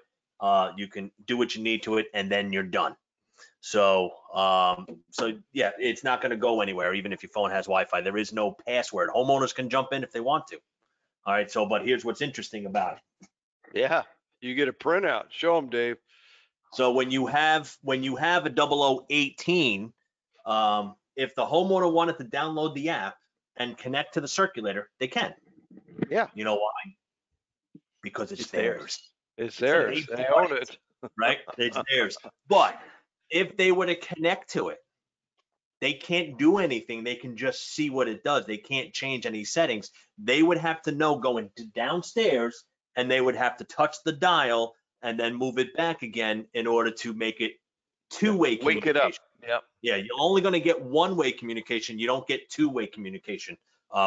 you can do what you need to it, and then you're done. So yeah, it's not going to go anywhere, even if your phone has Wi-Fi. There is no password. Homeowners can jump in if they want to. All right, so but here's what's interesting about it. Yeah, you get a printout. Show them, Dave. So when you have a 0018, if the homeowner wanted to download the app and connect to the circulator, they can. Yeah. You know why? Because it's theirs. It's theirs. They own it. Right? It's theirs. But if they were to connect to it, they can't do anything. They can just see what it does. They can't change any settings. They would have to know going downstairs, and they would have to touch the dial and then move it back again in order to make it two-way communication. Wake it up. Yep. Yeah, you're only going to get one-way communication. You don't get two-way communication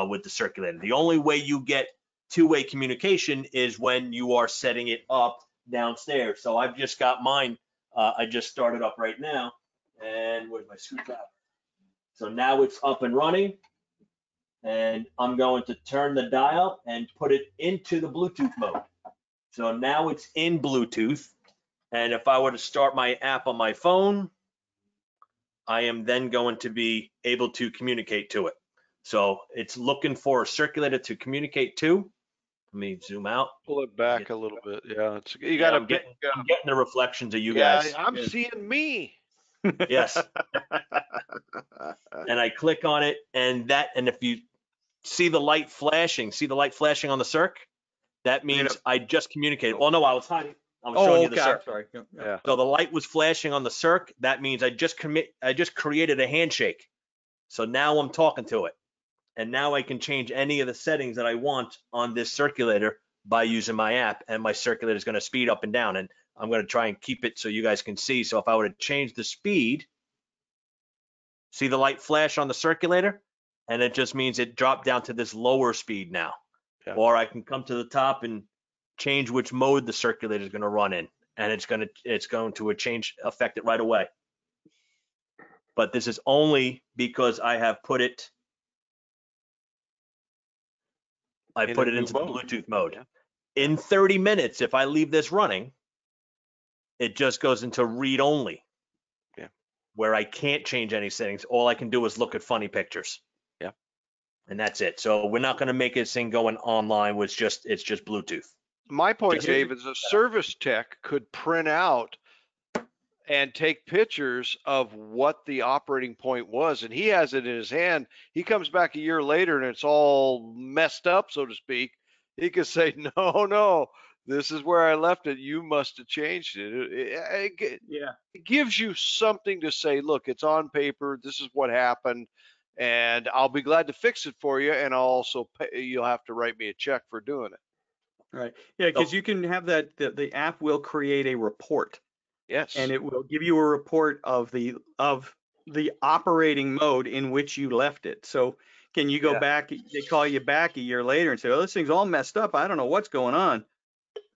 with the circulator. The only way you get two-way communication is when you are setting it up downstairs. So I've just got mine. I just started up right now. And where's my screwdriver? So now it's up and running. And I'm going to turn the dial and put it into the Bluetooth mode. So now it's in Bluetooth. And if I were to start my app on my phone, I am then going to be able to communicate to it. So it's looking for a circulator to communicate to. Let me zoom out. Pull it back a little bit. Yeah, I'm getting the reflections of you guys. I'm seeing me. Yes. And I click on it, and if you see the light flashing on the circ, that means I just communicated. Well, no, I was hiding. I was showing you the circ. Sorry. Yeah. So the light was flashing on the circ. That means I just created a handshake. So now I'm talking to it. And now I can change any of the settings that I want on this circulator by using my app, and my circulator is going to speed up and down. And I'm going to try and keep it so you guys can see. So if I were to change the speed, see the light flash on the circulator, and it just means it dropped down to this lower speed now. Yeah. Or I can come to the top and change which mode the circulator is going to run in, and it's going to affect it right away. But this is only because I have put it into the Bluetooth mode. Yeah. In 30 minutes, if I leave this running, it just goes into read only. Yeah. Where I can't change any settings. All I can do is look at funny pictures. Yeah. and that's it. So we're not going to make this thing going online. It's just Bluetooth. My point, Just- Dave, is a service tech could print out and take pictures of what the operating point was, and he has it in his hand. He comes back a year later and it's all messed up, so to speak. He could say, no, this is where I left it. You must have changed it. Yeah. It gives you something to say, look, it's on paper. This is what happened, and I'll be glad to fix it for you. And I'll also pay, you'll have to write me a check for doing it. Right. Yeah, because you can have that. The app will create a report, Yes. and it will give you a report of the operating mode in which you left it. So can you go back? They call you back a year later and say, "Oh, this thing's all messed up. I don't know what's going on."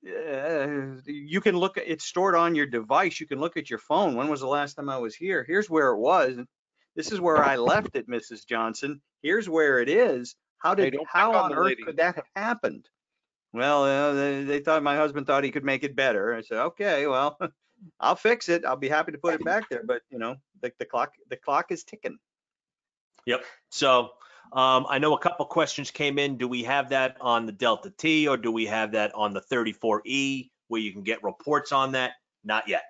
You can look. It's stored on your device. You can look at your phone. When was the last time I was here? Here's where it was. This is where I left it, Mrs. Johnson. Here's where it is. How on earth could that have happened? Well, they thought, my husband thought he could make it better. I said, okay, well, I'll fix it. I'll be happy to put it back there. But the clock is ticking. Yep. So I know a couple questions came in. Do we have that on the Delta T, or do we have that on the 34E where you can get reports on that? Not yet.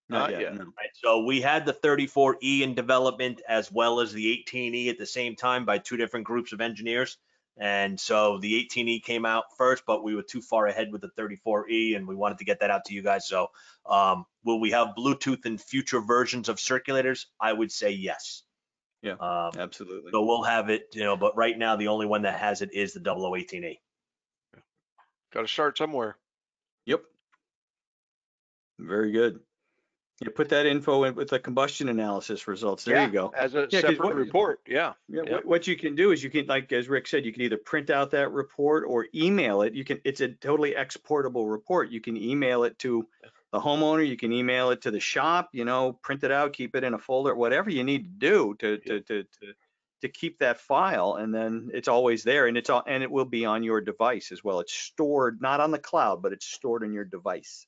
Not yet. No. Right. So we had the 34E in development as well as the 18E at the same time by two different groups of engineers. And so the 18E came out first, but we were too far ahead with the 34E, and we wanted to get that out to you guys. So will we have Bluetooth in future versions of circulators? I would say yes. Yeah, absolutely. So we'll have it, but right now the only one that has it is the 0018E. Got to start somewhere. Yep. Very good. You put that info in with the combustion analysis results. There you go. As a separate report. Yeah. What you can do is you can, like as Rick said, you can either print out that report or email it. It's a totally exportable report. You can email it to the homeowner. You can email it to the shop. Print it out, keep it in a folder, whatever you need to do to keep that file, and then it's always there, and it will be on your device as well. It's stored not on the cloud, but it's stored in your device.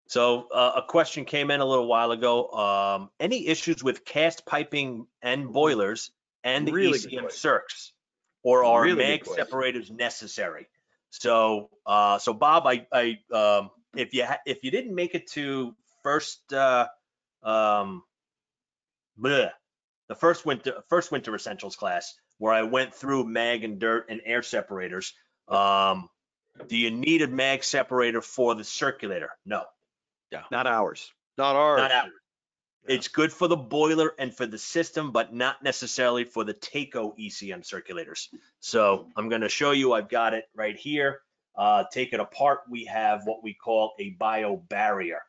So a question came in a little while ago. Any issues with cast piping and boilers and the ECM circs, or are mag separators necessary? So Bob, if you didn't make it to the first winter essentials class where I went through mag and dirt and air separators, do you need a mag separator for the circulator? No. Yeah. Not ours. Not ours. Not ours. Yeah. It's good for the boiler and for the system, but not necessarily for the Taco ECM circulators. So I'm going to show you. I've got it right here. Take it apart. We have what we call a bio barrier.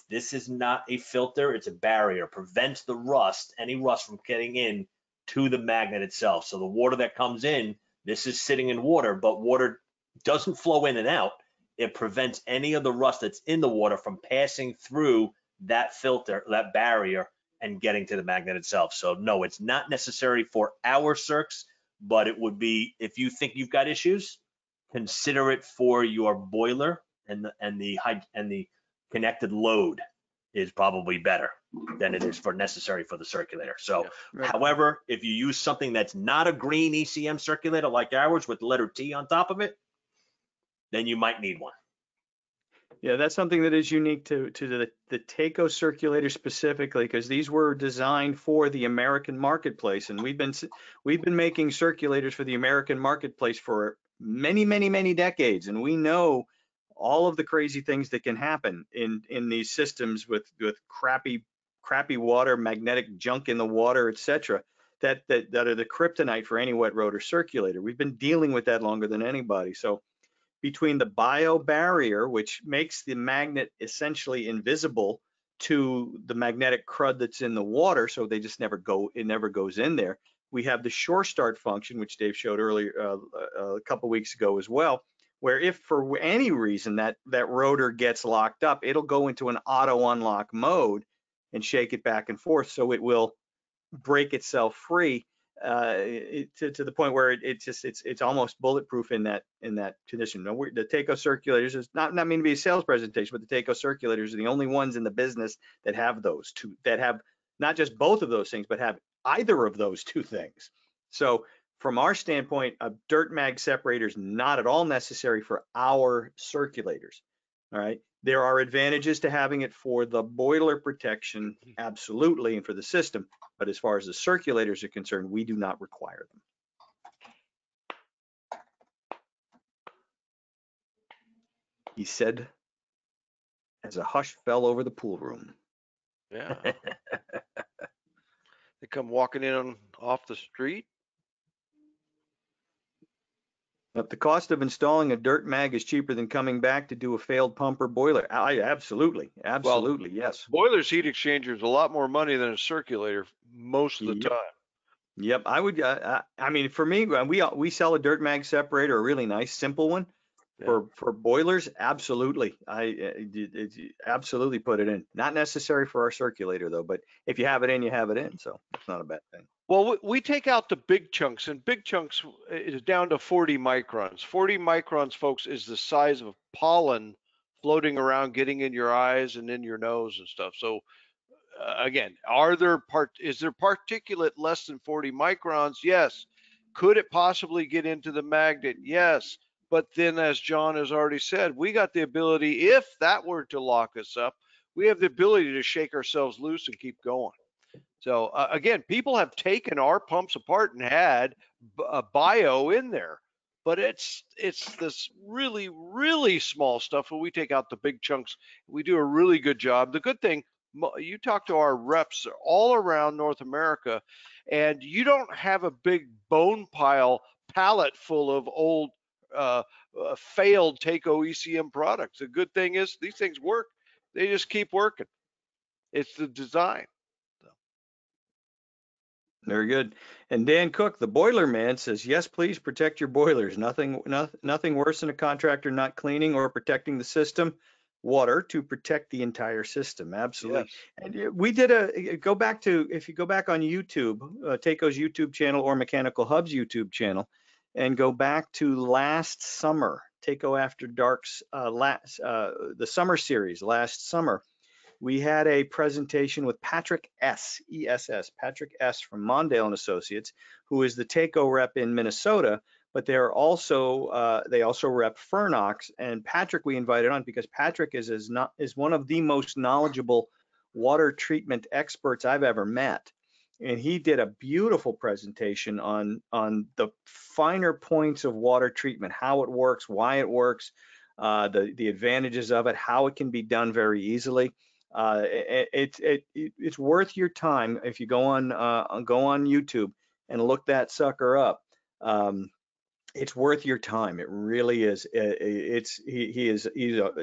This is not a filter. It's a barrier. Prevents the rust, any rust from getting in to the magnet itself. So the water that comes in, this is sitting in water, but water doesn't flow in and out. It prevents any of the rust that's in the water from passing through that filter, that barrier, and getting to the magnet itself. So no, it's not necessary for our circs, but it would be, if you think you've got issues, consider it for your boiler, and the connected load is probably better than it is necessary for the circulator. So, however, if you use something that's not a green ECM circulator like ours with the letter T on top of it, then you might need one. Yeah, that's something that is unique to the Taco circulator specifically, because these were designed for the American marketplace, and we've been making circulators for the American marketplace for many decades, and we know all of the crazy things that can happen in these systems with crappy water, magnetic junk in the water, etc. That are the kryptonite for any wet rotor circulator. We've been dealing with that longer than anybody. So between the bio barrier, which makes the magnet essentially invisible to the magnetic crud that's in the water, so they just never goes in there. We have the shore start function, which Dave showed earlier a couple weeks ago as well, where if for any reason that rotor gets locked up, it'll go into an auto unlock mode and shake it back and forth, so it will break itself free to the point where it's almost bulletproof in that condition. Now, the Taco circulators is not mean to be a sales presentation, but the Taco circulators are the only ones in the business that have those two, that have not just both of those things, but have either of those two things. So from our standpoint, a dirt mag separator is not at all necessary for our circulators. All right. There are advantages to having it for the boiler protection, absolutely, and for the system. But as far as the circulators are concerned, we do not require them. He said as a hush fell over the pool room. Yeah. They come walking in off the street. But the cost of installing a dirt mag is cheaper than coming back to do a failed pump or boiler. Absolutely, yes. Boiler's heat exchanger is a lot more money than a circulator most of the Yep. time. Yep, I would. I mean, for me, we sell a dirt mag separator, a really nice, simple one. Yeah. For boilers, absolutely. Absolutely put it in. Not necessary for our circulator though, but if you have it in, you have it in. So it's not a bad thing. Well, we take out the big chunks, and big chunks is down to 40 microns. 40 microns, folks, is the size of pollen floating around, getting in your eyes and in your nose and stuff. So again, is there particulate less than 40 microns? Yes. Could it possibly get into the magnet? Yes. But then, as John has already said, we got the ability, if that were to lock us up, we have the ability to shake ourselves loose and keep going. So again, people have taken our pumps apart and had a bio in there, but it's this really, really small stuff when we take out the big chunks. We do a really good job. The good thing, you talk to our reps all around North America, and you don't have a big bone pile pallet full of old failed Taco ECM products. The good thing is these things work. They just keep working. It's the design. Very good. And Dan Cook, the boiler man, says, yes, please protect your boilers. Nothing worse than a contractor not cleaning or protecting the system water to protect the entire system. Absolutely. Yes. And we did if you go back on YouTube, Taco's YouTube channel or Mechanical Hub's YouTube channel, and go back to last summer, Taco After Dark's the summer series last summer. We had a presentation with Patrick S. Patrick S. from Mondale and Associates, who is the Taco rep in Minnesota, but they also rep Fernox. And Patrick we invited on because Patrick is one of the most knowledgeable water treatment experts I've ever met. And he did a beautiful presentation on the finer points of water treatment, how it works, why it works, the advantages of it, how it can be done very easily. It's worth your time if you go on YouTube and look that sucker up. It's worth your time. It really is. He's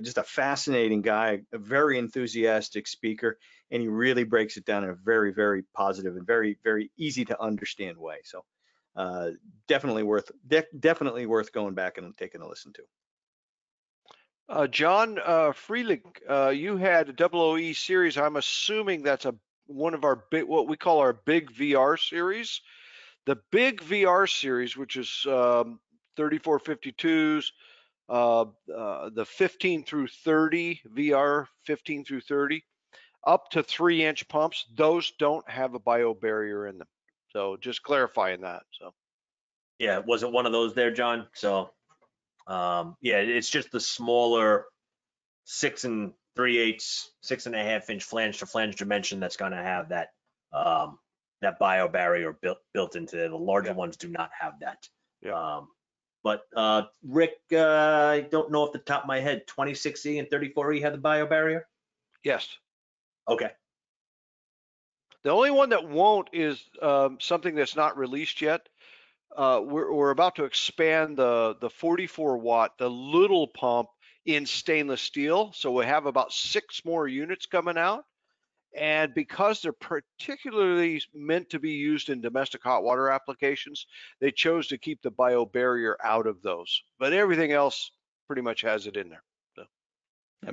just a fascinating guy, a very enthusiastic speaker, and he really breaks it down in a very, very positive and very, very easy to understand way. So definitely worth going back and taking a listen to. John Freelig, you had a OOE series. I'm assuming that's one of our what we call our big VR series. The big VR series, which is 3452s, the 15 through 30 VR 15 through 30, up to 3-inch pumps. Those don't have a bio barrier in them. So just clarifying that. So yeah, it wasn't one of those there, John. So yeah, it's just the smaller 6 3/8, 6.5 inch flange to flange dimension that's going to have that that bio barrier built into it. The larger ones do not have that. Yeah. But Rick, I don't know off the top of my head, 26E and 34E have the bio barrier? Yes. Okay. The only one that won't is something that's not released yet. We're about to expand the 44 watt, the little pump in stainless steel. So we have about 6 more units coming out. And because they're particularly meant to be used in domestic hot water applications, they chose to keep the bio barrier out of those. But everything else pretty much has it in there. So.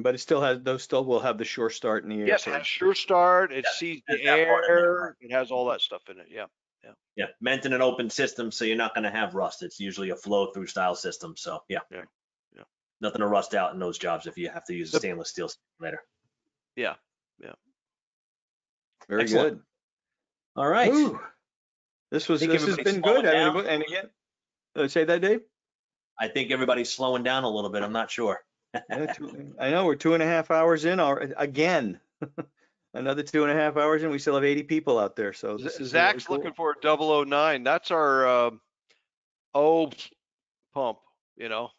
But it still has, those still will have the sure start in the air. Yes, it has sure start. It sees the air. It has all that stuff in it. Yeah. Yeah, meant in an open system, so you're not going to have rust. It's usually a flow-through style system. So yeah, nothing to rust out in those jobs if you have to use a stainless steel later. Yeah. Very Excellent. good. All right. Ooh. This think has everybody's been good. slowing I mean, down. and again, say that, Dave? I think everybody's slowing down a little bit. I'm not sure. Yeah, I know we're 2.5 hours in again. Another 2.5 hours in, we still have 80 people out there. So this is really Zach's cool. looking for a 009. That's our O pump. You know,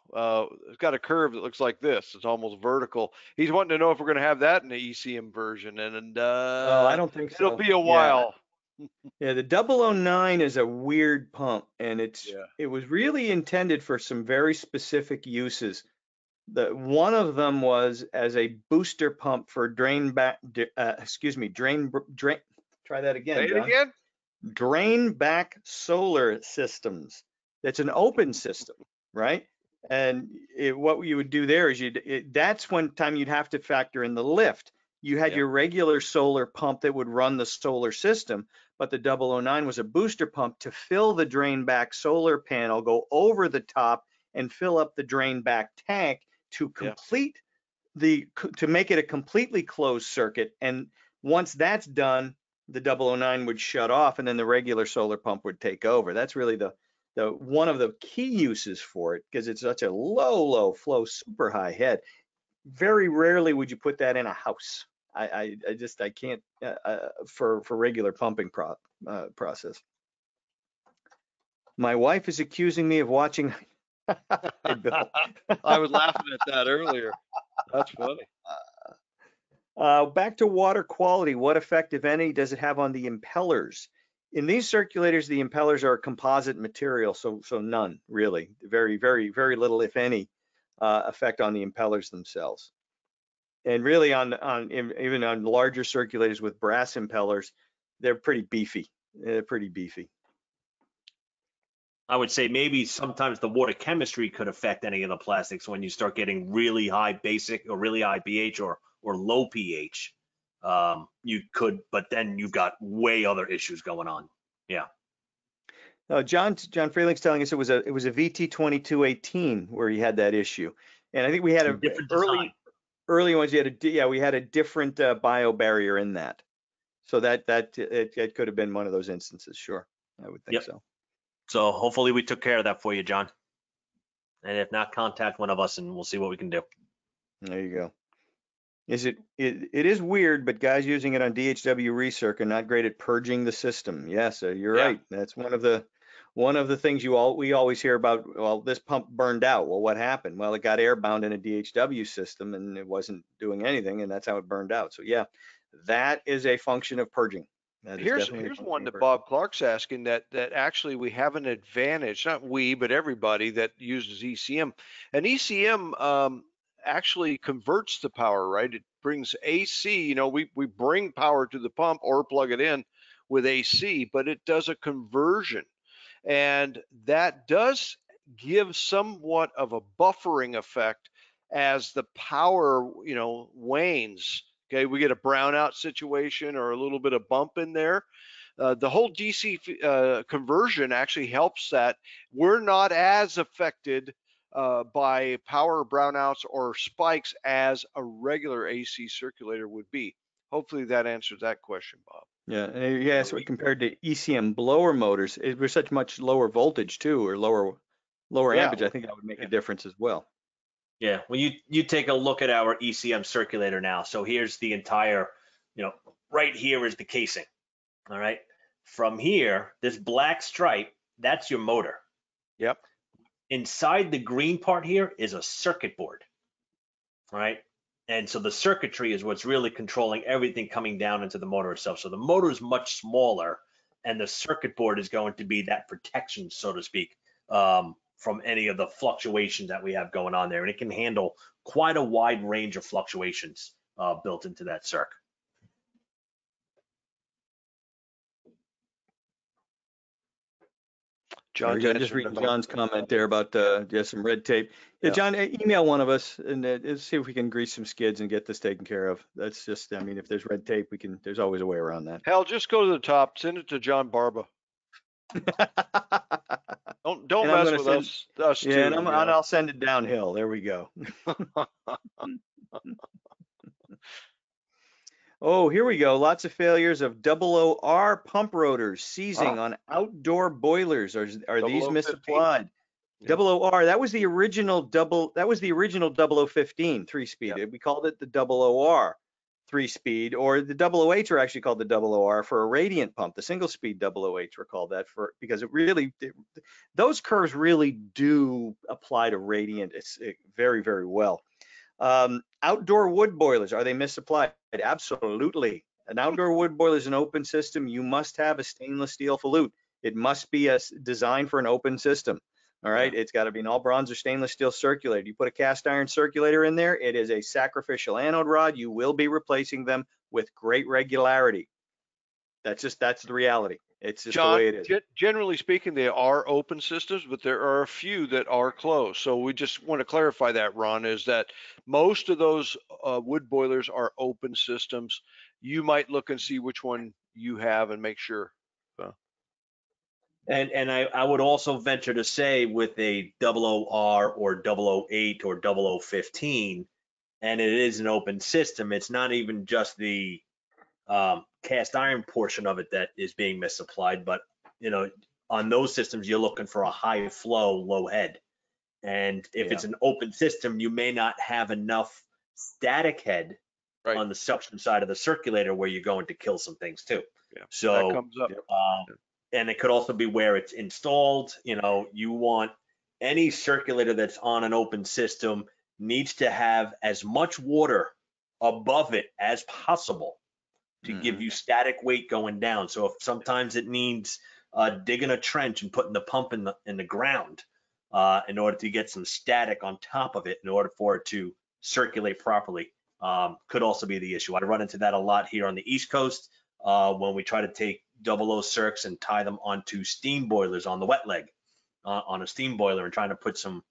it's got a curve that looks like this. It's almost vertical. He's wanting to know if we're going to have that in the ECM version, and Oh, I don't think so. it'll be a while. Yeah, the 009 is a weird pump, and Yeah. it was really intended for some very specific uses. One of them was as a booster pump for drain. Try that again, Say it John. again. Drain back solar systems. That's an open system, right? And what you would do there is that's one time you'd have to factor in the lift. You had Yep. your regular solar pump that would run the solar system, but the 009 was a booster pump to fill the drain back solar panel, go over the top and fill up the drain back tank to complete to make it a completely closed circuit. And once that's done, the 009 would shut off and then the regular solar pump would take over. That's really the one of the key uses for it, because it's such a low flow, super high head. Very rarely would you put that in a house. I can't for regular pumping process. My wife is accusing me of watching. Hey, Bill. I was laughing at that earlier. That's funny. Back to water quality. What effect, if any, does it have on the impellers? In these circulators, the impellers are a composite material, so none really. Very little, if any, effect on the impellers themselves. And really, even on larger circulators with brass impellers, they're pretty beefy. I would say maybe sometimes the water chemistry could affect any of the plastics when you start getting really high basic or really high pH or low pH. You could, but then you've got way other issues going on. Yeah. John Freeling's telling us it was a VT2218 where he had that issue, and I think we had a different early ones. We had a different bio barrier in that, so that it could have been one of those instances. Sure, I would think so. So hopefully we took care of that for you, John. And if not, contact one of us and we'll see what we can do. There you go. It is weird, but guys using it on DHW recirc are not great at purging the system. Yes, you're right. That's one of the things we always hear about. Well, this pump burned out. Well, what happened? Well, it got airbound in a DHW system and it wasn't doing anything, and that's how it burned out. So yeah, that is a function of purging. Here's one that Bob Clark's asking that actually we have an advantage, not we, but everybody that uses ECM. And ECM actually converts the power, right? It brings AC, you know, we bring power to the pump or plug it in with AC, but it does a conversion. And that does give somewhat of a buffering effect as the power, you know, wanes. Okay, we get a brownout situation or a little bit of bump in there. The whole DC conversion actually helps that. We're not as affected by power brownouts or spikes as a regular AC circulator would be. Hopefully that answers that question, Bob. Yeah, so compared to ECM blower motors, it was such much lower voltage too, or lower amperage. I think that would make a difference as well. Yeah, when you take a look at our ECM circulator now, so here's the entire, you know, right here is the casing. All right, from here, this black stripe, that's your motor. Yep. Inside the green part here is a circuit board. All right, and so the circuitry is what's really controlling everything coming down into the motor itself. So the motor is much smaller, and the circuit board is going to be that protection, so to speak, from any of the fluctuations that we have going on there. And it can handle quite a wide range of fluctuations built into that circ. Just reading John's comment there about some red tape. Yeah, John, email one of us and see if we can grease some skids and get this taken care of. That's just, I mean, if there's red tape, there's always a way around that. Hell, just go to the top, send it to John Barba. Don't mess with us too. Yeah, and I'll send it downhill. There we go. Oh, here we go. Lots of failures of 00R pump rotors seizing Ah. on outdoor boilers. Are these 0015. misapplied? Yeah. 00R, that was the original 0015 3-speed. Yeah. We called it the 00R 3-speed, or the 00H are actually called the 00R for a radiant pump. The single speed 00H were called that because those curves really do apply to radiant very, very well. Outdoor wood boilers, are they misapplied? Absolutely. An outdoor wood boiler is an open system. You must have a stainless steel flute. It must be designed for an open system. All right. Yeah. It's got to be an all bronze or stainless steel circulator. You put a cast iron circulator in there, it is a sacrificial anode rod. You will be replacing them with great regularity. That's the reality. It's just the way it is. Generally speaking, they are open systems, but there are a few that are closed. So we just want to clarify that, Ron, is that most of those wood boilers are open systems. You might look and see which one you have and make sure. And I would also venture to say with a 00R or 008 or 0015, and it is an open system, it's not even just the cast iron portion of it that is being misapplied, but on those systems, you're looking for a high flow, low head. And if it's an open system, you may not have enough static head Right. on the suction side of the circulator where you're going to kill some things too. Yeah. So that comes up. and it could also be where it's installed. You want any circulator that's on an open system needs to have as much water above it as possible to give you static weight going down. So if sometimes it needs digging a trench and putting the pump in the ground in order to get some static on top of it in order for it to circulate properly, could also be the issue. I run into that a lot here on the East Coast when we try to take 00 circs and tie them onto steam boilers on the wet leg on a steam boiler and trying to put some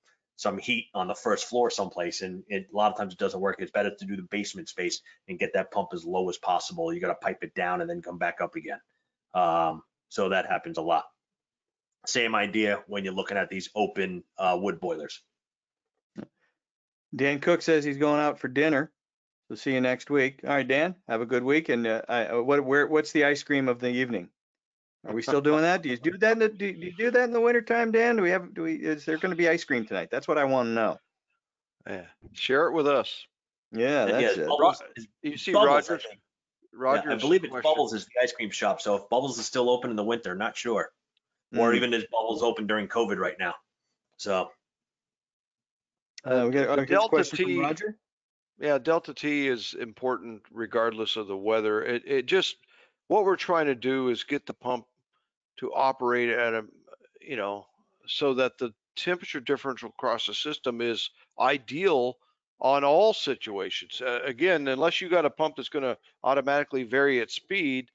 heat on the first floor someplace, and a lot of times it doesn't work. It's better to do the basement space and get that pump as low as possible. You got to pipe it down and then come back up again. So that happens a lot. Same idea when you're looking at these open wood boilers. Dan Cook says he's going out for dinner. So see you next week. All right, Dan, have a good week. And what's the ice cream of the evening? Are we still doing that? Do you do that? Do you do that in the wintertime, Dan? Is there going to be ice cream tonight? That's what I want to know. Yeah. Share it with us. Yeah, that's it. You see Bubbles, Roger's. I believe it's Bubbles is the ice cream shop. So if Bubbles is still open in the winter, not sure. Or even is Bubbles open during COVID right now? So we got a question from Roger. Yeah, Delta T is important regardless of the weather. It just, what we're trying to do is get the pump to operate at a, so that the temperature differential across the system is ideal on all situations. Again, unless you got a pump that's going to automatically vary its speed,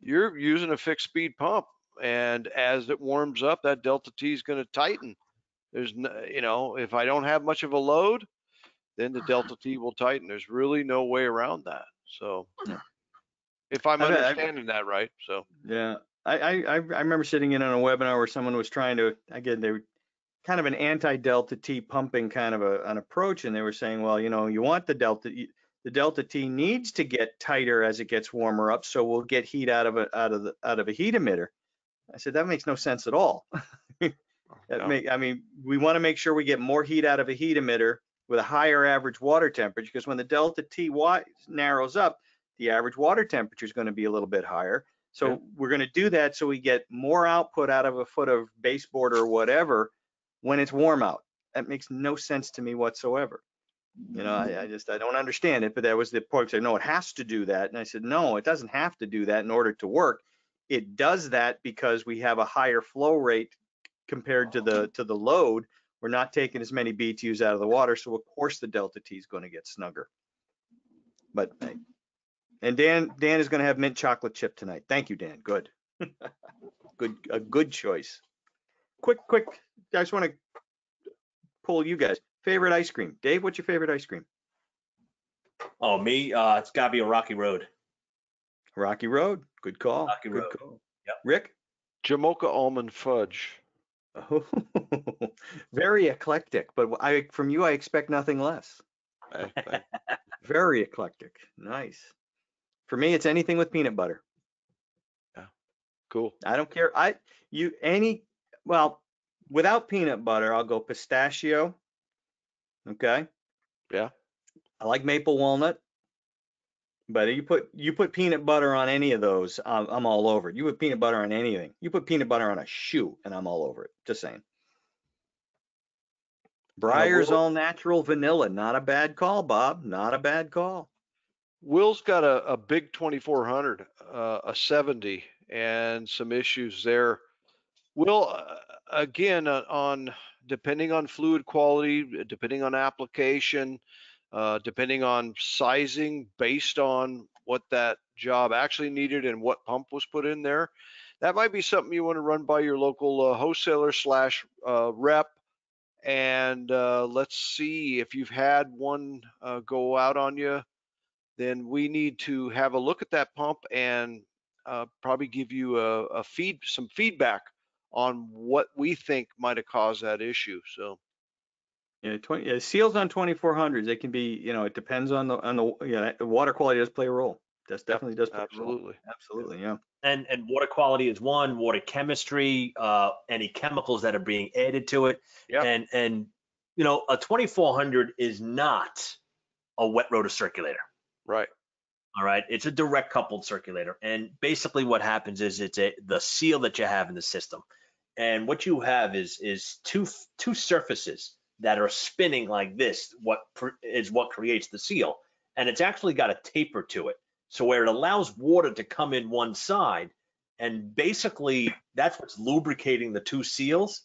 you're using a fixed speed pump. And as it warms up, that Delta T is going to tighten. There's, if I don't have much of a load, then the Delta T will tighten. There's really no way around that. So if I'm understanding that right. So yeah, I remember sitting in on a webinar where someone was trying to, again, they were kind of an anti-Delta T pumping kind of an approach. And they were saying, well, you want the Delta T needs to get tighter as it gets warmer up. So we'll get heat out of a heat emitter. I said, that makes no sense at all. We want to make sure we get more heat out of a heat emitter with a higher average water temperature, because when the Delta T narrows up, the average water temperature is going to be a little bit higher. So we're going to do that so we get more output out of a foot of baseboard or whatever when it's warm out. That makes no sense to me whatsoever. I don't understand it, but that was the point. Said, no, it has to do that. And I said, no, it doesn't have to do that in order to work. It does that because we have a higher flow rate compared to the load. We're not taking as many BTUs out of the water, so of course the Delta T is going to get snugger. But and Dan is going to have mint chocolate chip tonight. Thank you, Dan. Good, a good choice. Quick, I just want to pull you guys. Favorite ice cream, Dave? What's your favorite ice cream? Oh, me, it's got to be a Rocky Road. Rocky Road. Good call. Rocky Good Road. call. Yep. Rick? Jamocha almond fudge. Oh, very eclectic, but from you I expect nothing less. Very eclectic. Nice. For me, it's anything with peanut butter. Cool. I don't care. Well, without peanut butter, I'll go pistachio. Okay. Yeah. I like maple walnut. But you put peanut butter on any of those, I'm all over it. You put peanut butter on anything. You put peanut butter on a shoe, and I'm all over it. Just saying. Breyer's all natural vanilla. Not a bad call, Bob. Not a bad call. Will's got a big 2400, a 70, and some issues there. Will, again, depending on fluid quality, depending on application, depending on sizing, based on what that job actually needed and what pump was put in there, that might be something you want to run by your local wholesaler / rep. And let's see, if you've had one go out on you, then we need to have a look at that pump and probably give you some feedback on what we think might have caused that issue. So yeah, seals on 2400s, they can be, it depends on the water quality does play a role. That definitely does play a role. Absolutely, yeah. And water quality is one, water chemistry, any chemicals that are being added to it. Yeah. And a 2400 is not a wet rotor circulator. Right. All right. It's a direct coupled circulator. And basically what happens is it's the seal that you have in the system. And what you have is two surfaces that are spinning like this, what creates the seal. And it's actually got a taper to it. So where it allows water to come in one side, and basically that's what's lubricating the two seals.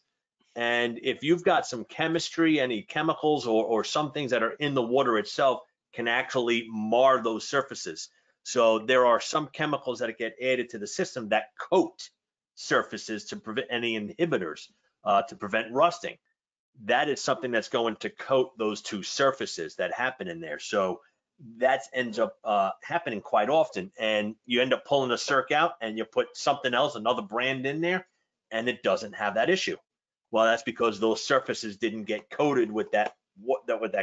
And if you've got some chemistry, any chemicals or some things that are in the water itself can actually mar those surfaces. So there are some chemicals that get added to the system that coat surfaces to prevent any inhibitors, to prevent rusting. That is something that's going to coat those two surfaces that happen in there. So that ends up happening quite often, and you end up pulling a circ out and you put something else, another brand in there, and it doesn't have that issue. Well, that's because those surfaces didn't get coated with that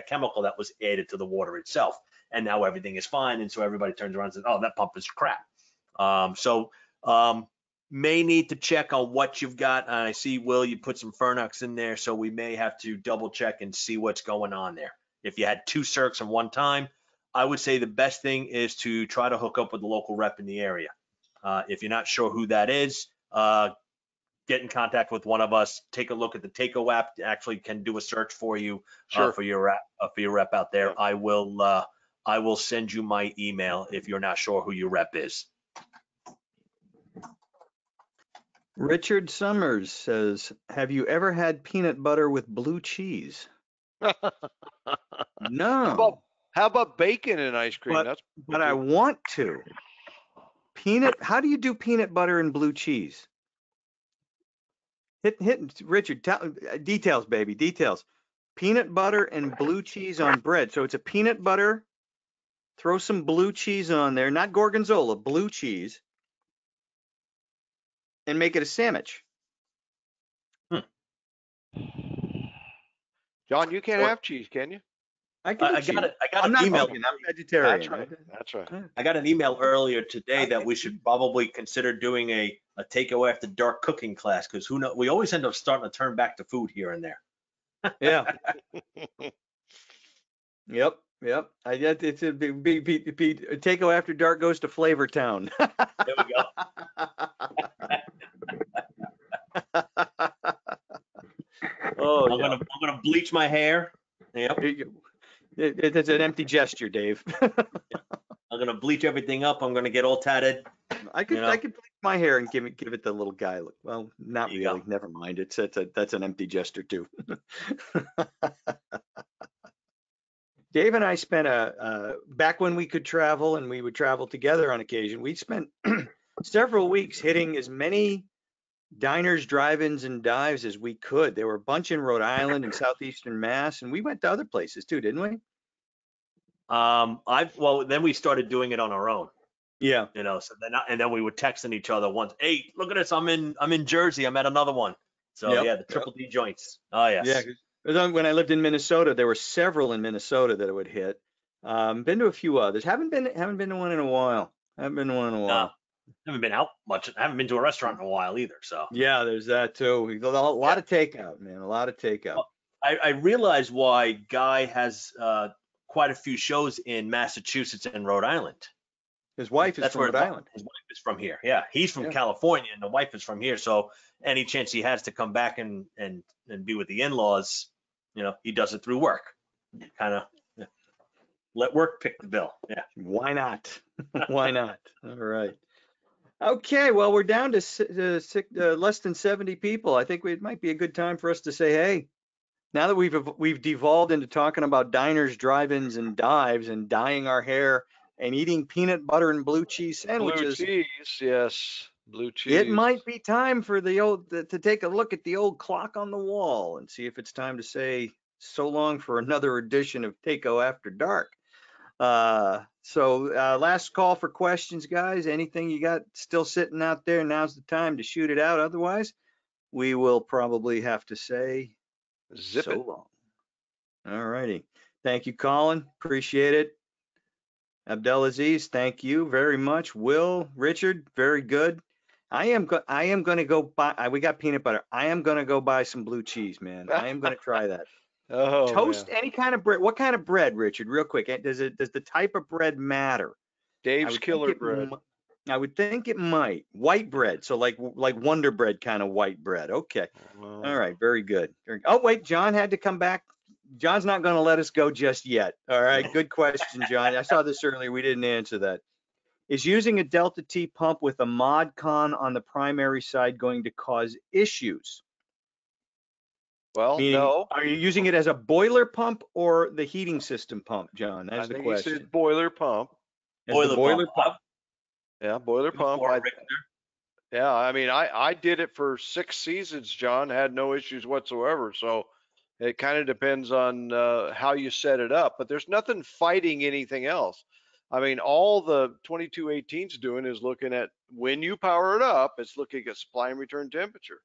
chemical that was added to the water itself, and now everything is fine. And so everybody turns around and says, "Oh, that pump is crap." May need to check on what you've got. I see, Will, you put some Fernox in there, so we may have to double check and see what's going on there. If you had two circs in one time, I would say the best thing is to try to hook up with the local rep in the area. If you're not sure who that is, get in contact with one of us. Take a look at the Takeo app. Actually, can do a search for you. Sure. For your rep out there. Yeah. I will send you my email if you're not sure who your rep is. Richard Summers says, "Have you ever had peanut butter with blue cheese?" No. How about bacon and ice cream? But I want to. How do you do peanut butter and blue cheese? Hit Richard, details, baby, details. Peanut butter and blue cheese on bread. So it's a peanut butter, throw some blue cheese on there, not gorgonzola, blue cheese, and make it a sandwich. John, you can't have cheese, can you? I got I'm an email. Vegan, I'm vegetarian. That's right. I got an email earlier today that we should probably consider doing a Takeo after dark cooking class, because we always end up starting to turn back to food here and there. Yeah. Yep. It's a Takeo after dark goes to Flavor Town. There we go. Oh, I'm gonna bleach my hair. Yep. It's an empty gesture, Dave. I'm gonna bleach everything up. I'm gonna get all tatted. I could bleach my hair and give it the little guy look. Well, not There you really. go. Never mind. That's an empty gesture too. Dave and I spent back when we could travel and we would travel together on occasion. We spent several weeks hitting as many diners, drive-ins, and dives as we could. There were a bunch in Rhode Island and southeastern Mass, and we went to other places too, didn't we? Then we started doing it on our own. Yeah. So then we were texting each other once. Hey, look at this! I'm in Jersey. I'm at another one. So Yep. yeah, the triple D joints. Oh yes. Yeah. When I lived in Minnesota, there were several in Minnesota that I would hit. Been to a few others. Haven't been to one in a while. Haven't been one in a No, while. haven't been out much. I haven't been to a restaurant in a while either. So Yeah, there's that too. A lot of takeout, man. A lot of takeout. well, I realize why Guy has quite a few shows in Massachusetts and Rhode Island. His wife is That's from where Rhode Island. his wife is from here. Yeah, he's from Yeah. California, and the wife is from here. So any chance he has to come back and be with the in-laws, he does it through work. Kind of let work pick the bill. Yeah. Why not? Why not? All right. Okay, well, we're down to less than 70 people. I think it might be a good time for us to say, hey, now that we've devolved into talking about diners, drive-ins, and dives, and dyeing our hair and eating peanut butter and blue cheese sandwiches, Blue cheese, yes, blue cheese. it might be time for to take a look at the old clock on the wall and see if it's time to say so long for another edition of Takeo After Dark. Last call for questions, guys. Anything you got still sitting out there, now's the time to shoot it out. Otherwise, we will probably have to say Zip so it. long. All righty. Thank you, Colin. Appreciate it. Abdelaziz, thank you very much. Will, Richard, very good. I am going to go buy, we got peanut butter. I am going to go buy some blue cheese, man. I am going to try that. Oh, Toast, man. any kind of bread. What kind of bread, Richard? Real quick. Does the type of bread matter? Dave's Killer Bread. I would think it might. White bread. So like Wonder Bread kind of white bread. Okay. All right. Very good. Oh, wait. John had to come back. John's not going to let us go just yet. All right. Good question, John. I saw this earlier. We didn't answer that. Is using a Delta T pump with a mod con on the primary side going to cause issues? Well, Meaning, no. are you using it as a boiler pump or the heating system pump, John? That's the I think question. he said boiler pump. As the boiler pump. Yeah, boiler pump. Yeah, I mean, I did it for 6 seasons, John, had no issues whatsoever. So it kind of depends on how you set it up, but there's nothing fighting anything else. I mean, all the 2218's doing is looking at when you power it up, it's looking at supply and return temperature.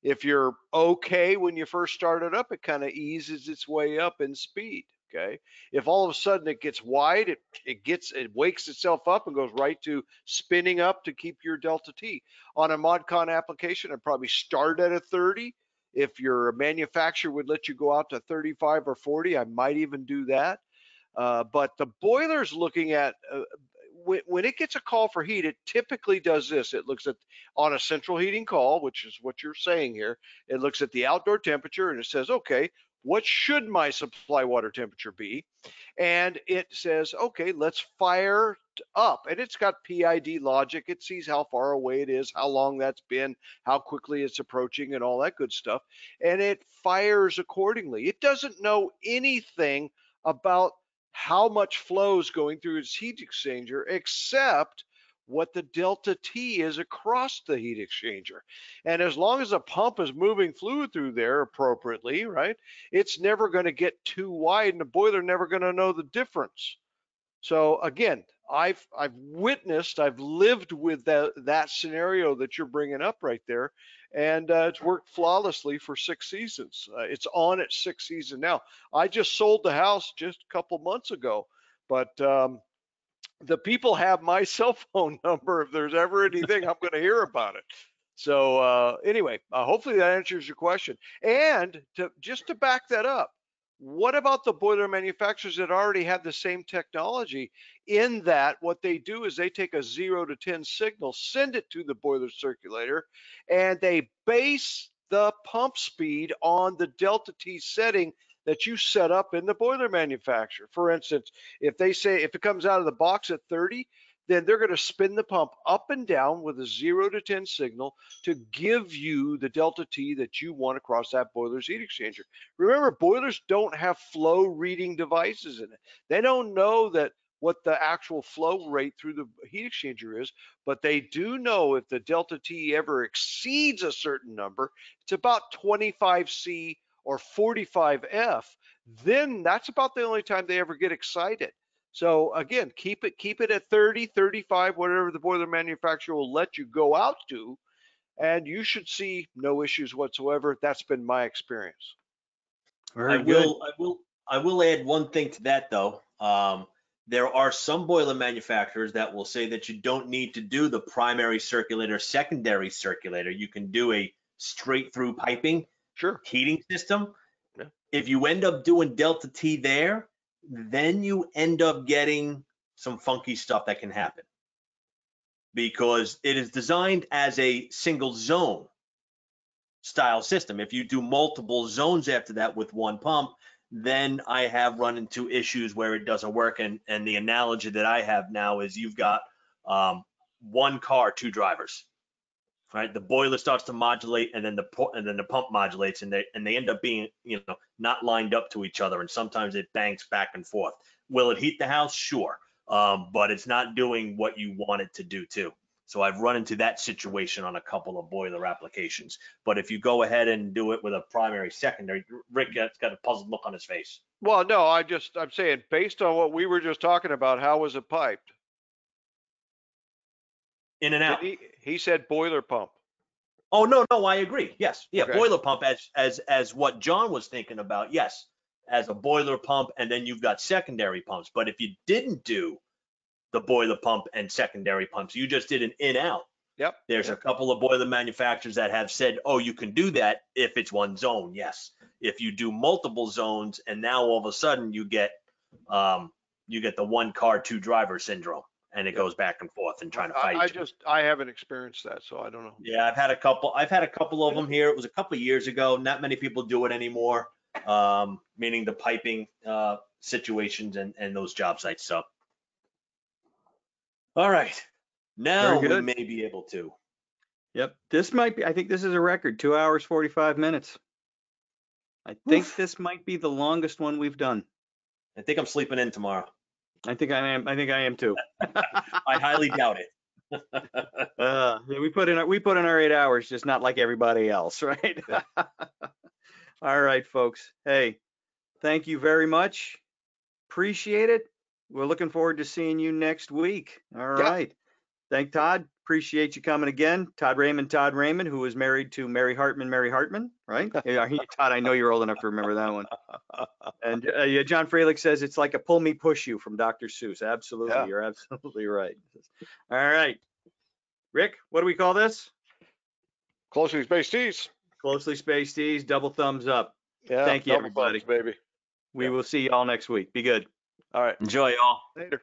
If you're okay when you first start it up, it kind of eases its way up in speed. Okay. If all of a sudden it gets wide, it wakes itself up and goes right to spinning up to keep your Delta T. On a ModCon application, I'd probably start at a 30. If your manufacturer would let you go out to 35 or 40, I might even do that. But the boiler's looking at when it gets a call for heat, it typically does this. It looks at on a central heating call, which is what you're saying here. It looks at the outdoor temperature and it says, okay, what should my supply water temperature be? And it says, okay, let's fire up. And it's got PID logic. It sees how far away it is, how long that's been, how quickly it's approaching, and all that good stuff. And it fires accordingly. It doesn't know anything about how much flow is going through its heat exchanger except what the Delta T is across the heat exchanger. And as long as the pump is moving fluid through there appropriately, right, it's never going to get too wide and the boiler never going to know the difference. So again, I've witnessed, I've lived with that scenario that you're bringing up right there, and it's worked flawlessly for 6 seasons. It's on its 6th season now. I just sold the house just a couple months ago, but the people have my cell phone number. If there's ever anything, I'm going to hear about it. So anyway, hopefully that answers your question. And just to back that up, what about the boiler manufacturers that already have the same technology in that what they do is they take a 0 to 10 signal, send it to the boiler circulator, and they base the pump speed on the Delta T setting that you set up in the boiler manufacturer. For instance, if they say if it comes out of the box at 30, then they're going to spin the pump up and down with a 0 to 10 signal to give you the Delta T that you want across that boiler's heat exchanger. Remember, boilers don't have flow reading devices in it. They don't know that what the actual flow rate through the heat exchanger is, but they do know if the Delta T ever exceeds a certain number, it's about 25C or 45F, then that's about the only time they ever get excited. So again, keep it at 30, 35, whatever the boiler manufacturer will let you go out to, and you should see no issues whatsoever. That's been my experience. I will add one thing to that though. There are some boiler manufacturers that will say that you don't need to do the primary circulator, secondary circulator. You can do a straight through piping Sure. heating system. Yeah. If you end up doing delta T there, then you end up getting some funky stuff that can happen, because it is designed as a single zone style system. If you do multiple zones after that with one pump, then I have run into issues where it doesn't work. And the analogy that I have now is you've got one car, two drivers, right? The boiler starts to modulate, and then the pump modulates, and they end up being, you know, not lined up to each other, and sometimes it bangs back and forth. Will it heat the house? Sure, but it's not doing what you want it to do too. So I've run into that situation on a couple of boiler applications. But if you go ahead and do it with a primary, secondary, Rick has got a puzzled look on his face. Well, no, I'm saying based on what we were just talking about, how was it piped? In and out. He said boiler pump. Oh, no, I agree. Yes. Yeah. Okay. Boiler pump as what John was thinking about. Yes. As a boiler pump, and then you've got secondary pumps. But if you didn't do the boiler pump and secondary pumps, you just did an in-out. Yep. There's a couple of boiler manufacturers that have said, oh, you can do that if it's one zone. Yes. If you do multiple zones, and now all of a sudden you get the one car, two driver syndrome, and it goes back and forth and trying to fight. I haven't experienced that, so I don't know. Yeah, I've had a couple of them here. It was a couple of years ago. Not many people do it anymore, meaning the piping situations and those job sites. So, all right, now we may be able to. Yep, this might be, I think this is a record, 2 hours, 45 minutes. I think this might be the longest one we've done. I think I'm sleeping in tomorrow. I think I am too. I highly doubt it. Yeah, we put in our 8 hours, just not like everybody else, right? All right, folks. Hey, thank you very much. Appreciate it. We're looking forward to seeing you next week. All right. Thank Todd. Appreciate you coming again. Todd Raymond, who is married to Mary Hartman, right? Yeah, Todd, I know you're old enough to remember that one. And John Freilich says it's like a pull me, push you from Dr. Seuss. Absolutely. Yeah. You're absolutely right. All right. Rick, what do we call this? Closely spaced tees. Closely spaced tees, double thumbs up. Yeah. Thank you, everybody. Thumbs, baby. We will see you all next week. Be good. All right. Enjoy, y'all. Later.